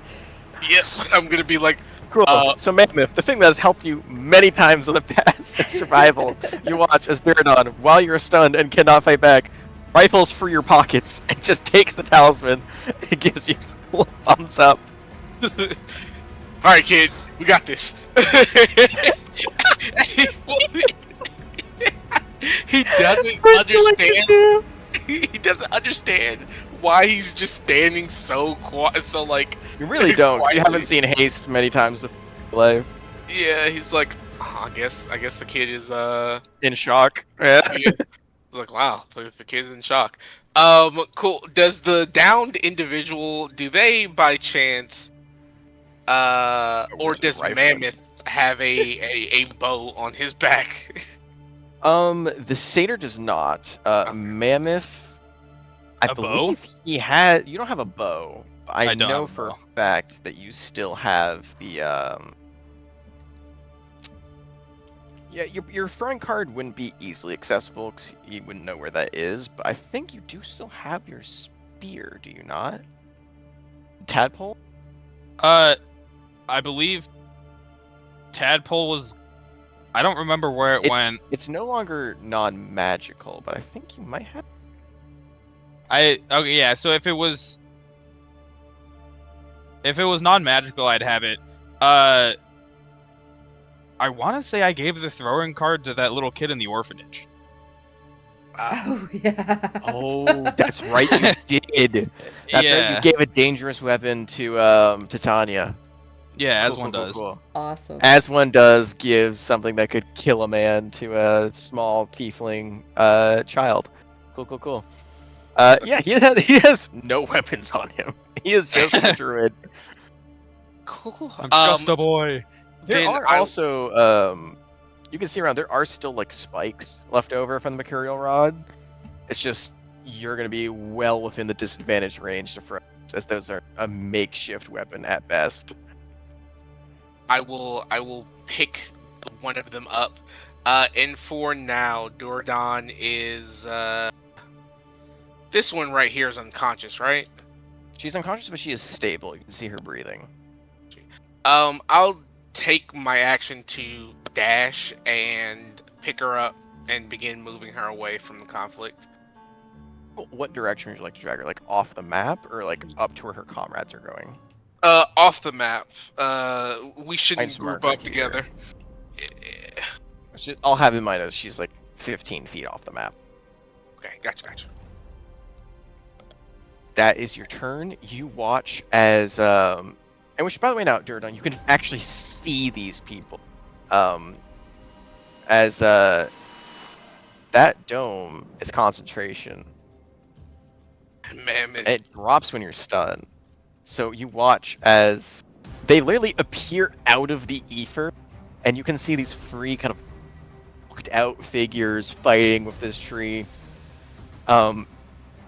Speaker 3: Yep, I'm gonna be like,
Speaker 1: Cool. So Mammoth, the thing that has helped you many times in the past at survival, you watch as Duradon, while you're stunned and cannot fight back, rifles for your pockets and just takes the talisman and gives you a little thumbs up.
Speaker 3: all right, kid, we got this. He doesn't understand. He doesn't understand why he's just standing so quiet, so like.
Speaker 1: You really don't, 'cause you haven't
Speaker 3: quietly.
Speaker 1: seen Haste many times with life.
Speaker 3: Yeah, he's like, oh, I guess the kid is
Speaker 1: In shock. Yeah.
Speaker 3: yeah. It's like, wow, the kid's in shock. Cool. Does the downed individual, do they by chance, or
Speaker 1: Where's the
Speaker 3: does
Speaker 1: rifle?
Speaker 3: Mammoth have a bow on his back?
Speaker 1: The satyr does not. Mammoth, I
Speaker 4: A bow?
Speaker 1: believe he had. You don't have a bow. I
Speaker 4: I don't
Speaker 1: know
Speaker 4: have a
Speaker 1: for a
Speaker 4: bow.
Speaker 1: fact that you still have the Yeah, your throwing card wouldn't be easily accessible because you wouldn't know where that is. But I think you do still have your spear, do you not? Tadpole?
Speaker 4: I believe Tadpole was. I don't remember where it
Speaker 1: It's
Speaker 4: went.
Speaker 1: it's no longer non-magical, but I think you might have.
Speaker 4: Okay, yeah. So if it was non-magical, I'd have it. Uh, I want to say I gave the throwing card to that little kid in the orphanage.
Speaker 2: Oh yeah.
Speaker 1: Oh, that's right, you did. That's right, you
Speaker 4: Yeah,
Speaker 1: gave a dangerous weapon to Tanya.
Speaker 4: yeah, as
Speaker 1: Cool,
Speaker 4: one
Speaker 1: cool, cool,
Speaker 4: does.
Speaker 1: cool.
Speaker 2: Awesome.
Speaker 1: As one does, give something that could kill a man to a small tiefling child. Cool, cool, cool. Yeah, he has no weapons on him. He is just a druid.
Speaker 3: Cool.
Speaker 4: I'm just a boy.
Speaker 1: There
Speaker 3: Then
Speaker 1: are
Speaker 3: I
Speaker 1: also you can see around. There are still like spikes left over from the Mercurial Rod. It's just you're gonna be well within the disadvantage range to throw, as those are a makeshift weapon at best.
Speaker 3: will pick one of them up. And for now, Dordan is this one right here is unconscious, right?
Speaker 1: She's unconscious, but she is stable. You can see her breathing.
Speaker 3: I'll take my action to dash and pick her up and begin moving her away from the conflict.
Speaker 1: What direction would you like to drag her? Like off the map, or like up to where her comrades are going?
Speaker 3: Off the map. We
Speaker 1: I
Speaker 3: shouldn't
Speaker 1: just
Speaker 3: group
Speaker 1: mark her
Speaker 3: up
Speaker 1: here.
Speaker 3: together.
Speaker 1: I'll have in mind that she's like 15 feet off the map.
Speaker 3: Okay, gotcha.
Speaker 1: That is your turn. You watch as and which, by the way, now Durdon, you can actually see these people. As that dome is concentration,
Speaker 3: Man,
Speaker 1: and it drops when you're stunned. So you watch as they literally appear out of the ether, and you can see these three kind of looked out figures fighting with this tree.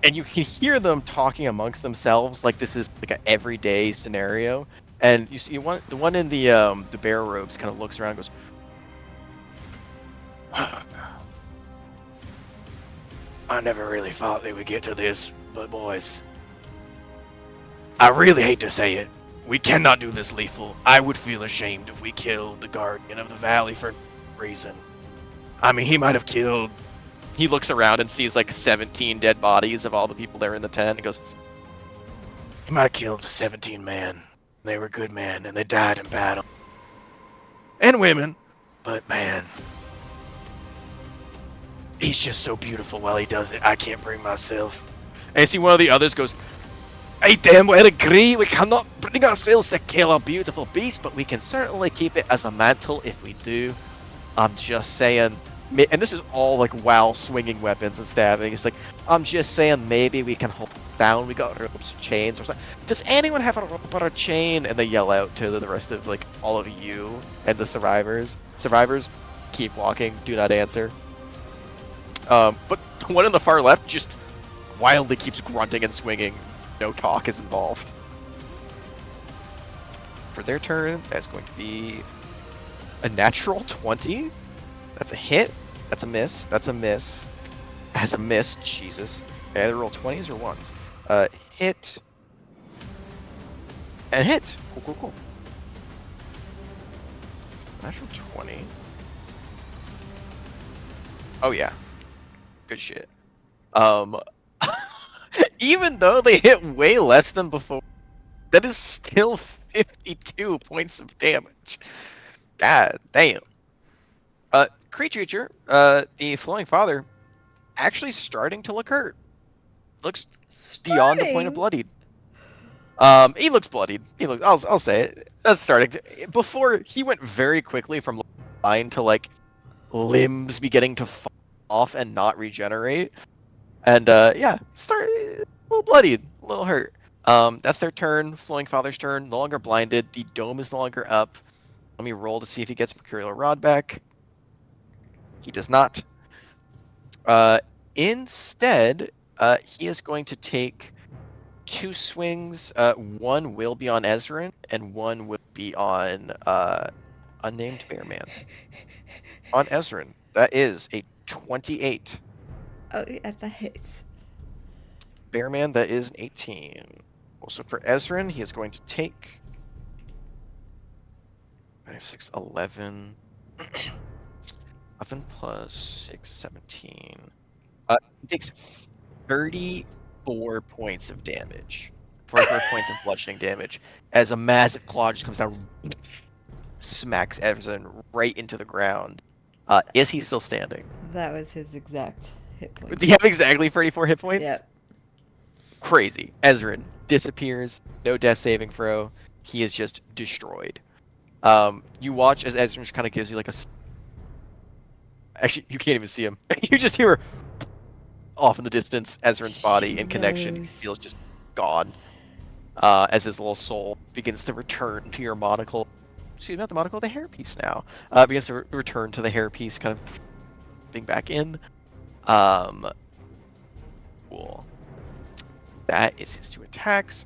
Speaker 1: And you can hear them talking amongst themselves like this is like an everyday scenario. And you see the one in the bear robes kind of looks around and goes, I never really thought they would get to this, but boys, I really hate to say it. We cannot do this lethal. I would feel ashamed if we killed the guardian of the valley for no reason. I mean, he might have killed. He looks around and sees like 17 dead bodies of all the people there in the tent and goes, he might have killed 17 men. They were good men and they died in battle. And women. But man, he's just so beautiful while he does it. I can't bring myself. And you see one of the others goes, I damn well agree. We cannot bring ourselves to kill a beautiful beast, but we can certainly keep it as a mantle if we do. I'm just saying. And this is all like while swinging weapons and stabbing. It's like, I'm just saying maybe we can hold down. We got ropes, chains, or something. Does anyone have a rope or a chain? And they yell out to the rest of like all of you and the survivors. Survivors, keep walking. Do not answer. But the one on the far left just wildly keeps grunting and swinging. No talk is involved. For their turn, that's going to be a natural 20. That's a hit. That's a miss. That's a miss. As a miss, Jesus. Okay, they roll 20s or 1s. Hit. And hit. Cool, cool, cool. Natural 20. Oh, yeah. Good shit. Even though they hit way less than before, that is still 52 points of damage. God damn. Creature, the Flowing Father, actually starting to look hurt. Looks beyond the point of bloodied. He looks bloodied. I'll say it. That's starting to. Before he went very quickly from line to like limbs beginning to fall off and not regenerate. And yeah, a little bloodied, a little hurt. That's their turn. Flowing Father's turn. No longer blinded. The dome is no longer up. Let me roll to see if he gets Mercurial Rod back. He does not. Instead, he is going to take 2 swings. One will be on Ezrin, and one will be on unnamed Bearman. on Ezrin. That is a 28.
Speaker 2: Oh, yeah, that hits.
Speaker 1: Bearman, that is an 18. Also for Ezrin, he is going to take 5, 6, 11. 11 plus 6, 17. He takes 34 points of damage. 44 points of bludgeoning damage as a massive claw just comes down, smacks Ezrin right into the ground. Is he still standing?
Speaker 2: That was his exact hit point.
Speaker 1: Do you have exactly 34 hit points?
Speaker 2: Yep.
Speaker 1: Crazy. Ezrin disappears. No death saving throw. He is just destroyed. You watch as Ezrin just kind of gives you like a. Actually, you can't even see him. You just hear off in the distance Ezrin's body in connection. He feels just gone. As his little soul begins to return to your monocle. Excuse me, not the monocle, the hairpiece now. Begins to return to the hairpiece, kind of being back in. Cool. That is his 2 attacks.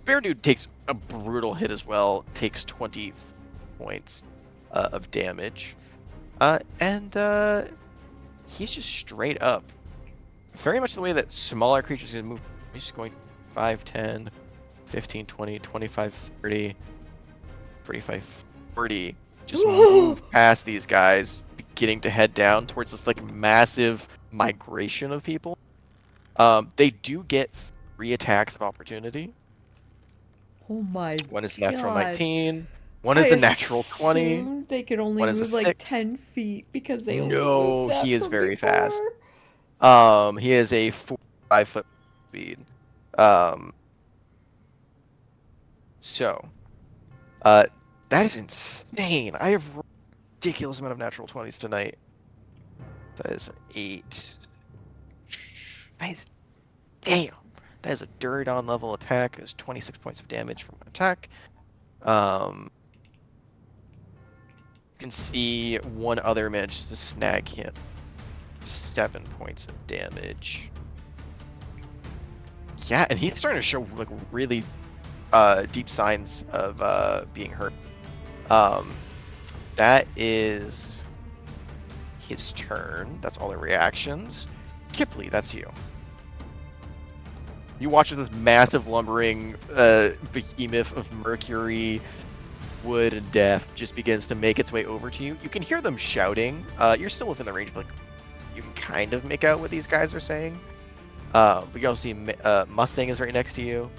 Speaker 1: Bear Dude takes a brutal hit as well. Takes 20 points of damage. And he's just straight up. Very much the way that smaller creatures can move. He's just going 5, 10, 15, 20, 25, 30, 45, 40. Just move past these guys, beginning to head down towards this like massive migration of people. They do get 3 attacks of opportunity.
Speaker 2: Oh my god.
Speaker 1: One is natural 19. One is a natural 20.
Speaker 2: They could only
Speaker 1: One is a
Speaker 2: move like
Speaker 1: 6.
Speaker 2: 10 feet because they only
Speaker 1: No,
Speaker 2: moved that
Speaker 1: he is
Speaker 2: from
Speaker 1: very
Speaker 2: before.
Speaker 1: fast. He has a 5-foot speed. So, that is insane. I have ridiculous amount of natural 20s tonight. That is an 8. That is, damn. That is a Duradon level attack. It is 26 points of damage from an attack. You can see one other managed to snag him. 7 points of damage. Yeah, and he's starting to show like really deep signs of being hurt. That is his turn. That's all the reactions. Kipley, that's you. You watch as this massive lumbering behemoth of mercury, wood, and death just begins to make its way over to you. You can hear them shouting. You're still within the range of like you can kind of make out what these guys are saying. But you also see Mustang is right next to you.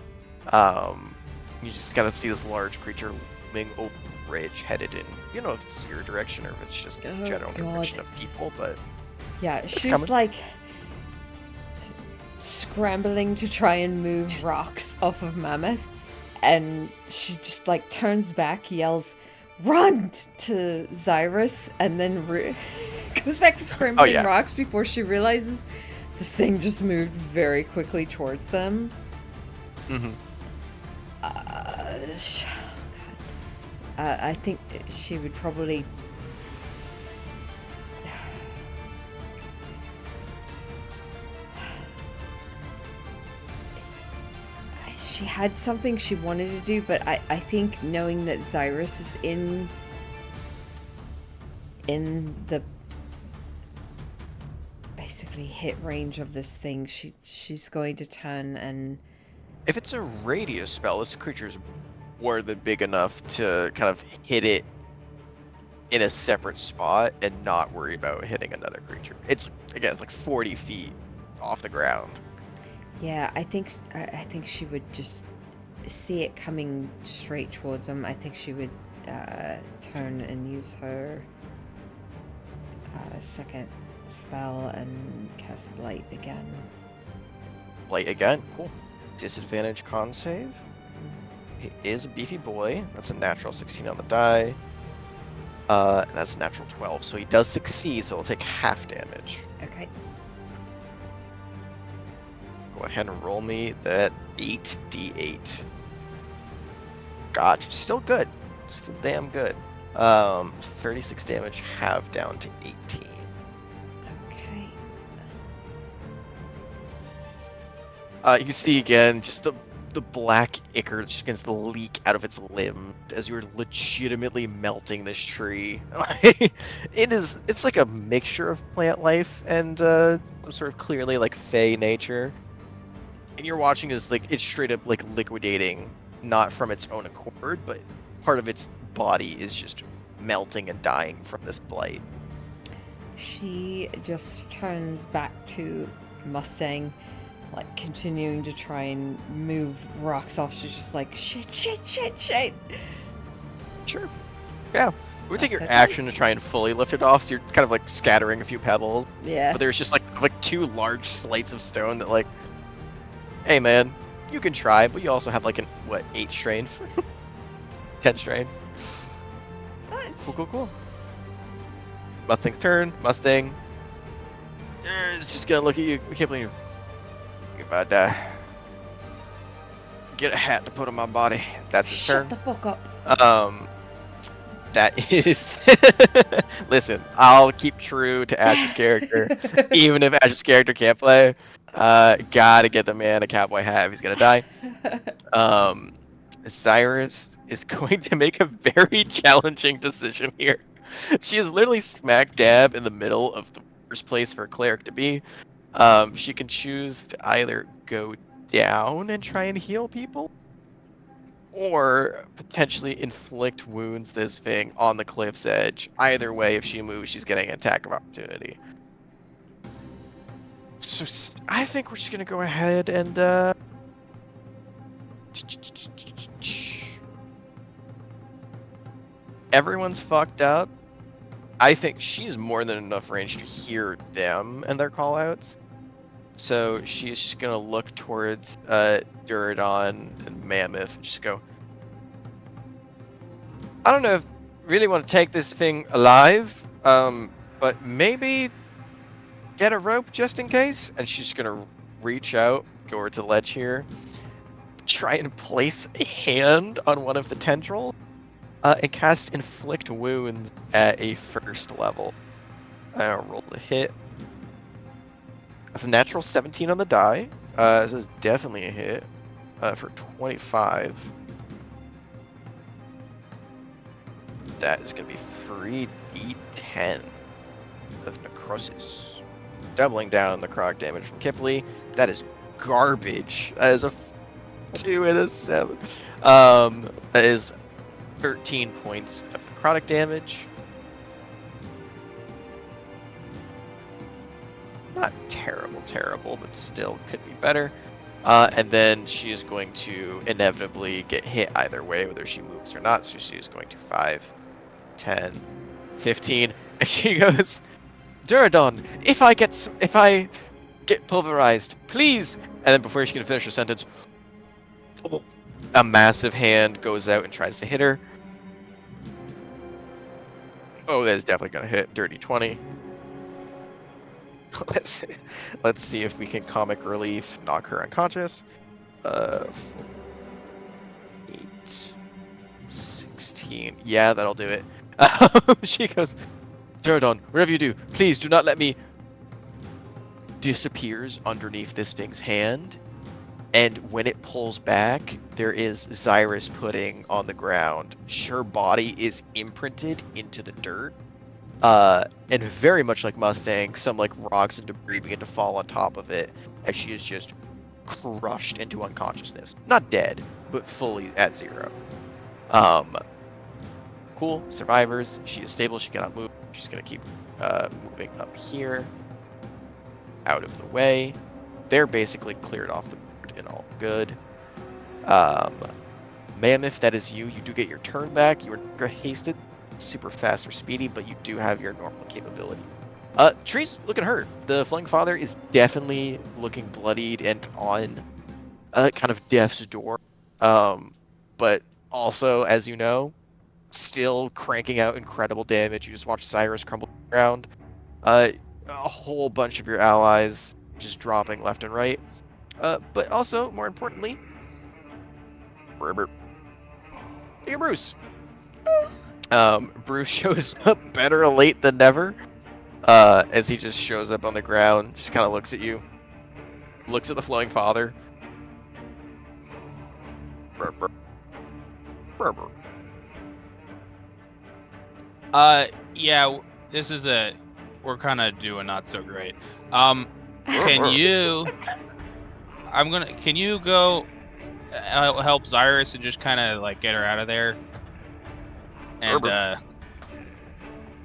Speaker 1: You just gotta see this large creature looming over the bridge, headed in. You don't know if it's your direction or if it's just the general direction of people, but
Speaker 2: yeah, she's
Speaker 1: coming.
Speaker 2: like scrambling to try and move rocks off of Mammoth, and she just like turns back, yells, "Run!" to Xyrus, and then goes back to scrambling rocks before she realizes this thing just moved very quickly towards them.
Speaker 1: Mm-hmm.
Speaker 2: I think she would probably. She had something she wanted to do, but I think knowing that Xyrus is in the basically hit range of this thing, she's going to turn and.
Speaker 1: If it's a radius spell, this creature's more than big enough to kind of hit it in a separate spot and not worry about hitting another creature. It's again like 40 feet off the ground.
Speaker 2: Yeah, I think she would just see it coming straight towards them. I think she would turn and use her second spell and cast Blight again.
Speaker 1: Blight again? Cool. Disadvantage con save. He is a beefy boy. That's a natural 16 on the die. And that's a natural 12. So he does succeed, so he'll take half damage.
Speaker 2: Okay.
Speaker 1: Go ahead and roll me that 8d8. Gotcha. Still good. Still damn good. 36 damage, half down to 18.
Speaker 2: Okay.
Speaker 1: You can see again just the the black ichor just begins to leak out of its limbs as you're legitimately melting this tree. It's like a mixture of plant life and some sort of clearly like fey nature. And you're watching is like it's straight up like liquidating, not from its own accord, but part of its body is just melting and dying from this blight.
Speaker 2: She just turns back to Mustang, like continuing to try and move rocks off. She's just like, shit.
Speaker 1: Sure. Yeah. We take your
Speaker 2: okay.
Speaker 1: action to try and fully lift it off, so you're kind of like scattering a few pebbles.
Speaker 2: Yeah.
Speaker 1: But there's just like two large slates of stone that like, hey man, you can try, but you also have like an 8 strength, 10 strength.
Speaker 2: That's...
Speaker 1: Cool. Mustang's turn. Mustang. It's just gonna look at you. I can't believe if I die. Get a hat to put on my body. That's his
Speaker 2: Shut
Speaker 1: turn.
Speaker 2: the fuck up.
Speaker 1: That is. Listen, I'll keep true to Ash's character, even if Ash's character can't play. Gotta get the man a cowboy hat if he's gonna die. Cyrus is going to make a very challenging decision here. She is literally smack dab in the middle of the worst place for a cleric to be. She can choose to either go down and try and heal people, or potentially inflict wounds this thing on the cliff's edge. Either way, if she moves, she's getting an attack of opportunity. So I think we're just gonna go ahead and everyone's fucked up. I think she's more than enough range to hear them and their callouts. So she's just gonna look towards Duradon and Mammoth and just go, I don't know if I really want to take this thing alive, but maybe get a rope just in case. And she's just gonna reach out, go over to the ledge here, try and place a hand on one of the tendrils, and cast Inflict Wounds at a 1st level. I'll roll the hit. That's a natural 17 on the die. This is definitely a hit for 25. That is going to be 3d10 of necrosis. Doubling down the necrotic damage from Kipley. That is garbage. That is a 2 and a 7. That is 13 points of necrotic damage. Not terrible, but still could be better. And then she is going to inevitably get hit either way, whether she moves or not. So she is going to 5, 10, 15, and she goes, Duradon, if I get pulverized, please. And then before she can finish her sentence, a massive hand goes out and tries to hit her. Oh, that is definitely going to hit. Dirty 20. Let's see if we can comic relief knock her unconscious. 8, 16. Yeah, that'll do it. She goes, Duradon, whatever you do, please do not let me. Disappears underneath this thing's hand, and when it pulls back, there is Xyrus pudding on the ground. Her body is imprinted into the dirt. And very much like Mustang, some like rocks and debris begin to fall on top of it as she is just crushed into unconsciousness. Not dead, but fully at 0. Cool. Survivors. She is stable. She cannot move. She's gonna keep moving up here, out of the way. They're basically cleared off the board and all good. Mammoth, that is you. You do get your turn back. You are hasted. Super fast or speedy, but you do have your normal capability. Tree's looking hurt. The Flung Father is definitely looking bloodied and on kind of death's door. But also, as you know, still cranking out incredible damage. You just watch Cyrus crumble to the ground. A whole bunch of your allies just dropping left and right. But also, more importantly, Dear Bruce. Bruce shows up better late than never, as he just shows up on the ground, just kind of looks at you, looks at the Flowing Father,
Speaker 4: Yeah, this is we're kind of doing not so great. Can you? Can you go help Zyrus and just kind of like get her out of there? And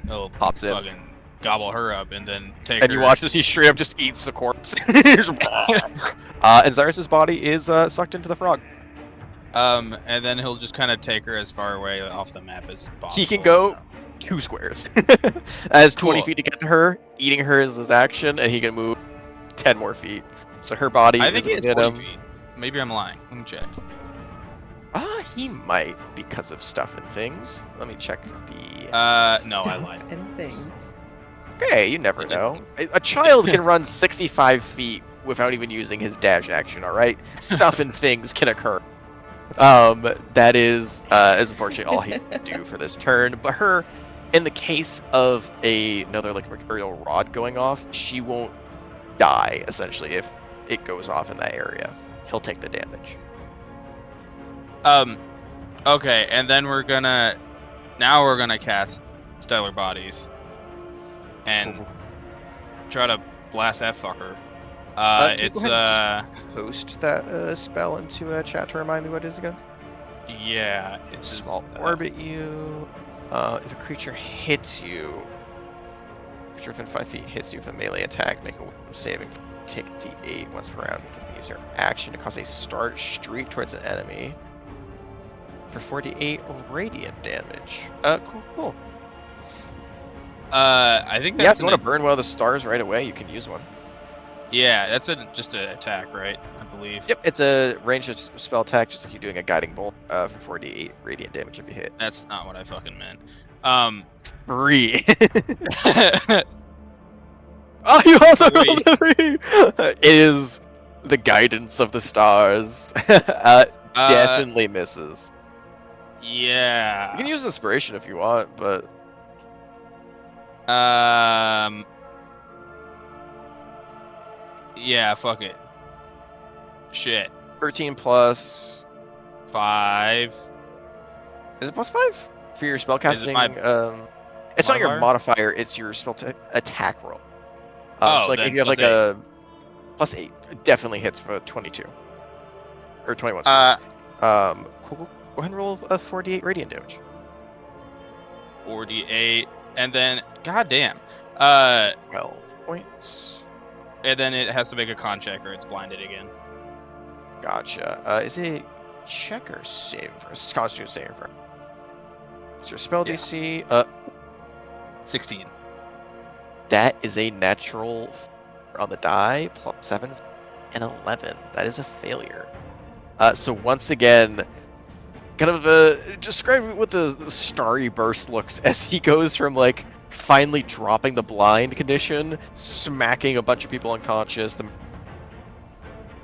Speaker 4: he'll
Speaker 1: Pops in.
Speaker 4: fucking gobble her up and then take
Speaker 1: And
Speaker 4: her.
Speaker 1: you watch as he straight up just eats the corpse. And Zyrus's body is sucked into the frog.
Speaker 4: And then he'll just kind of take her as far away off the map as possible.
Speaker 1: He can go 2 squares. As 20
Speaker 4: Cool.
Speaker 1: feet to get to her. Eating her is his action, and he can move 10 more feet. So her body
Speaker 4: I
Speaker 1: is
Speaker 4: think he has
Speaker 1: within
Speaker 4: 40
Speaker 1: him.
Speaker 4: feet. Maybe I'm lying. Let me check.
Speaker 1: He might because of stuff and things. Let me check the.
Speaker 4: No, I lied.
Speaker 2: And things.
Speaker 1: Okay, you never know. A child can run 65 feet without even using his dash action. All right, stuff and things can occur. That is unfortunately all he can do for this turn. But her, in the case of another like mercurial rod going off, she won't die essentially if it goes off in that area. He'll take the damage.
Speaker 4: Okay, and then we're gonna cast Stellar Bodies and try to blast that fucker.
Speaker 1: Can you
Speaker 4: It's
Speaker 1: go ahead and post that spell into a chat to remind me what it is again.
Speaker 4: yeah, it's
Speaker 1: Small orb at you. If a creature hits you, creature within 5 feet hits you with a melee attack, make a wisdom saving. Take D8 once per round. You can use your action to cause a start streak towards an enemy for 48 radiant damage. Cool.
Speaker 4: I think
Speaker 1: Yeah,
Speaker 4: that's
Speaker 1: if you want to burn one of the stars right away, you can use one.
Speaker 4: Yeah, that's just an attack, right? I believe.
Speaker 1: Yep, it's a ranged spell attack, just like you're doing a guiding bolt for 48 radiant damage if you hit.
Speaker 4: That's not what I fucking meant.
Speaker 1: 3. Oh, you also
Speaker 4: Three.
Speaker 1: rolled a 3! It is the guidance of the stars. Definitely misses.
Speaker 4: Yeah.
Speaker 1: You can use inspiration if you want, but
Speaker 4: Yeah, fuck it. Shit.
Speaker 1: 13 plus.
Speaker 4: 5.
Speaker 1: Is it plus 5 for your spellcasting? It's not your
Speaker 4: modifier?
Speaker 1: modifier; it's your spell attack roll.
Speaker 4: Oh,
Speaker 1: so like
Speaker 4: then
Speaker 1: if you have
Speaker 4: plus
Speaker 1: like a plus 8, it definitely hits for 22 or 21. Cool. Go ahead and roll a 48 radiant damage.
Speaker 4: 48, and then goddamn.
Speaker 1: 12 points.
Speaker 4: And then it has to make a con check or it's blinded again.
Speaker 1: Gotcha. Is it check or save for a constitution saving for? Is your spell
Speaker 4: Yeah.
Speaker 1: DC?
Speaker 4: 16.
Speaker 1: That is a natural on the die, plus 7 and 11. That is a failure. So once again, kind of describe what the starry burst looks as he goes from like finally dropping the blind condition, smacking a bunch of people unconscious, the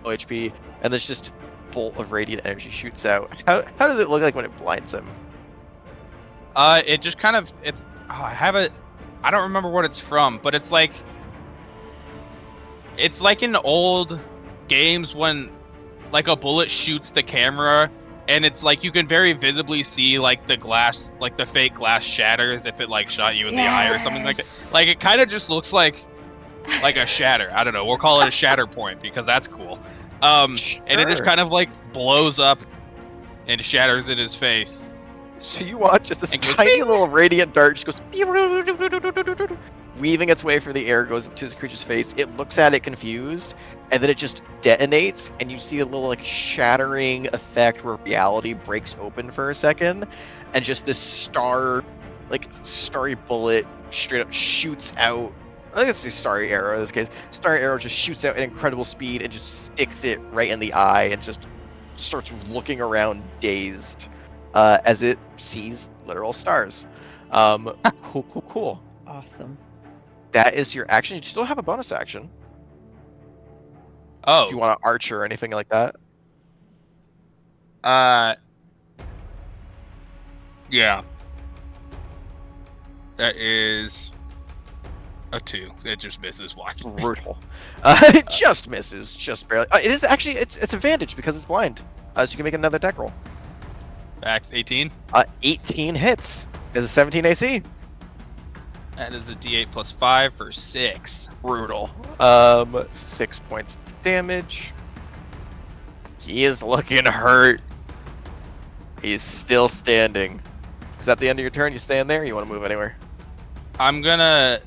Speaker 1: HP, and there's just bolt of radiant energy shoots out. How does it look like when it blinds him?
Speaker 4: It just kind of I don't remember what it's from, but it's like in old games when like a bullet shoots the camera and it's like you can very visibly see like the glass, like the fake glass shatters if it like shot you in the eye or something like that. Like it kind of just looks like a shatter. I don't know. We'll call it a shatter point because that's cool. And it just kind of like blows up and shatters in his face.
Speaker 1: So you watch as this
Speaker 4: It goes
Speaker 1: tiny
Speaker 4: bing.
Speaker 1: little radiant dart just goes weaving its way through the air, goes up to his creature's face. It looks at it confused, and then it just detonates, and you see a little like shattering effect where reality breaks open for a second, and just this starry bullet straight up shoots out. I guess it's a starry arrow in this case. Starry arrow just shoots out at incredible speed and just sticks it right in the eye and just starts looking around dazed. As it sees literal stars. Cool.
Speaker 2: Awesome.
Speaker 1: That is your action. You still have a bonus action.
Speaker 4: Oh.
Speaker 1: Do you want to archer or anything like that?
Speaker 4: Yeah. That is a 2. It just misses. Watch.
Speaker 1: Brutal. It just misses, just barely. It is actually it's advantage because it's blind. So you can make another deck roll.
Speaker 4: Max 18.
Speaker 1: 18 hits. Is a 17 AC.
Speaker 4: That is a D8 plus 5 for 6.
Speaker 1: Brutal. 6 points of damage. He is looking hurt. He's still standing. Is that the end of your turn? You staying there? Or you want to move anywhere?
Speaker 4: I'm gonna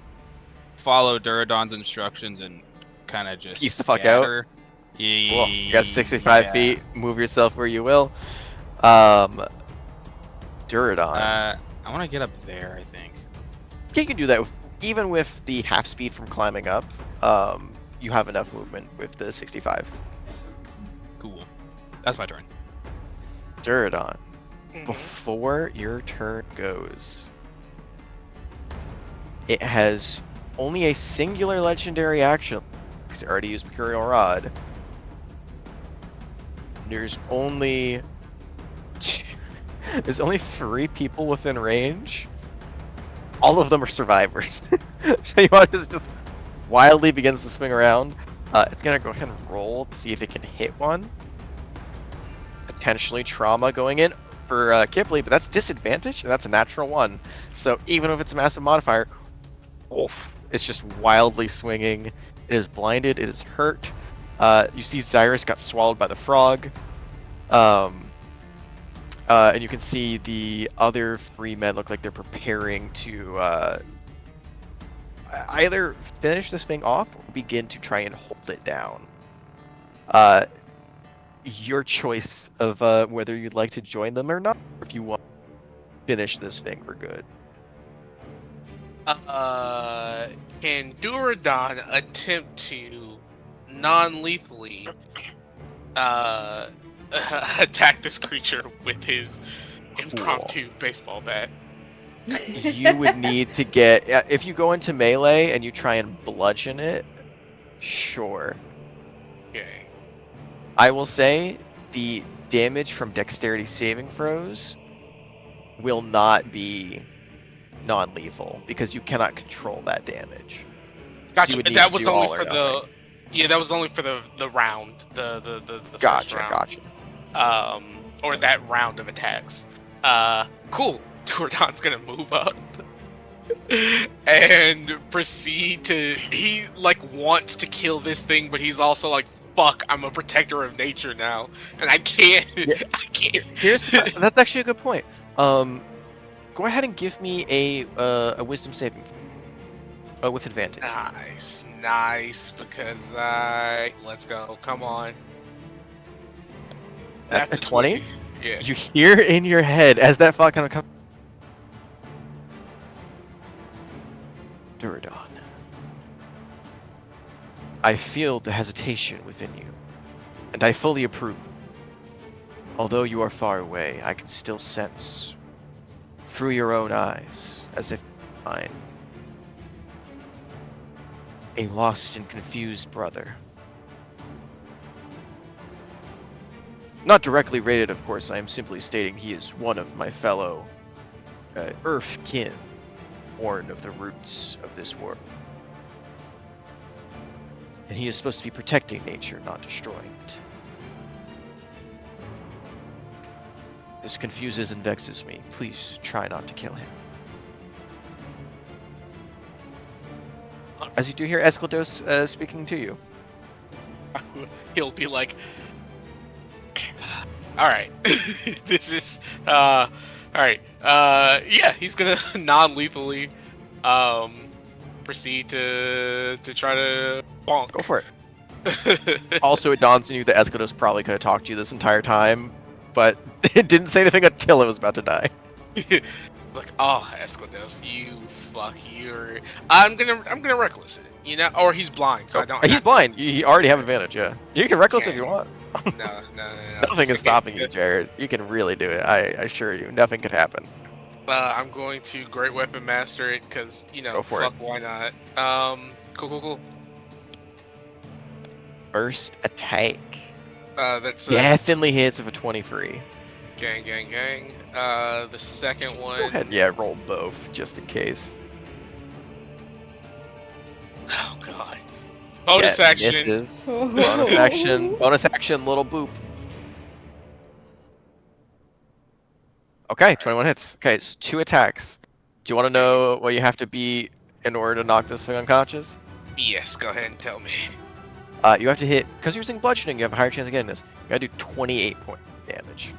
Speaker 4: follow Duradon's instructions and kind of just
Speaker 1: Peace the fuck out.
Speaker 4: scatter.
Speaker 1: Cool. You got 65
Speaker 4: Yeah.
Speaker 1: feet. Move yourself where you will. Duradon.
Speaker 4: I want to get up there, I think.
Speaker 1: You can do that even with the half speed from climbing up. You have enough movement with the 65.
Speaker 4: Cool. That's my turn.
Speaker 1: Duradon. Before your turn goes, it has only a singular legendary action because it already used Mercurial Rod. There's only there's only 3 people within range. All of them are survivors. So you want to just wildly begins to swing around. It's gonna go ahead and roll to see if it can hit one. Potentially trauma going in for Kipley, but that's disadvantage, and that's a natural 1. So even if it's a massive modifier, oof, it's just wildly swinging. It is blinded. It is hurt. You see Zyrus got swallowed by the frog. And you can see the other 3 men look like they're preparing to either finish this thing off or begin to try and hold it down. Your choice of whether you'd like to join them or not, or if you want to finish this thing for good.
Speaker 3: Can Duradon attempt to non-lethally attack this creature with his impromptu baseball bat?
Speaker 1: You would need to get if you go into melee and you try and bludgeon it. Sure.
Speaker 3: Okay.
Speaker 1: I will say the damage from dexterity saving throws will not be non-lethal because you cannot control that damage. So you
Speaker 3: Gotcha.
Speaker 1: would need
Speaker 3: That
Speaker 1: to
Speaker 3: was
Speaker 1: do
Speaker 3: only
Speaker 1: all or
Speaker 3: for
Speaker 1: nothing.
Speaker 3: that was only for the round, the first
Speaker 1: Gotcha,
Speaker 3: round.
Speaker 1: gotcha.
Speaker 3: Or that round of attacks. Cool. Duradon's gonna move up and proceed to. He wants to kill this thing, but he's also like, "Fuck! I'm a protector of nature now, and I can't.
Speaker 1: Yeah.
Speaker 3: I can't."
Speaker 1: That's actually a good point. Go ahead and give me a wisdom saving with advantage.
Speaker 3: Nice. Because let's go. Come on.
Speaker 1: That's a 20.
Speaker 3: Yeah.
Speaker 1: You hear in your head as that thought kind of comes. Duradon. I feel the hesitation within you, and I fully approve. Although you are far away, I can still sense, through your own eyes, as if mine, a lost and confused brother. Not directly rated, of course, I am simply stating he is one of my fellow Earth kin, born of the roots of this world. And he is supposed to be protecting nature, not destroying it. This confuses and vexes me. Please try not to kill him. As you do hear Esclados speaking to you.
Speaker 3: He'll be like, all right, this is all right. Yeah, he's gonna non-lethally proceed to try to bonk.
Speaker 1: Go for it. Also, it dawns on you that Esclados probably could have talked to you this entire time, but it didn't say anything until it was about to die.
Speaker 3: Like, oh, Esclados, you fuck, you're. I'm gonna reckless it, or he's blind, so I don't.
Speaker 1: He's blind. You already have advantage. Yeah, you can reckless if you want.
Speaker 3: No.
Speaker 1: Nothing is stopping you, Jared. You can really do it. I assure you, nothing could happen.
Speaker 3: I'm going to Great Weapon Master it because
Speaker 1: Go for
Speaker 3: fuck,
Speaker 1: it.
Speaker 3: why not? Cool.
Speaker 1: First attack.
Speaker 3: That's
Speaker 1: Definitely hits with a 23.
Speaker 3: gang. The second one.
Speaker 1: Go ahead. Yeah, roll both just in case.
Speaker 3: Oh god. Bonus
Speaker 1: Yeah,
Speaker 3: action.
Speaker 1: misses. Bonus action. Little boop. Okay, 21 hits. Okay, it's 2 attacks. Do you want to know what you have to be in order to knock this thing unconscious?
Speaker 3: Yes, go ahead and tell me.
Speaker 1: You have to hit, because you're using bludgeoning, you have a higher chance of getting this. You gotta do 28 points of damage.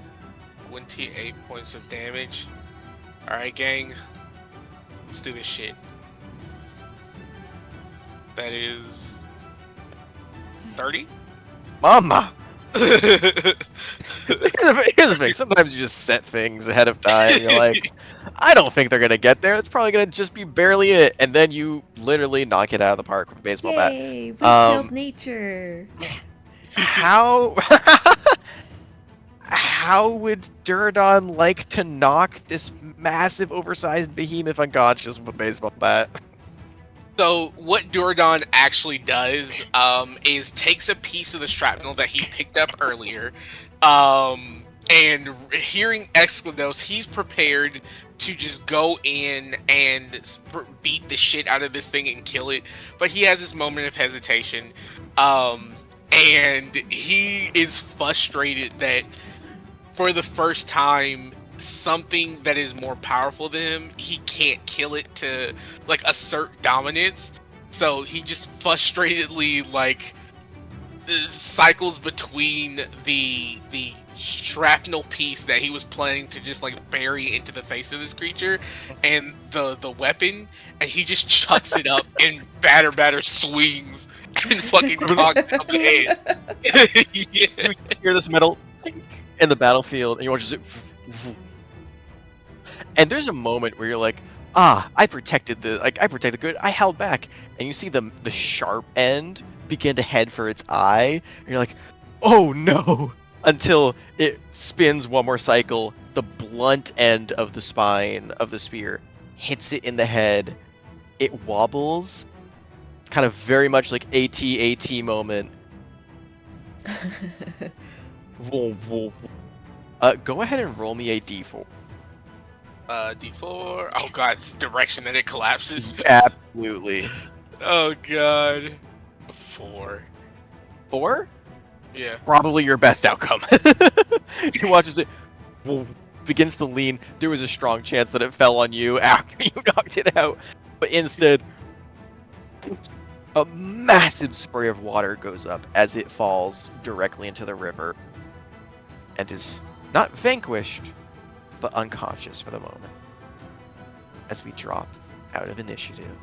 Speaker 3: 28 points of damage. Alright, gang. Let's do this shit. That is 30?
Speaker 1: Mama! Here's the thing, sometimes you just set things ahead of time, you're like, I don't think they're gonna get there, it's probably gonna just be barely it, and then you literally knock it out of the park with a baseball bat.
Speaker 2: Yay! We
Speaker 1: Um,
Speaker 2: killed nature.
Speaker 1: How... How would Duradon like to knock this massive, oversized behemoth unconscious with a baseball bat?
Speaker 3: So what Duradon actually does is takes a piece of the shrapnel that he picked up earlier, and hearing Exclados, he's prepared to just go in and beat the shit out of this thing and kill it. But he has this moment of hesitation, and he is frustrated that for the first time, something that is more powerful than him, he can't kill it to like assert dominance. So he just frustratedly like cycles between the shrapnel piece that he was planning to just like bury into the face of this creature and the weapon, and he just chucks it up and batter swings and fucking knocks it up the head. Yeah.
Speaker 1: You hear this metal tink in the battlefield, and you watch it. And there's a moment where you're like, I protected good. I held back, and you see the sharp end begin to head for its eye, and you're like, oh no! Until it spins one more cycle, the blunt end of the spine of the spear hits it in the head. It wobbles, kind of very much like AT moment. Whoa, whoa, whoa. Go ahead and roll me a d4.
Speaker 3: D4. Oh god, it's the direction that it collapses.
Speaker 1: Absolutely.
Speaker 3: Oh god. 4.
Speaker 1: 4?
Speaker 3: Yeah.
Speaker 1: Probably your best outcome. You watch as it begins to lean. There was a strong chance that it fell on you after you knocked it out, but instead, a massive spray of water goes up as it falls directly into the river and is not vanquished, but unconscious for the moment. As we drop out of initiative,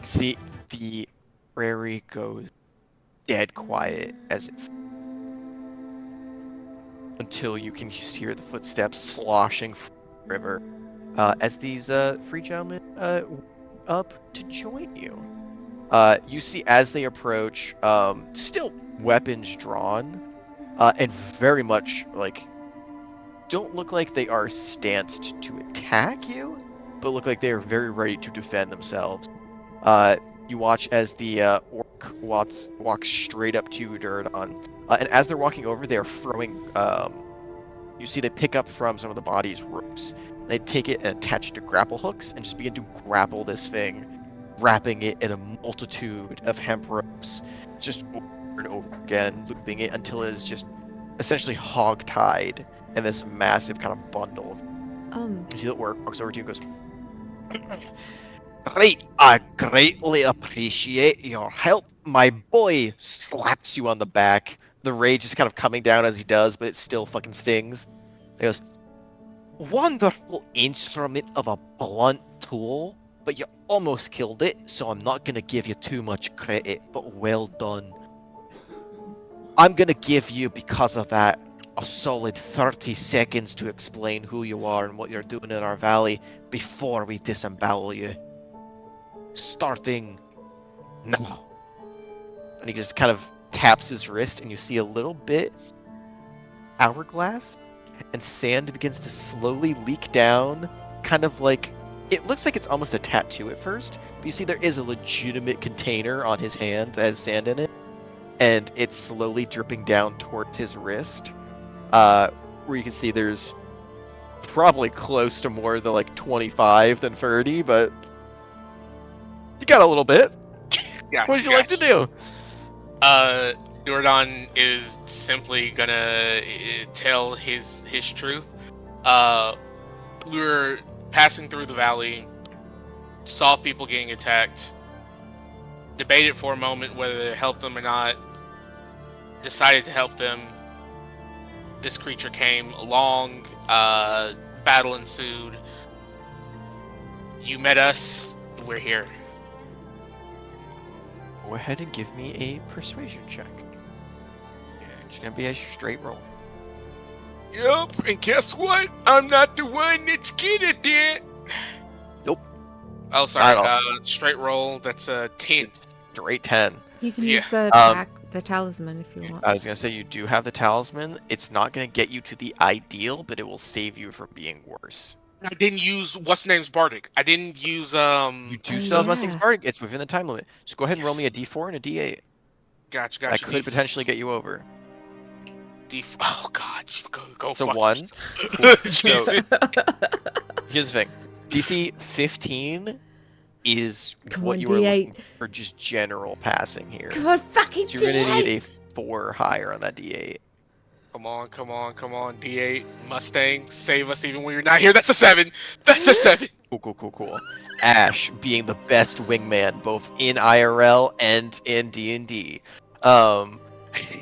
Speaker 1: see the prairie goes dead quiet as it until you can just hear the footsteps sloshing from the river as these three gentlemen up to join you. You see as they approach, still weapons drawn, and very much like don't look like they are stanced to attack you, but look like they are very ready to defend themselves. You watch as the orc walks straight up to you, Duradon. And as they're walking over, they're throwing... you see they pick up from some of the bodies ropes. They take it and attach it to grapple hooks and just begin to grapple this thing, wrapping it in a multitude of hemp ropes, just over and over again, looping it until it is just essentially hog-tied in this massive kind of bundle. You see the orc walks over to you and goes... Great, I greatly appreciate your help. My boy slaps you on the back. The rage is kind of coming down as he does, but it still fucking stings. He goes, wonderful instrument of a blunt tool, but you almost killed it, so I'm not going to give you too much credit, but well done. I'm going to give you, because of that, a solid 30 seconds to explain who you are and what you're doing in our valley before we disembowel you. Starting now. And he just kind of taps his wrist, and you see a little bit hourglass, and sand begins to slowly leak down, kind of like it looks like it's almost a tattoo at first, but you see there is a legitimate container on his hand that has sand in it, and it's slowly dripping down towards his wrist, where you can see there's probably close to more than like 25 than 30, but you got a little bit.
Speaker 3: Gotcha,
Speaker 1: What would you like to do?
Speaker 3: Duradon is simply gonna tell his truth. We were passing through the valley, saw people getting attacked, debated for a moment whether to help them or not, decided to help them. This creature came along, battle ensued. You met us, we're here.
Speaker 1: Go ahead and give me a persuasion check. It's gonna be a straight roll.
Speaker 3: Yep, and guess what? I'm not the one that's good at that.
Speaker 1: Nope.
Speaker 3: Oh, sorry.
Speaker 1: Not
Speaker 3: Straight roll. That's a 10.
Speaker 1: Straight 10.
Speaker 2: You can
Speaker 3: Yeah.
Speaker 2: use the
Speaker 1: Um,
Speaker 2: the talisman if you want.
Speaker 1: I was gonna say you do have the talisman. It's not gonna get you to the ideal, but it will save you from being worse.
Speaker 3: I didn't use what's the name's Bardic. I didn't use
Speaker 1: You do still have Mustang
Speaker 2: yeah.
Speaker 1: Spark. It's within the time limit. So go ahead and roll
Speaker 3: Yes.
Speaker 1: me a D4 and a D8.
Speaker 3: Gotcha.
Speaker 1: That could potentially get you over.
Speaker 3: Oh God, go.
Speaker 1: It's a
Speaker 3: fuck
Speaker 1: 1.
Speaker 3: yourself.
Speaker 1: So
Speaker 3: Jesus.
Speaker 1: here's the thing: DC 15 is
Speaker 2: Come
Speaker 1: what
Speaker 2: on,
Speaker 1: you are
Speaker 2: D8.
Speaker 1: looking for, just general passing here.
Speaker 2: Come on, fucking
Speaker 1: So you're gonna
Speaker 2: D8.
Speaker 1: need a 4 or higher on that D8.
Speaker 3: Come on. D8 Mustang, save us even when you're not here. That's a 7. That's a 7.
Speaker 1: Cool. Ash being the best wingman both in IRL and in D&D.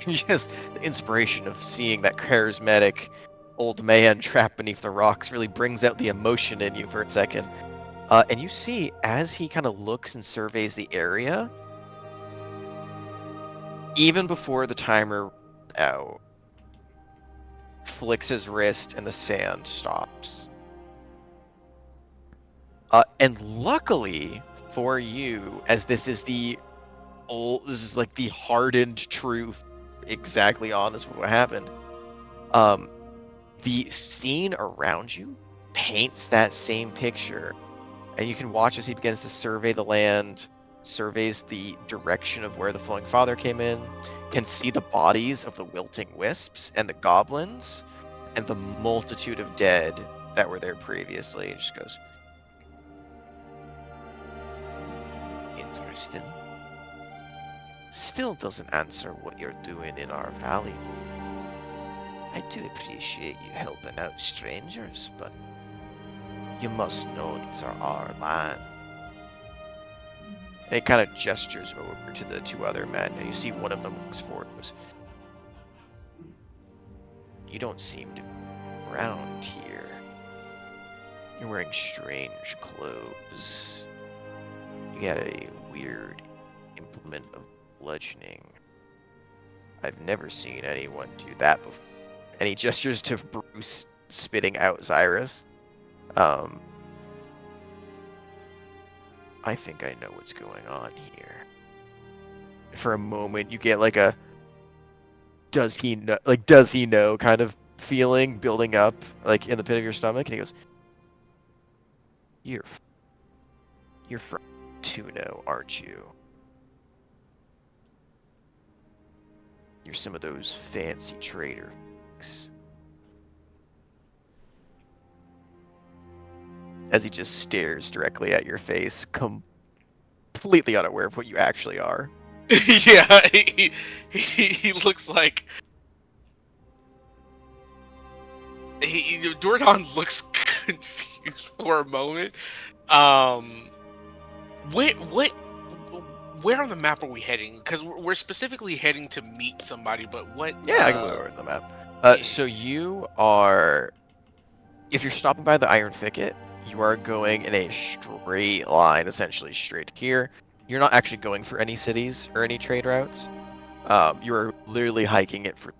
Speaker 1: Just the inspiration of seeing that charismatic old man trapped beneath the rocks really brings out the emotion in you for a second. And you see, as he kind of looks and surveys the area, even before the timer runs out, flicks his wrist and the sand stops. And luckily for you, as this is like the hardened truth, exactly honest with what happened. The scene around you paints that same picture, and you can watch as he begins to survey the land, surveys the direction of where the Flowing Father came in, can see the bodies of the wilting wisps and the goblins, and the multitude of dead that were there previously. It just goes, interesting. Still doesn't answer what you're doing in our valley. I do appreciate you helping out strangers, but you must know these are our land. And it kind of gestures over to the 2 other men, and you see one of them looks forward and goes, you don't seem to be around here. You're wearing strange clothes. You got a weird implement of bludgeoning. I've never seen anyone do that before. And he gestures to Bruce, spitting out Zyrus. I think I know what's going on here. For a moment, you get like a does he know kind of feeling building up like in the pit of your stomach, and he goes, You're from Tuno, aren't you? You're some of those fancy trader folks. As he just stares directly at your face, completely unaware of what you actually are.
Speaker 3: Yeah, he looks like Dordan looks confused for a moment. Where on the map are we heading? Because we're specifically heading to meet somebody, but what?
Speaker 1: Yeah, I can move over to the map. So you are, if you're stopping by the Iron Thicket, you are going in a straight line, essentially straight here. You're not actually going for any cities or any trade routes. You are literally hiking it for.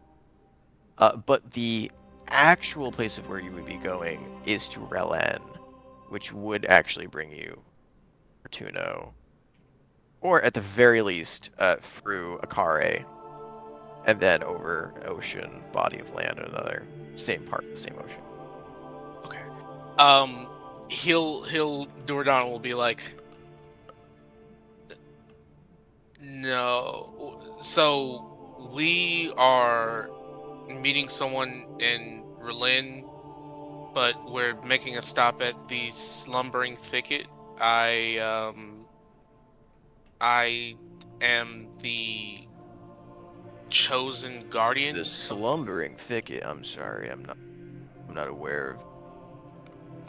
Speaker 1: But the actual place of where you would be going is to Relen, which would actually bring you to Tuno, or at the very least through Akare, and then over ocean, body of land, another same part of the same ocean.
Speaker 3: Okay. Dordan will be like, no. So we are meeting someone in Berlin, but we're making a stop at the slumbering thicket. I am the chosen guardian.
Speaker 1: The slumbering thicket. I'm sorry, I'm not aware of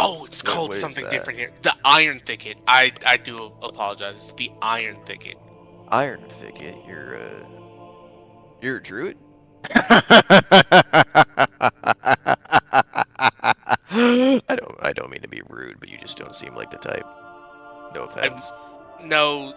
Speaker 3: Oh, it's called
Speaker 1: what is
Speaker 3: something
Speaker 1: that?
Speaker 3: different here. The Iron Thicket. I do apologize. It's the Iron Thicket.
Speaker 1: Iron Thicket. You're a druid. I don't mean to be rude, but you just don't seem like the type. No
Speaker 3: I'm
Speaker 1: offense.
Speaker 3: no.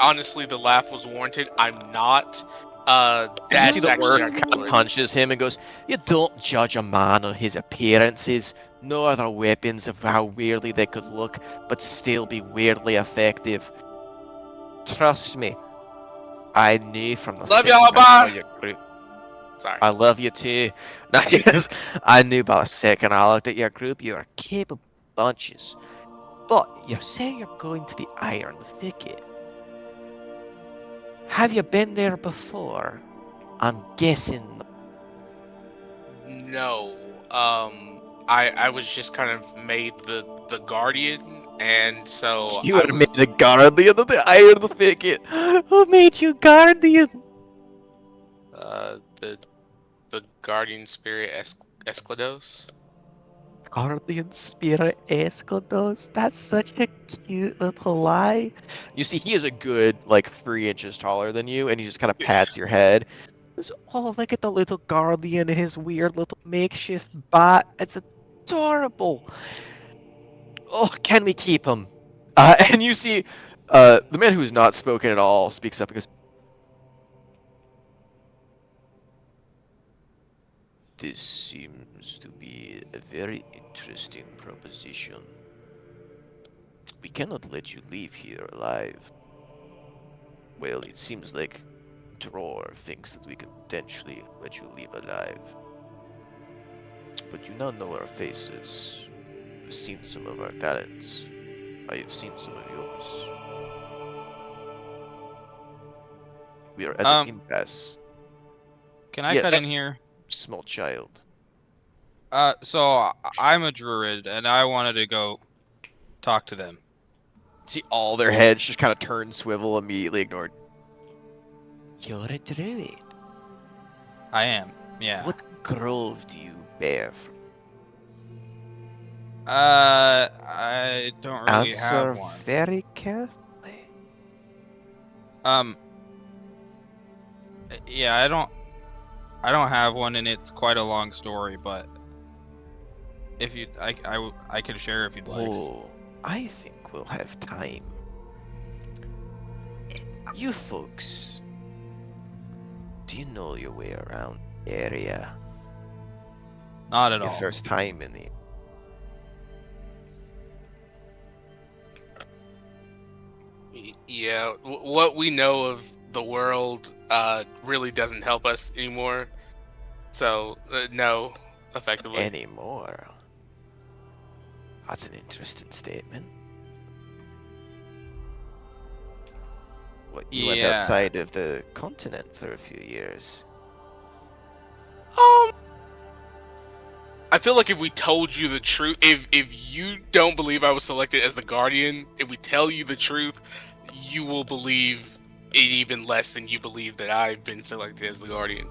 Speaker 3: Honestly, the laugh was warranted. I'm not.
Speaker 1: And you see
Speaker 3: That's
Speaker 1: the
Speaker 3: actually
Speaker 1: orc
Speaker 3: our
Speaker 1: kind of
Speaker 3: druid.
Speaker 1: punches him and goes, "You don't judge a man on his appearances, nor their weapons of how weirdly they could look, but still be weirdly effective. Trust me, I knew from the
Speaker 3: Love
Speaker 1: second
Speaker 3: y'all.
Speaker 1: I saw
Speaker 3: Bye.
Speaker 1: your group.
Speaker 3: Sorry.
Speaker 1: I love you too. Now, yes, I knew by the second I looked at your group, you are capable bunches. But you say you're going to the Iron Thicket. Have you been there before? I'm guessing.
Speaker 3: No. I was just kind of made the guardian, and so
Speaker 1: You
Speaker 3: I
Speaker 1: were
Speaker 3: was
Speaker 1: made a guardian of the Iron Thicket. Who made you guardian?
Speaker 3: the guardian spirit Esclados.
Speaker 1: Guardian Spirit Esclados. That's such a cute little lie. You see, he is a good, like, 3 inches taller than you, and he just kind of pats your head. Goes, oh, look at the little guardian and his weird little makeshift bat. It's adorable. Oh, can we keep him? And you see, the man who's not spoken at all speaks up and goes, this seems to be a very interesting proposition. We cannot let you leave here alive. Well, it seems like Dror thinks that we can potentially let you leave alive. But you now know our faces. You've seen some of our talents. I have seen some of yours. We are at an
Speaker 4: Um,
Speaker 1: impasse.
Speaker 4: can I cut
Speaker 1: Yes,
Speaker 4: in here?
Speaker 1: small child.
Speaker 4: So I'm a druid, and I wanted to go talk to them.
Speaker 1: See, all their heads just kind of turn, swivel, immediately ignored. You're a druid.
Speaker 4: I am. Yeah.
Speaker 1: What grove do you bear from?
Speaker 4: I don't really have
Speaker 1: Answer
Speaker 4: one.
Speaker 1: very carefully.
Speaker 4: Um, yeah, I don't have one, and it's quite a long story, but if you, I can share if you'd like.
Speaker 1: Oh, I think we'll have time. You folks, do you know your way around the area?
Speaker 4: Not at
Speaker 1: Your
Speaker 4: all.
Speaker 1: first time in the...
Speaker 3: Yeah, what we know of the world really doesn't help us anymore. So no, effectively.
Speaker 1: Anymore. That's an interesting statement. What, you went
Speaker 4: Yeah.
Speaker 1: outside of the continent for a few years.
Speaker 3: I feel like if we told you the truth, if you don't believe I was selected as the guardian, if we tell you the truth, you will believe it even less than you believe that I've been selected as the guardian.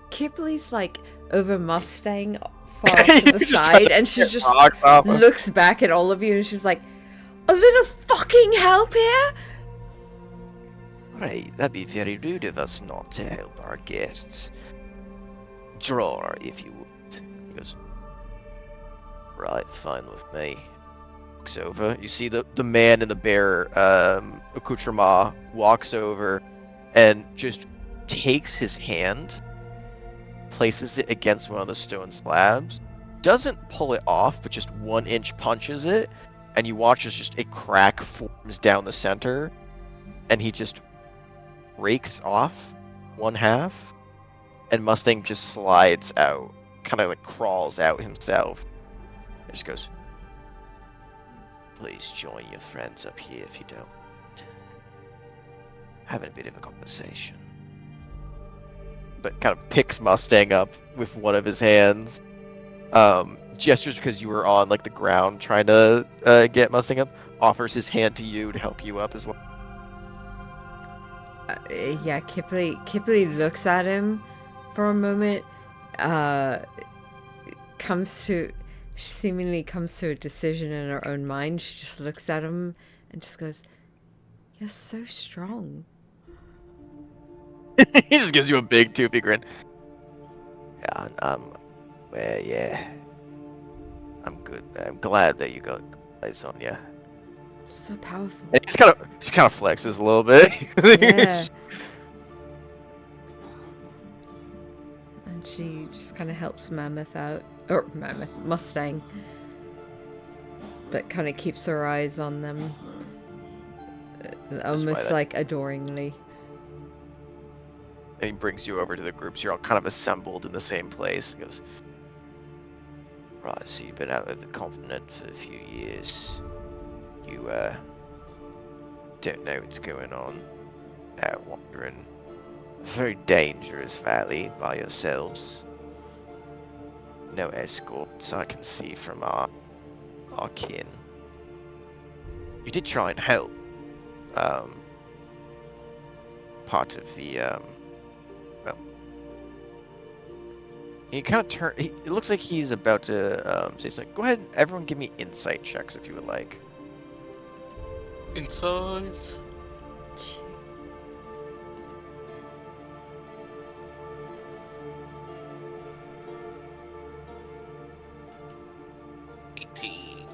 Speaker 2: Kipley's like over Mustang far off to the
Speaker 1: Just trying
Speaker 2: side,
Speaker 1: to
Speaker 2: and she
Speaker 1: get
Speaker 2: just
Speaker 1: rocks off him.
Speaker 2: looks back at all of you and she's like, a little fucking help here?
Speaker 1: Right, that'd be very rude of us not to help our guests. Draw, if you would. He goes, right, fine with me. Looks over. You see the man in the bear accoutrement walks over and just takes his hand, places it against one of the stone slabs, doesn't pull it off, but just 1 inch punches it, and you watch as just a crack forms down the center, and he just breaks off one half, and Mustang just slides out, kind of like crawls out himself. It just goes, please join your friends up here if you don't. Having a bit of a conversation. But kind of picks Mustang up with one of his hands. Gestures because you were on like the ground trying to get Mustang up. Offers his hand to you to help you up as well.
Speaker 2: Yeah, Kipley looks at him for a moment, comes to she seemingly comes to a decision in her own mind. She just looks at him and just goes, "You're so strong."
Speaker 1: He just gives you a big toothy grin. Yeah, well, yeah. I'm good. I'm glad that you got eyes on you.
Speaker 2: So powerful.
Speaker 1: And he just kind of flexes a little bit.
Speaker 2: Yeah. And she just kind of helps Mammoth out. Or Mustang. But kind of keeps her eyes on them. Almost
Speaker 1: that-
Speaker 2: like adoringly.
Speaker 1: And he brings you over to the groups. You're all kind of assembled in the same place. He goes, right, so you've been out of the continent for a few years. You, don't know what's going on. Out wandering a very dangerous valley by yourselves. No escorts I can see from our kin. You did try and help. Part of the, well, he kind of turn. It looks like he's about to say something. Go ahead, everyone, give me insight checks if you would like.
Speaker 3: Inside. $18.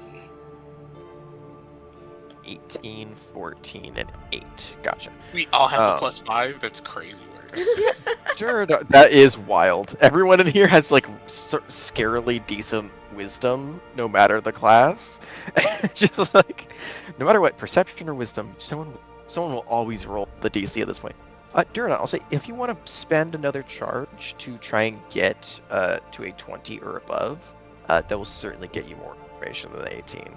Speaker 1: 18, 14, and 8. Gotcha.
Speaker 3: We all have a
Speaker 1: Oh.
Speaker 3: +5. That's crazy work.
Speaker 1: Sure, that is wild. Everyone in here has like scarily decent wisdom, no matter the class. Just like, no matter what, perception or wisdom, someone will always roll the DC at this point. Durin, I'll say if you want to spend another charge to try and get to a 20 or above, that will certainly get you more information than the 18.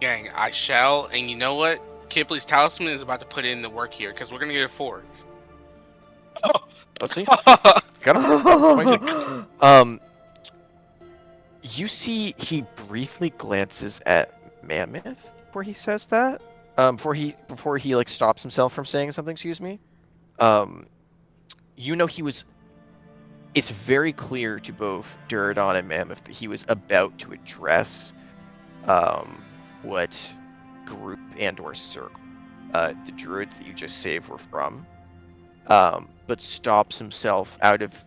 Speaker 3: Gang, I shall. And you know what? Kipley's talisman is about to put in the work here because we're gonna get a 4.
Speaker 1: Let's see. Got him. You see, he briefly glances at Mammoth before he says that. Before he like stops himself from saying something. Excuse me. You know he was. It's very clear to both Duradon and Mammoth that he was about to address, what group and/or circle, the druids that you just saved were from. But stops himself out of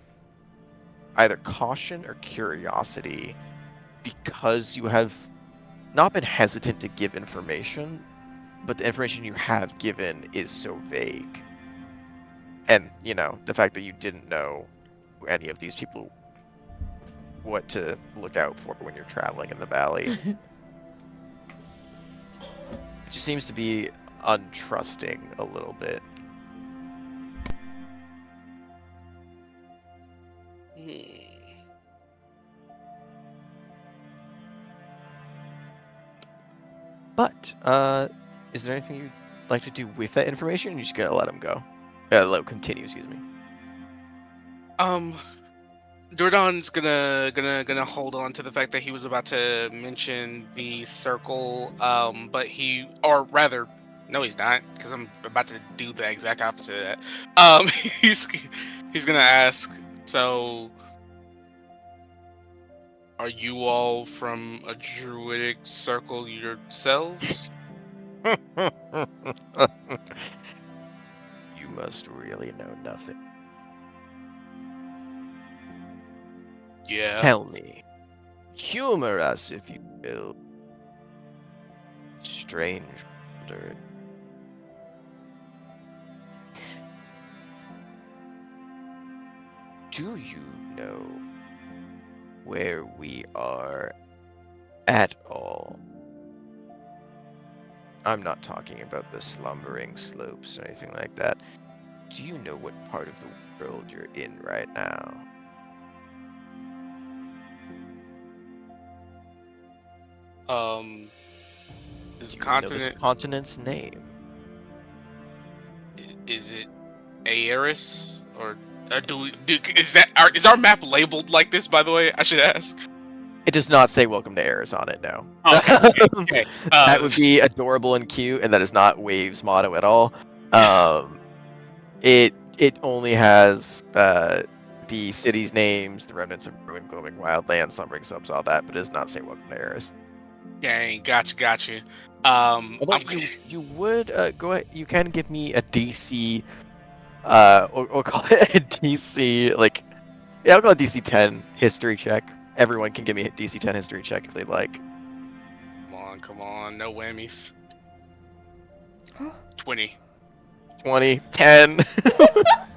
Speaker 1: either caution or curiosity because you have not been hesitant to give information, but the information you have given is so vague. And, you know, the fact that you didn't know any of these people, what to look out for when you're traveling in the valley. It just seems to be untrusting a little bit. But, is there anything you'd like to do with that information? Or you just gonna let him go? Let him continue, excuse me.
Speaker 3: Dordon's gonna hold on to the fact that he was about to mention the circle, but or rather, no, he's not, because I'm about to do the exact opposite of that. He's gonna ask, so, are you all from a druidic circle yourselves?
Speaker 1: You must really know nothing.
Speaker 3: Yeah.
Speaker 1: Tell me. Humor us, if you will. Stranger. Do you know where we are at all? I'm not talking about the slumbering slopes or anything like that. Do you know what part of the world you're in right now?
Speaker 3: Is the
Speaker 1: Do you know this
Speaker 3: continent,
Speaker 1: continent's name?
Speaker 3: is it Aeris, or is our map labeled like this? By the way, I should ask.
Speaker 1: It does not say "Welcome to Eris" on it. No.
Speaker 3: Oh, okay.
Speaker 1: That would be adorable and cute, and that is not Wave's motto at all. It only has the city's names, the remnants of ruined glowing wildlands, slumbering subs, all that, but it does not say welcome to Eris.
Speaker 3: Dang, gotcha.
Speaker 1: Although
Speaker 3: I'm
Speaker 1: you would go ahead, you can give me a DC, we'll call it a DC I'll call it DC 10 history check. Everyone can give me a DC 10 history check if they'd like.
Speaker 3: come on, no whammies. 20.
Speaker 1: 20, 10,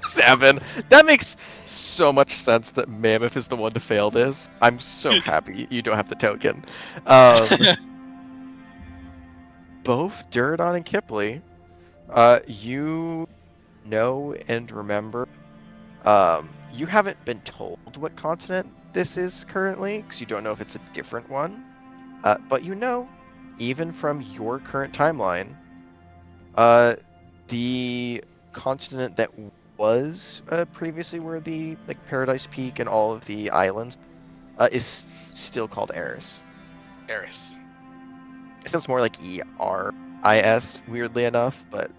Speaker 1: 7. That makes so much sense that Mammoth is the one to fail this. I'm so happy you don't have the token. Both Duradon and Kipley, you know and remember. You haven't been told what continent this is currently, because you don't know if it's a different one. But you know, even from your current timeline, the continent that was previously where the Paradise Peak and all of the islands is still called Eris.
Speaker 3: Eris.
Speaker 1: It sounds more like ERIS, weirdly enough, but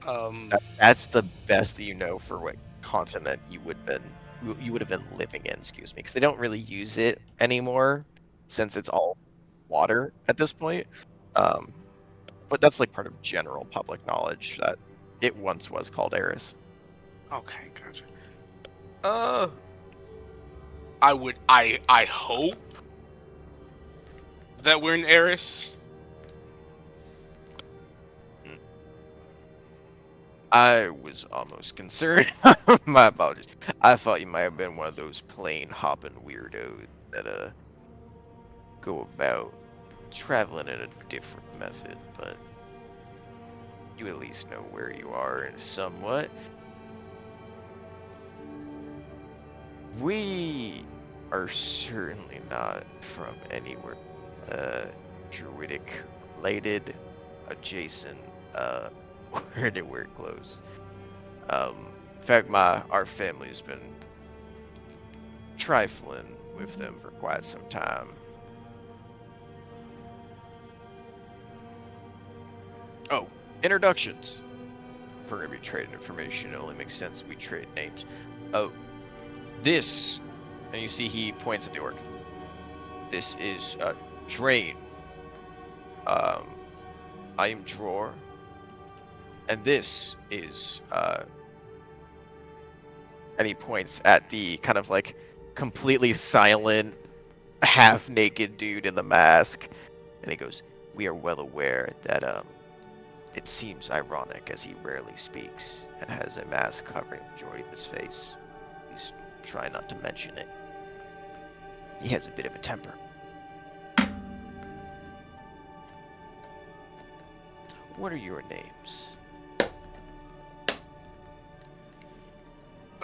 Speaker 3: Okay.
Speaker 1: that's the best that you know for what continent you would have been living in. Excuse me, because they don't really use it anymore since it's all water at this point. But that's part of general public knowledge that it once was called Eris.
Speaker 3: Okay, gotcha. I hope that we're in Eris.
Speaker 1: I was almost concerned. My apologies. I thought you might have been one of those plane hopping weirdos that go about traveling in a different method, but you at least know where you are and somewhat. We are certainly not from anywhere druidic related, adjacent, or anywhere close. In fact, our family's been trifling with them for quite some time. Oh, introductions. If we're gonna be trading information, it only makes sense we trade names. Oh, this, and you see he points at the orc. This is Drain. I am Dror, and this is and he points at the kind of completely silent, half-naked dude in the mask, and he goes, "We are well aware that it seems ironic as he rarely speaks and has a mask covering the majority of his face. Please try not to mention it. He has a bit of a temper." What are your names?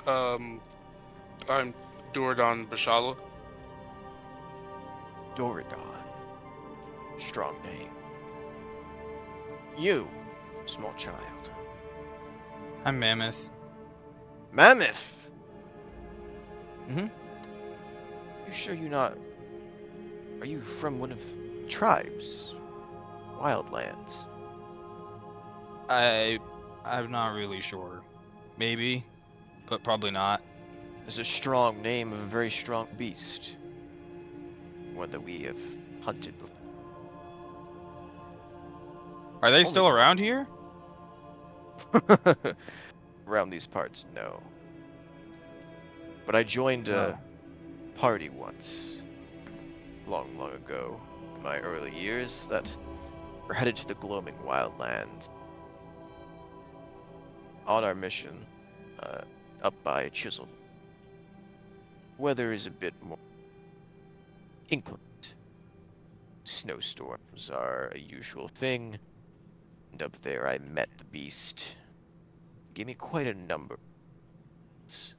Speaker 3: I'm Duradon Bashala.
Speaker 1: Doradon. Strong name. You, small child.
Speaker 4: I'm Mammoth.
Speaker 1: Mammoth!
Speaker 4: Mhm.
Speaker 1: You sure you're not... Are you from one of tribes? Wildlands?
Speaker 4: I'm not really sure. Maybe, but probably not.
Speaker 1: It's a strong name of a very strong beast. One that we have hunted before.
Speaker 4: Are they
Speaker 1: Only
Speaker 4: still around here?
Speaker 1: Around these parts, no. But I joined a party once, long ago, in my early years, that were headed to the glowing wildlands. On our mission, up by Chisel. Weather is a bit more inclement. Snowstorms are a usual thing. And up there I met the beast. Gave me quite a number. And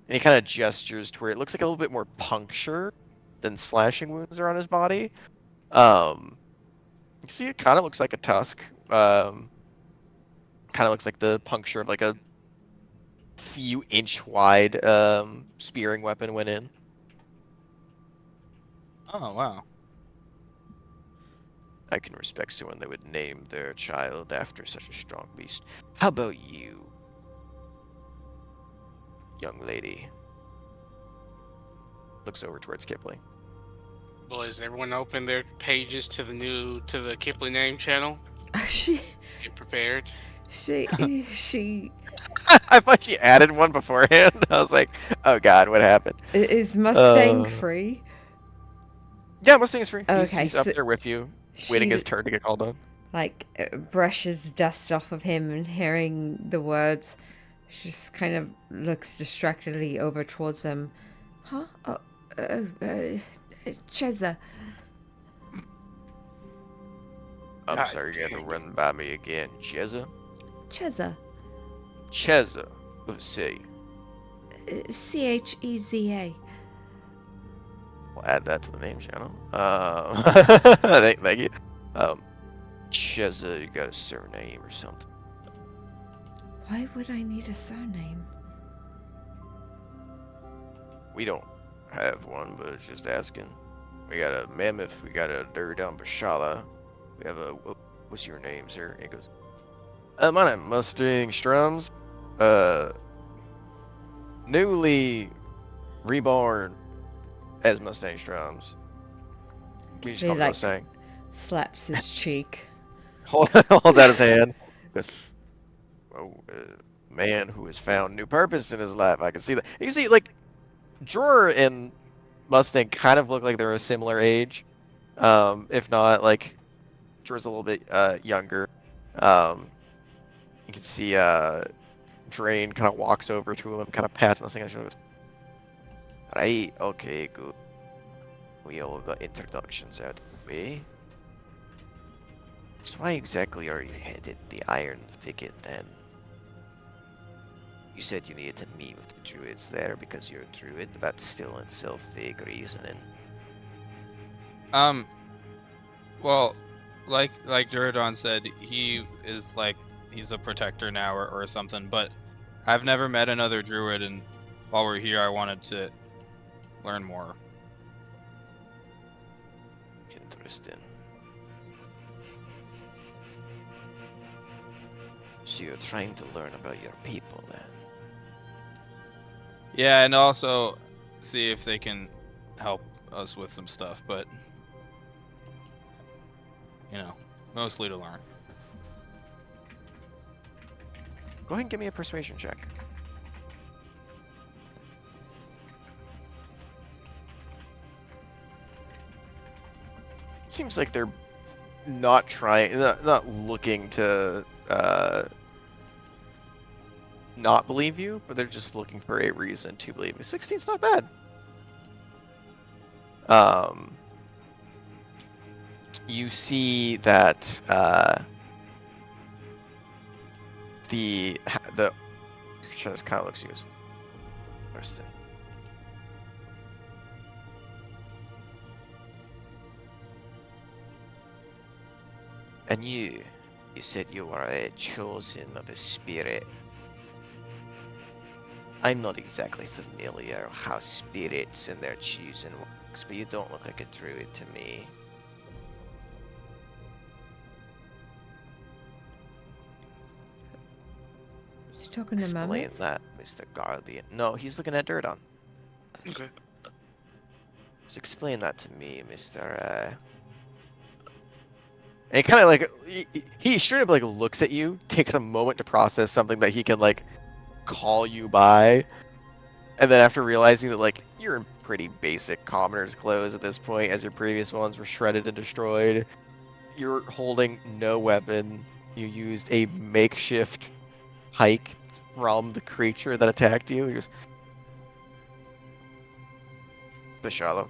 Speaker 1: he kind of gestures to where it looks like a little bit more puncture than slashing wounds are on his body. You see it kind of looks like a tusk. Kind of looks like the puncture of a few inch wide spearing weapon went in.
Speaker 4: Oh, wow.
Speaker 1: I can respect someone that would name their child after such a strong beast. How about you? young lady. Looks over towards Kipling.
Speaker 3: Well, has everyone opened their pages to the Kipling name channel?
Speaker 2: she,
Speaker 3: Get prepared.
Speaker 2: she
Speaker 1: I thought she added one beforehand. I was like, oh god, what happened?
Speaker 2: is Mustang free.
Speaker 1: Yeah, Mustang's free.
Speaker 2: Okay,
Speaker 1: He's up
Speaker 2: so
Speaker 1: there with you, waiting
Speaker 2: she
Speaker 1: his turn to get called on.
Speaker 2: like brushes dust off of him and hearing the words, she just kind of looks distractedly over towards him. Huh? Oh, Cheza.
Speaker 1: I'm
Speaker 3: God
Speaker 1: sorry, you had to
Speaker 3: dang it.
Speaker 1: run by me again. Cheza?
Speaker 2: Cheza.
Speaker 1: Cheza. Let's see.
Speaker 2: Cheza.
Speaker 1: We'll add that to the name channel. Thank you. Cheza, you got a surname or something?
Speaker 2: Why would I need a surname?
Speaker 1: We don't have one, but just asking. We got a mammoth, we got a Durdown Bashala. We have a, what's your name, sir? He goes, my name Mustang Strums. Newly reborn as Mustang Strums. We just
Speaker 2: He
Speaker 1: call him
Speaker 2: like
Speaker 1: Mustang.
Speaker 2: slaps his cheek.
Speaker 1: Holds out his hand. Goes, oh, man who has found new purpose in his life. I can see that. You can see, like, Drawer and Mustang kind of look like they're a similar age. If not, like, Drawer's a little bit younger. You can see Drain kind of walks over to him, kind of pats Mustang on the shoulder. Right, okay, good. We all got introductions out of the way. So why exactly are you headed the Iron Thicket then? You said you needed to meet with the druids there because you're a druid, but that's still in itself vague reasoning.
Speaker 4: Well, like Duradon said, he is like he's a protector now or something. But I've never met another druid, and while we're here, I wanted to learn more.
Speaker 1: Interesting. So you're trying to learn about your people then?
Speaker 4: Yeah, and also see if they can help us with some stuff. But mostly to learn.
Speaker 1: Go ahead and give me a persuasion check. Seems like they're not trying, not looking to not believe you, but they're just looking for a reason to believe you. 16's not bad. You see that the just kind of looks at you as interesting. And you said you were chosen of a spirit. I'm not exactly familiar how spirits and their choosing works, but you don't look like a druid to me.
Speaker 2: Is he talking to
Speaker 1: Explain
Speaker 2: Mammoth?
Speaker 1: that, Mr. Guardian. No, he's looking at Durdon.
Speaker 3: Okay.
Speaker 1: Just explain that to me, Mr. And kind of like he straight up like looks at you, takes a moment to process something that he can like call you by, and then after realizing that like you're in pretty basic commoner's clothes at this point, as your previous ones were shredded and destroyed, you're holding no weapon. You used a makeshift pike from the creature that attacked you. You're just the shallow.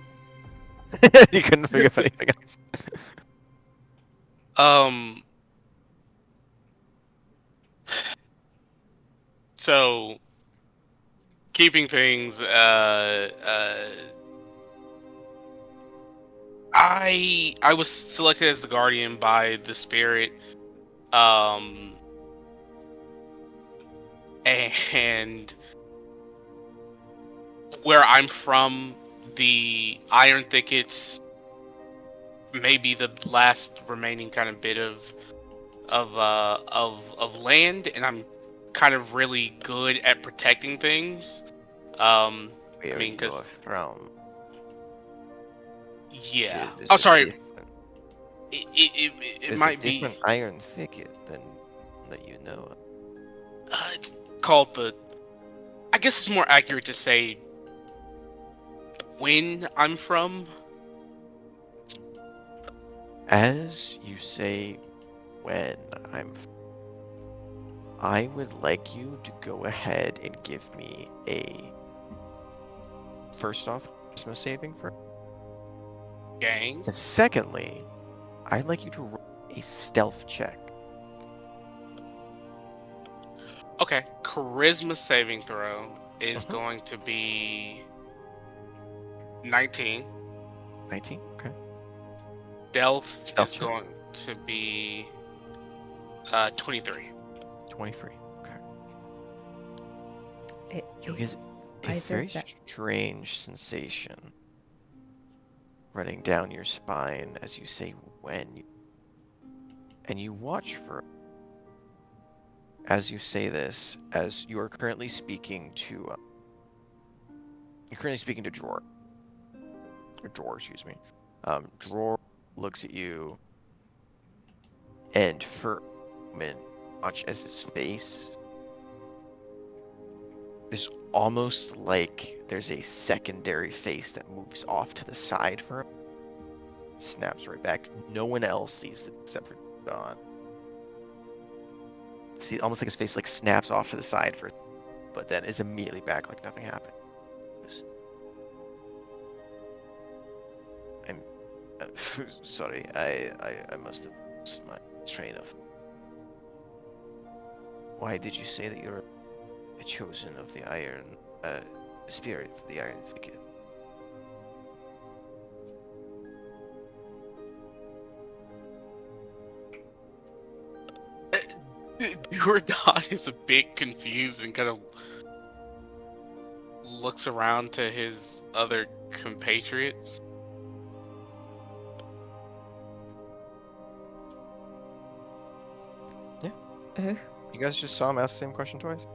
Speaker 1: You couldn't think of anything else.
Speaker 3: So keeping things I was selected as the guardian by the spirit, and where I'm from, the Iron Thickets may be the last remaining kind of bit of land, and I'm kind of really good at protecting things. I
Speaker 1: Where
Speaker 3: mean,
Speaker 1: you're
Speaker 3: because
Speaker 1: from.
Speaker 3: yeah.
Speaker 1: There's
Speaker 3: Oh,
Speaker 1: a
Speaker 3: sorry.
Speaker 1: different,
Speaker 3: It
Speaker 1: there's a
Speaker 3: might be.
Speaker 1: different iron thicket than that you know of.
Speaker 3: It's called the. I guess it's more accurate to say when I'm from.
Speaker 1: As you say, when I'm, I would like you to go ahead and give me a first off Christmas saving for,
Speaker 3: Gang.
Speaker 1: and secondly, I'd like you to roll a stealth check.
Speaker 3: Okay. Charisma saving throw is
Speaker 1: Mhm.
Speaker 3: going to be 19.
Speaker 1: 19. Okay.
Speaker 3: Stealth
Speaker 1: Stealth
Speaker 3: is
Speaker 1: check.
Speaker 3: going to be 23.
Speaker 1: 23. Okay. You
Speaker 2: It,
Speaker 1: get a
Speaker 2: either
Speaker 1: very
Speaker 2: that.
Speaker 1: strange sensation running down your spine as you say when, and you watch for, as you say this, as you are currently speaking to, you're currently speaking to Dror, or Dror, excuse me. Dror looks at you, and for a moment, watch as his face is almost like there's a secondary face that moves off to the side for him. Snaps right back. No one else sees it except for Don. See, almost like his face like snaps off to the side for, but then is immediately back like nothing happened. I'm sorry. I must have lost my train of. Why did you say that you're a chosen of the iron, spirit for the iron thicket?
Speaker 3: Jordan is a bit confused and kind of looks around to his other compatriots.
Speaker 2: Oh,
Speaker 1: You guys just saw him ask the same question twice?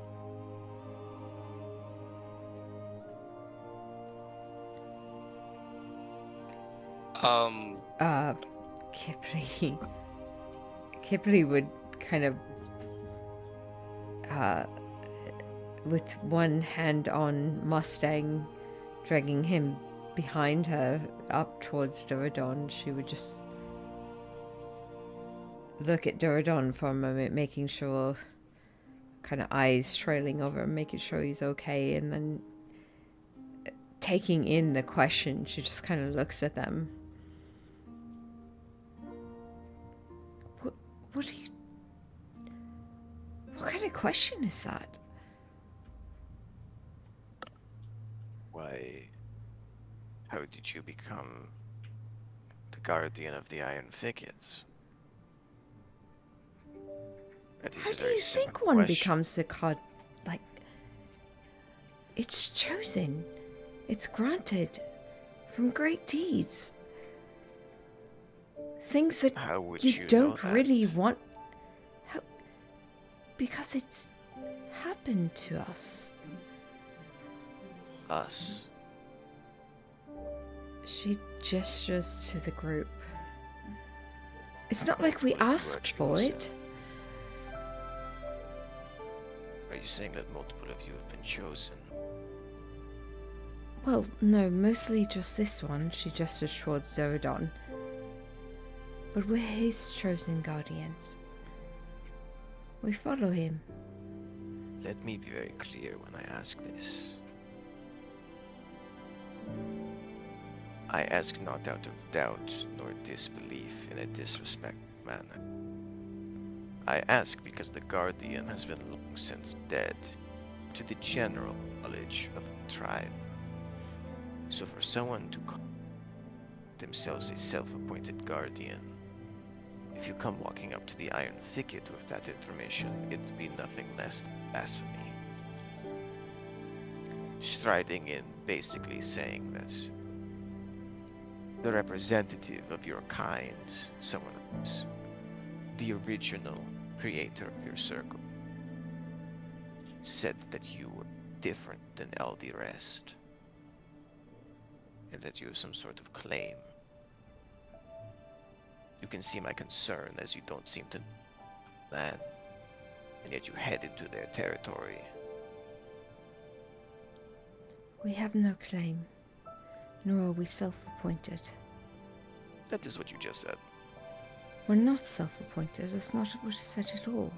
Speaker 3: Um,
Speaker 2: Kipling. Kipling would kind of, uh, with one hand on Mustang, dragging him behind her up towards Duradon, she would just look at Duradon for a moment, making sure, kind of eyes trailing over him, making sure he's okay, and then taking in the question, she just kind of looks at them. What do you... What kind of question is that?
Speaker 1: Why? How did you become the guardian of the iron thickets? That is
Speaker 2: How
Speaker 1: a
Speaker 2: do
Speaker 1: very
Speaker 2: you
Speaker 1: simple
Speaker 2: think one
Speaker 1: question.
Speaker 2: becomes the card? Like, it's chosen. It's granted. From great deeds. Things that
Speaker 1: How would
Speaker 2: you
Speaker 1: you know
Speaker 2: don't
Speaker 1: that?
Speaker 2: really want. How? Because it's happened to us.
Speaker 1: Us.
Speaker 2: She gestures to the group. It's not like we
Speaker 1: People who are
Speaker 2: asked for
Speaker 1: chosen.
Speaker 2: it.
Speaker 1: Are you saying that multiple of you have been chosen?
Speaker 2: Well, no, mostly just this one. She gestures towards Zorodon. But we're his chosen guardians. We follow him.
Speaker 1: Let me be very clear when I ask this. I ask not out of doubt nor disbelief in a disrespectful manner. I ask because the Guardian has been long since dead, to the general knowledge of the tribe. So for someone to call themselves a self-appointed Guardian, if you come walking up to the Iron Thicket with that information, it'd be nothing less than blasphemy. Striding in, basically saying that the representative of your kind, someone else, the original creator of your circle, said that you were
Speaker 5: different than all the rest, and that you have some sort of claim. You can see my concern as you don't seem to land, and yet you head into their territory.
Speaker 2: We have no claim, nor are we self-appointed.
Speaker 5: That is what you just said.
Speaker 2: We're not self-appointed. That's not what I said at all.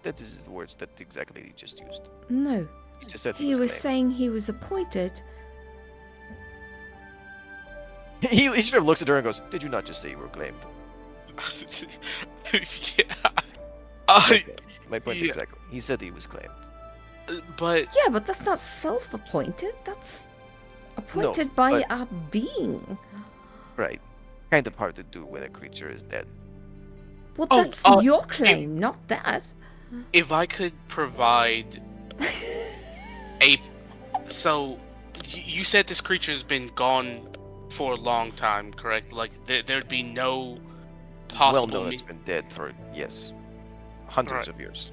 Speaker 5: That is the words that exactly you just used.
Speaker 2: No.
Speaker 5: You just said
Speaker 2: He was
Speaker 5: claimed.
Speaker 2: saying he was appointed.
Speaker 5: He should have looks at her and goes, "Did you not just say you were claimed?"
Speaker 3: Yeah.
Speaker 5: My point
Speaker 3: yeah.
Speaker 5: exactly. He said he was claimed.
Speaker 3: But
Speaker 2: Yeah, but that's not self-appointed. That's appointed by
Speaker 5: but-
Speaker 2: a being.
Speaker 5: Right. Kind of hard to do when a creature is dead.
Speaker 2: Well,
Speaker 3: Oh,
Speaker 2: that's
Speaker 3: uh,
Speaker 2: your claim, not that.
Speaker 3: if I could provide a, so you said this creature's been gone for a long time, correct? Like there'd be no
Speaker 5: It's well
Speaker 3: possible.
Speaker 5: known it's been dead for, yes, hundreds
Speaker 3: Right.
Speaker 5: of years.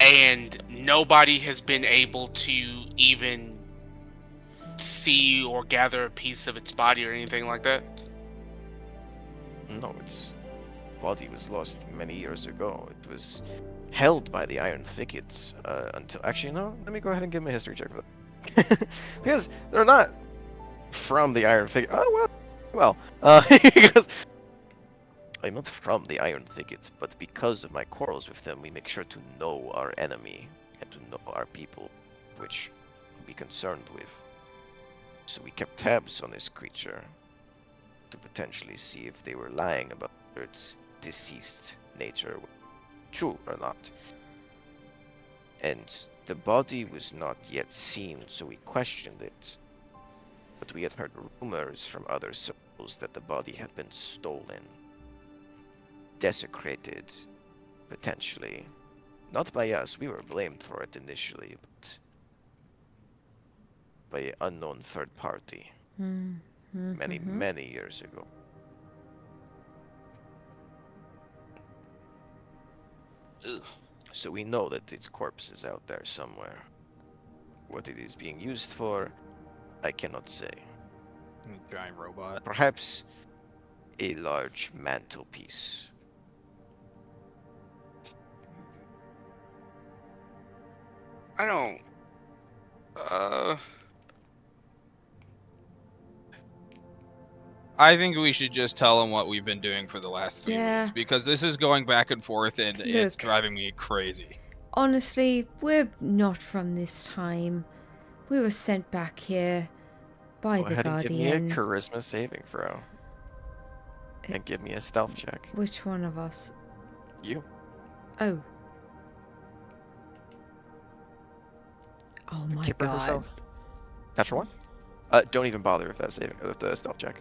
Speaker 3: And nobody has been able to even see or gather a piece of its body or anything like that.
Speaker 5: No, its body was lost many years ago. It was held by the Iron Thickets until... Actually, no, let me go ahead and give him a history check for that. Because they're not from the Iron Thicket. Oh, well. Because I'm not from the Iron Thickets, but because of my quarrels with them, we make sure to know our enemy and to know our people, which we be concerned with. So we kept tabs on this creature to potentially see if they were lying about its deceased nature, true or not. And the body was not yet seen, so we questioned it. But we had heard rumors from other circles that the body had been stolen, desecrated, potentially. Not by us, we were blamed for it initially, but by an unknown third party many years ago.
Speaker 3: Ugh.
Speaker 5: So we know that its corpse is out there somewhere. What it is being used for, I cannot say.
Speaker 4: Giant robot.
Speaker 5: Perhaps a large mantelpiece.
Speaker 3: I don't.
Speaker 4: I think we should just tell him what we've been doing for the last 3
Speaker 2: Yeah.
Speaker 4: weeks because this is going back and forth and it's
Speaker 2: Look.
Speaker 4: driving me crazy.
Speaker 2: Honestly, we're not from this time. We were sent back here by
Speaker 5: Go
Speaker 2: the
Speaker 5: ahead and give me a
Speaker 2: Guardian.
Speaker 5: charisma saving throw. And give me a stealth check.
Speaker 2: Which one of us?
Speaker 5: You.
Speaker 2: Oh. Oh my
Speaker 5: Kipper
Speaker 2: god.
Speaker 5: herself. Natural one? Don't even bother with that saving, with the stealth check.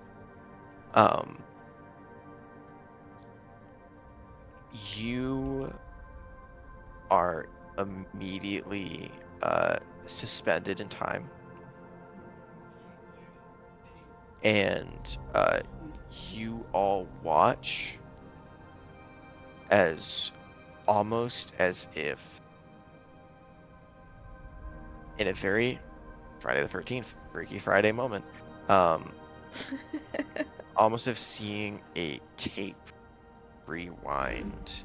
Speaker 5: You are immediately suspended in time, and you all watch as almost as if in a very Friday the 13th, Freaky Friday moment, almost as seeing a tape rewind.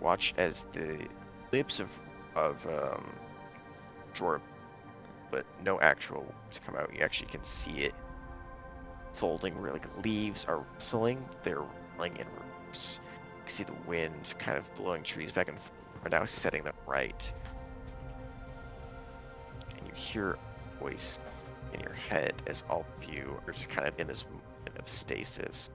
Speaker 5: Watch as the lips of drawer, but no actual words come out. You actually can see it folding, where like leaves are rustling. They're rolling in reverse. You see the wind kind of blowing trees back and forth, but now setting them right. And you hear a voice in your head as all of you are just kind of in this moment of stasis.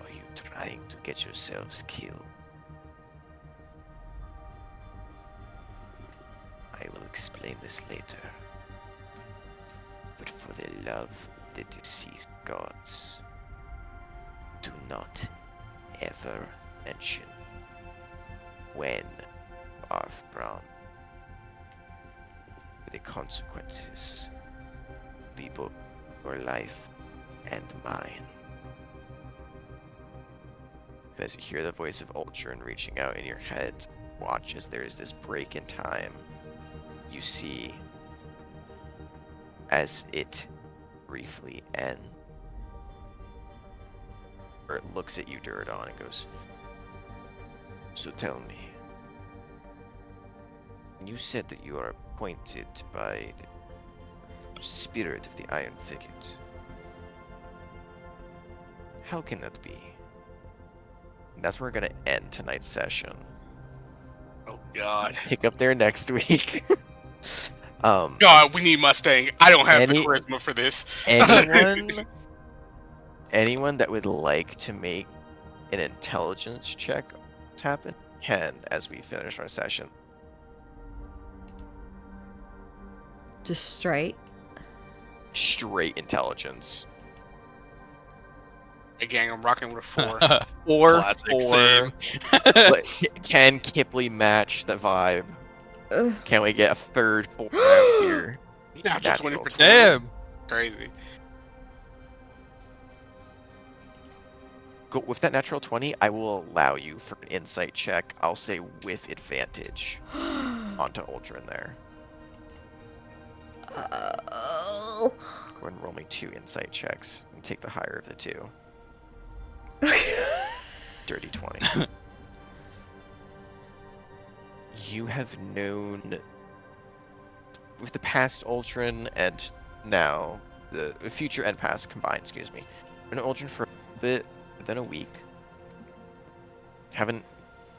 Speaker 5: Are you trying to get yourselves killed? I will explain this later. But for the love of the deceased gods, do not ever mention when you are from. The consequences be both your life and mine. And as you hear the voice of Ultron reaching out in your head, watch as there is this break in time. You see as it briefly ends, or it looks at you, Duradon, and goes, "So tell me, you said that you are appointed by the spirit of the Iron Thicket. How can that be?" And that's where we're going to end tonight's session.
Speaker 3: Oh God.
Speaker 5: Pick up there next week.
Speaker 3: God, we need Mustang. I don't have the
Speaker 5: Any-
Speaker 3: charisma for this.
Speaker 5: anyone that would like to make an intelligence check happen can as we finish our session.
Speaker 2: Just straight.
Speaker 5: Straight intelligence.
Speaker 3: Again, I'm rocking with a 4.
Speaker 5: Or
Speaker 4: Classic, same.
Speaker 5: Can Kipley match the vibe?
Speaker 2: Ugh.
Speaker 5: Can we get a third 4 out here?
Speaker 3: Natural 20 for 20.
Speaker 4: Damn.
Speaker 3: Crazy.
Speaker 5: Go with that natural 20. I will allow you for an insight check. I'll say with advantage onto Ultron there.
Speaker 2: Oh.
Speaker 5: Go ahead and roll me 2 insight checks and take the higher of the 2. Dirty 20. You have known with the past Ultron and now the future and past combined, excuse me. Been Ultron for a bit than a week. Haven't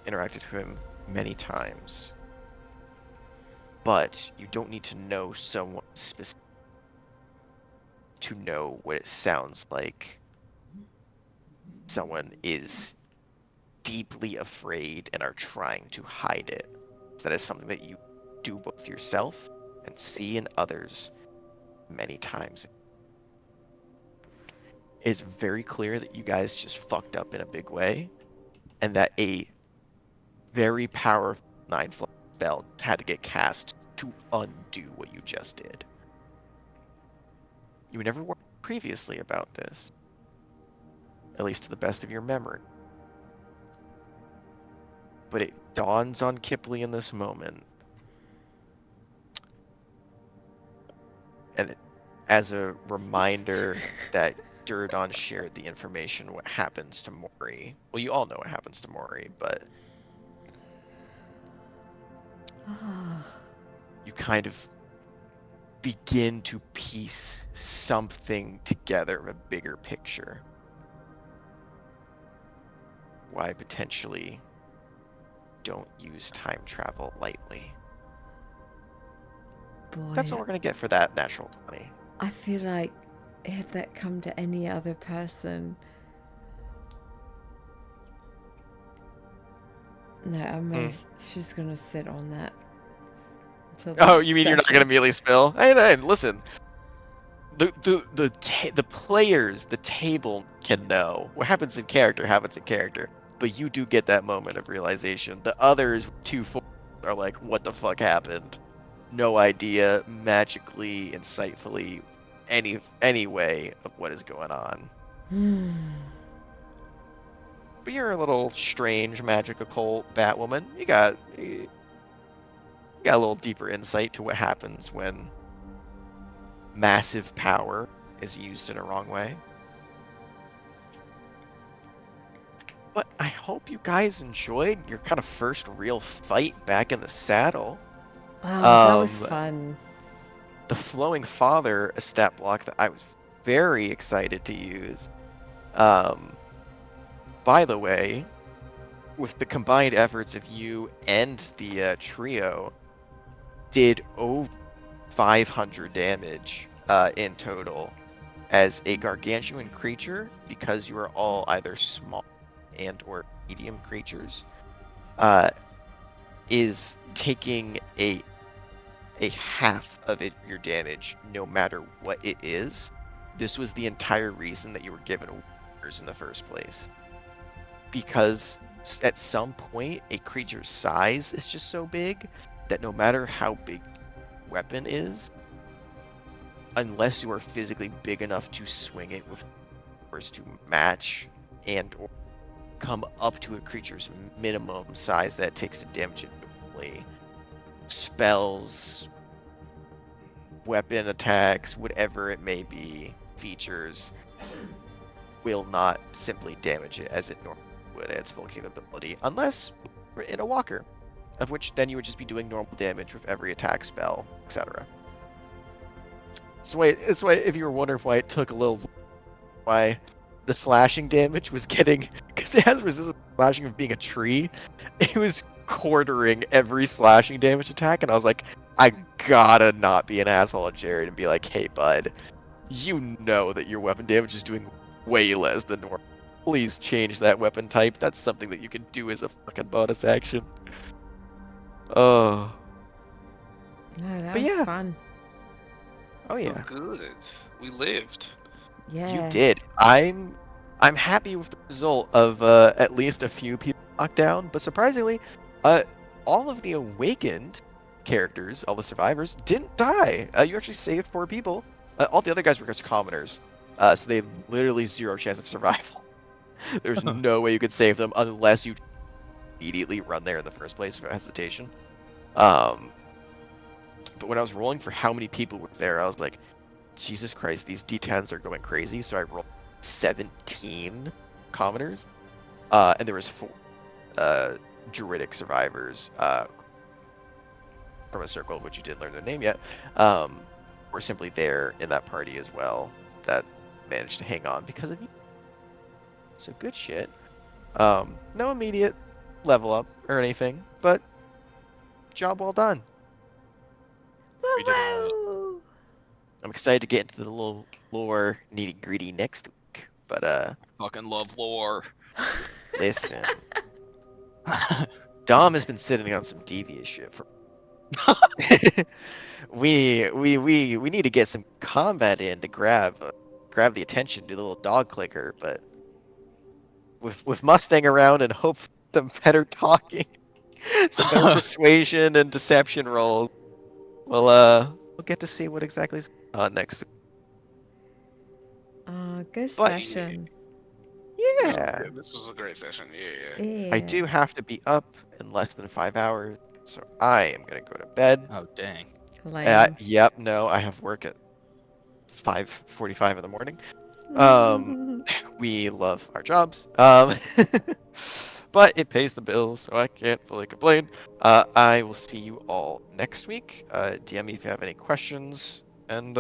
Speaker 5: interacted with him many times. But you don't need to know someone specific to know what it sounds like someone is deeply afraid and are trying to hide it. So that is something that you do both yourself and see in others many times. It's very clear that you guys just fucked up in a big way, and that a very powerful 9-foot spell had to get cast to undo what you just did. You never warned previously about this, at least to the best of your memory. But it dawns on Kipley in this moment. And as a reminder that Duradon shared the information what happens to Mori. Well, you all know what happens to Mori, but you kind of begin to piece something together of a bigger picture. Why potentially don't use time travel lightly.
Speaker 2: Boy,
Speaker 5: That's all we're going to get for that natural 20.
Speaker 2: I feel like had that come to any other person. No, I'm gonna, she's gonna sit on that. Until
Speaker 5: Oh,
Speaker 2: the
Speaker 5: you mean you're not
Speaker 2: session.
Speaker 5: going to immediately spill? Hey, listen. The players, the table can know. What happens in character happens in character. But you do get that moment of realization. The others, 2-4, are like, what the fuck happened? No idea, magically, insightfully, any way of what is going on. But you're a little strange, magic occult Batwoman. You got a little deeper insight to what happens when massive power is used in a wrong way. But I hope you guys enjoyed your kind of first real fight back in the saddle.
Speaker 2: Wow, that was fun.
Speaker 5: The Flowing Father, a stat block that I was very excited to use. By the way, with the combined efforts of you and the trio, did over 500 damage in total as a gargantuan creature, because you are all either small and or medium creatures, is taking a half of your damage no matter what it is. This was the entire reason that you were given orders in the first place, because at some point a creature's size is just so big that no matter how big weapon is, unless you are physically big enough to swing it with force to match and or come up to a creature's minimum size that it takes to damage it normally. Spells, weapon attacks, whatever it may be, features will not simply damage it as it normally would at its full capability, unless we're in a walker, of which then you would just be doing normal damage with every attack, spell, etc. So it's why if you were wondering why it took a little, why the slashing damage was getting, because it has resistance to slashing of being a tree, it was quartering every slashing damage attack, and I was like, I gotta not be an asshole at Jared and be like, hey bud, you know that your weapon damage is doing way less than normal. Please change that weapon type. That's something that you can do as a fucking bonus action. Oh,
Speaker 2: No, that
Speaker 5: but
Speaker 2: was
Speaker 5: yeah.
Speaker 2: fun.
Speaker 5: Oh
Speaker 3: It
Speaker 5: yeah.
Speaker 3: was good. We lived.
Speaker 2: Yeah.
Speaker 5: You did. I'm happy with the result of at least a few people knocked down, but surprisingly, all of the awakened characters, all the survivors, didn't die. You actually saved 4 people. All the other guys were just commoners, so they had literally 0 chance of survival. There's no way you could save them unless you immediately run there in the first place without hesitation. Um, but when I was rolling for how many people were there, I was like, Jesus Christ, these D10s are going crazy. So I rolled 17 commoners, and there was 4 druidic survivors from a circle of which you didn't learn their name yet, were simply there in that party as well that managed to hang on because of you. So good shit. No immediate level up or anything, but job well done.
Speaker 4: We did all right.
Speaker 2: Woo!
Speaker 5: I'm excited to get into the little lore nitty gritty next week. But
Speaker 4: Fucking love lore.
Speaker 5: listen, Dom has been sitting on some devious shit for. we need to get some combat in to grab the attention, do the little dog clicker, but with Mustang around and hope for some better talking, some better persuasion and deception rolls. We'll get to see what exactly is going on next week.
Speaker 2: Good
Speaker 5: But
Speaker 2: session.
Speaker 5: yeah,
Speaker 3: This was a great session. Yeah.
Speaker 2: Yeah.
Speaker 5: I do have to be up in less than 5 hours, so I am gonna go to bed.
Speaker 4: Oh dang.
Speaker 2: Lame.
Speaker 5: Yep, no, I have work at 5:45 in the morning. We love our jobs, but it pays the bills, so I can't fully complain. I will see you all next week. DM me if you have any questions, and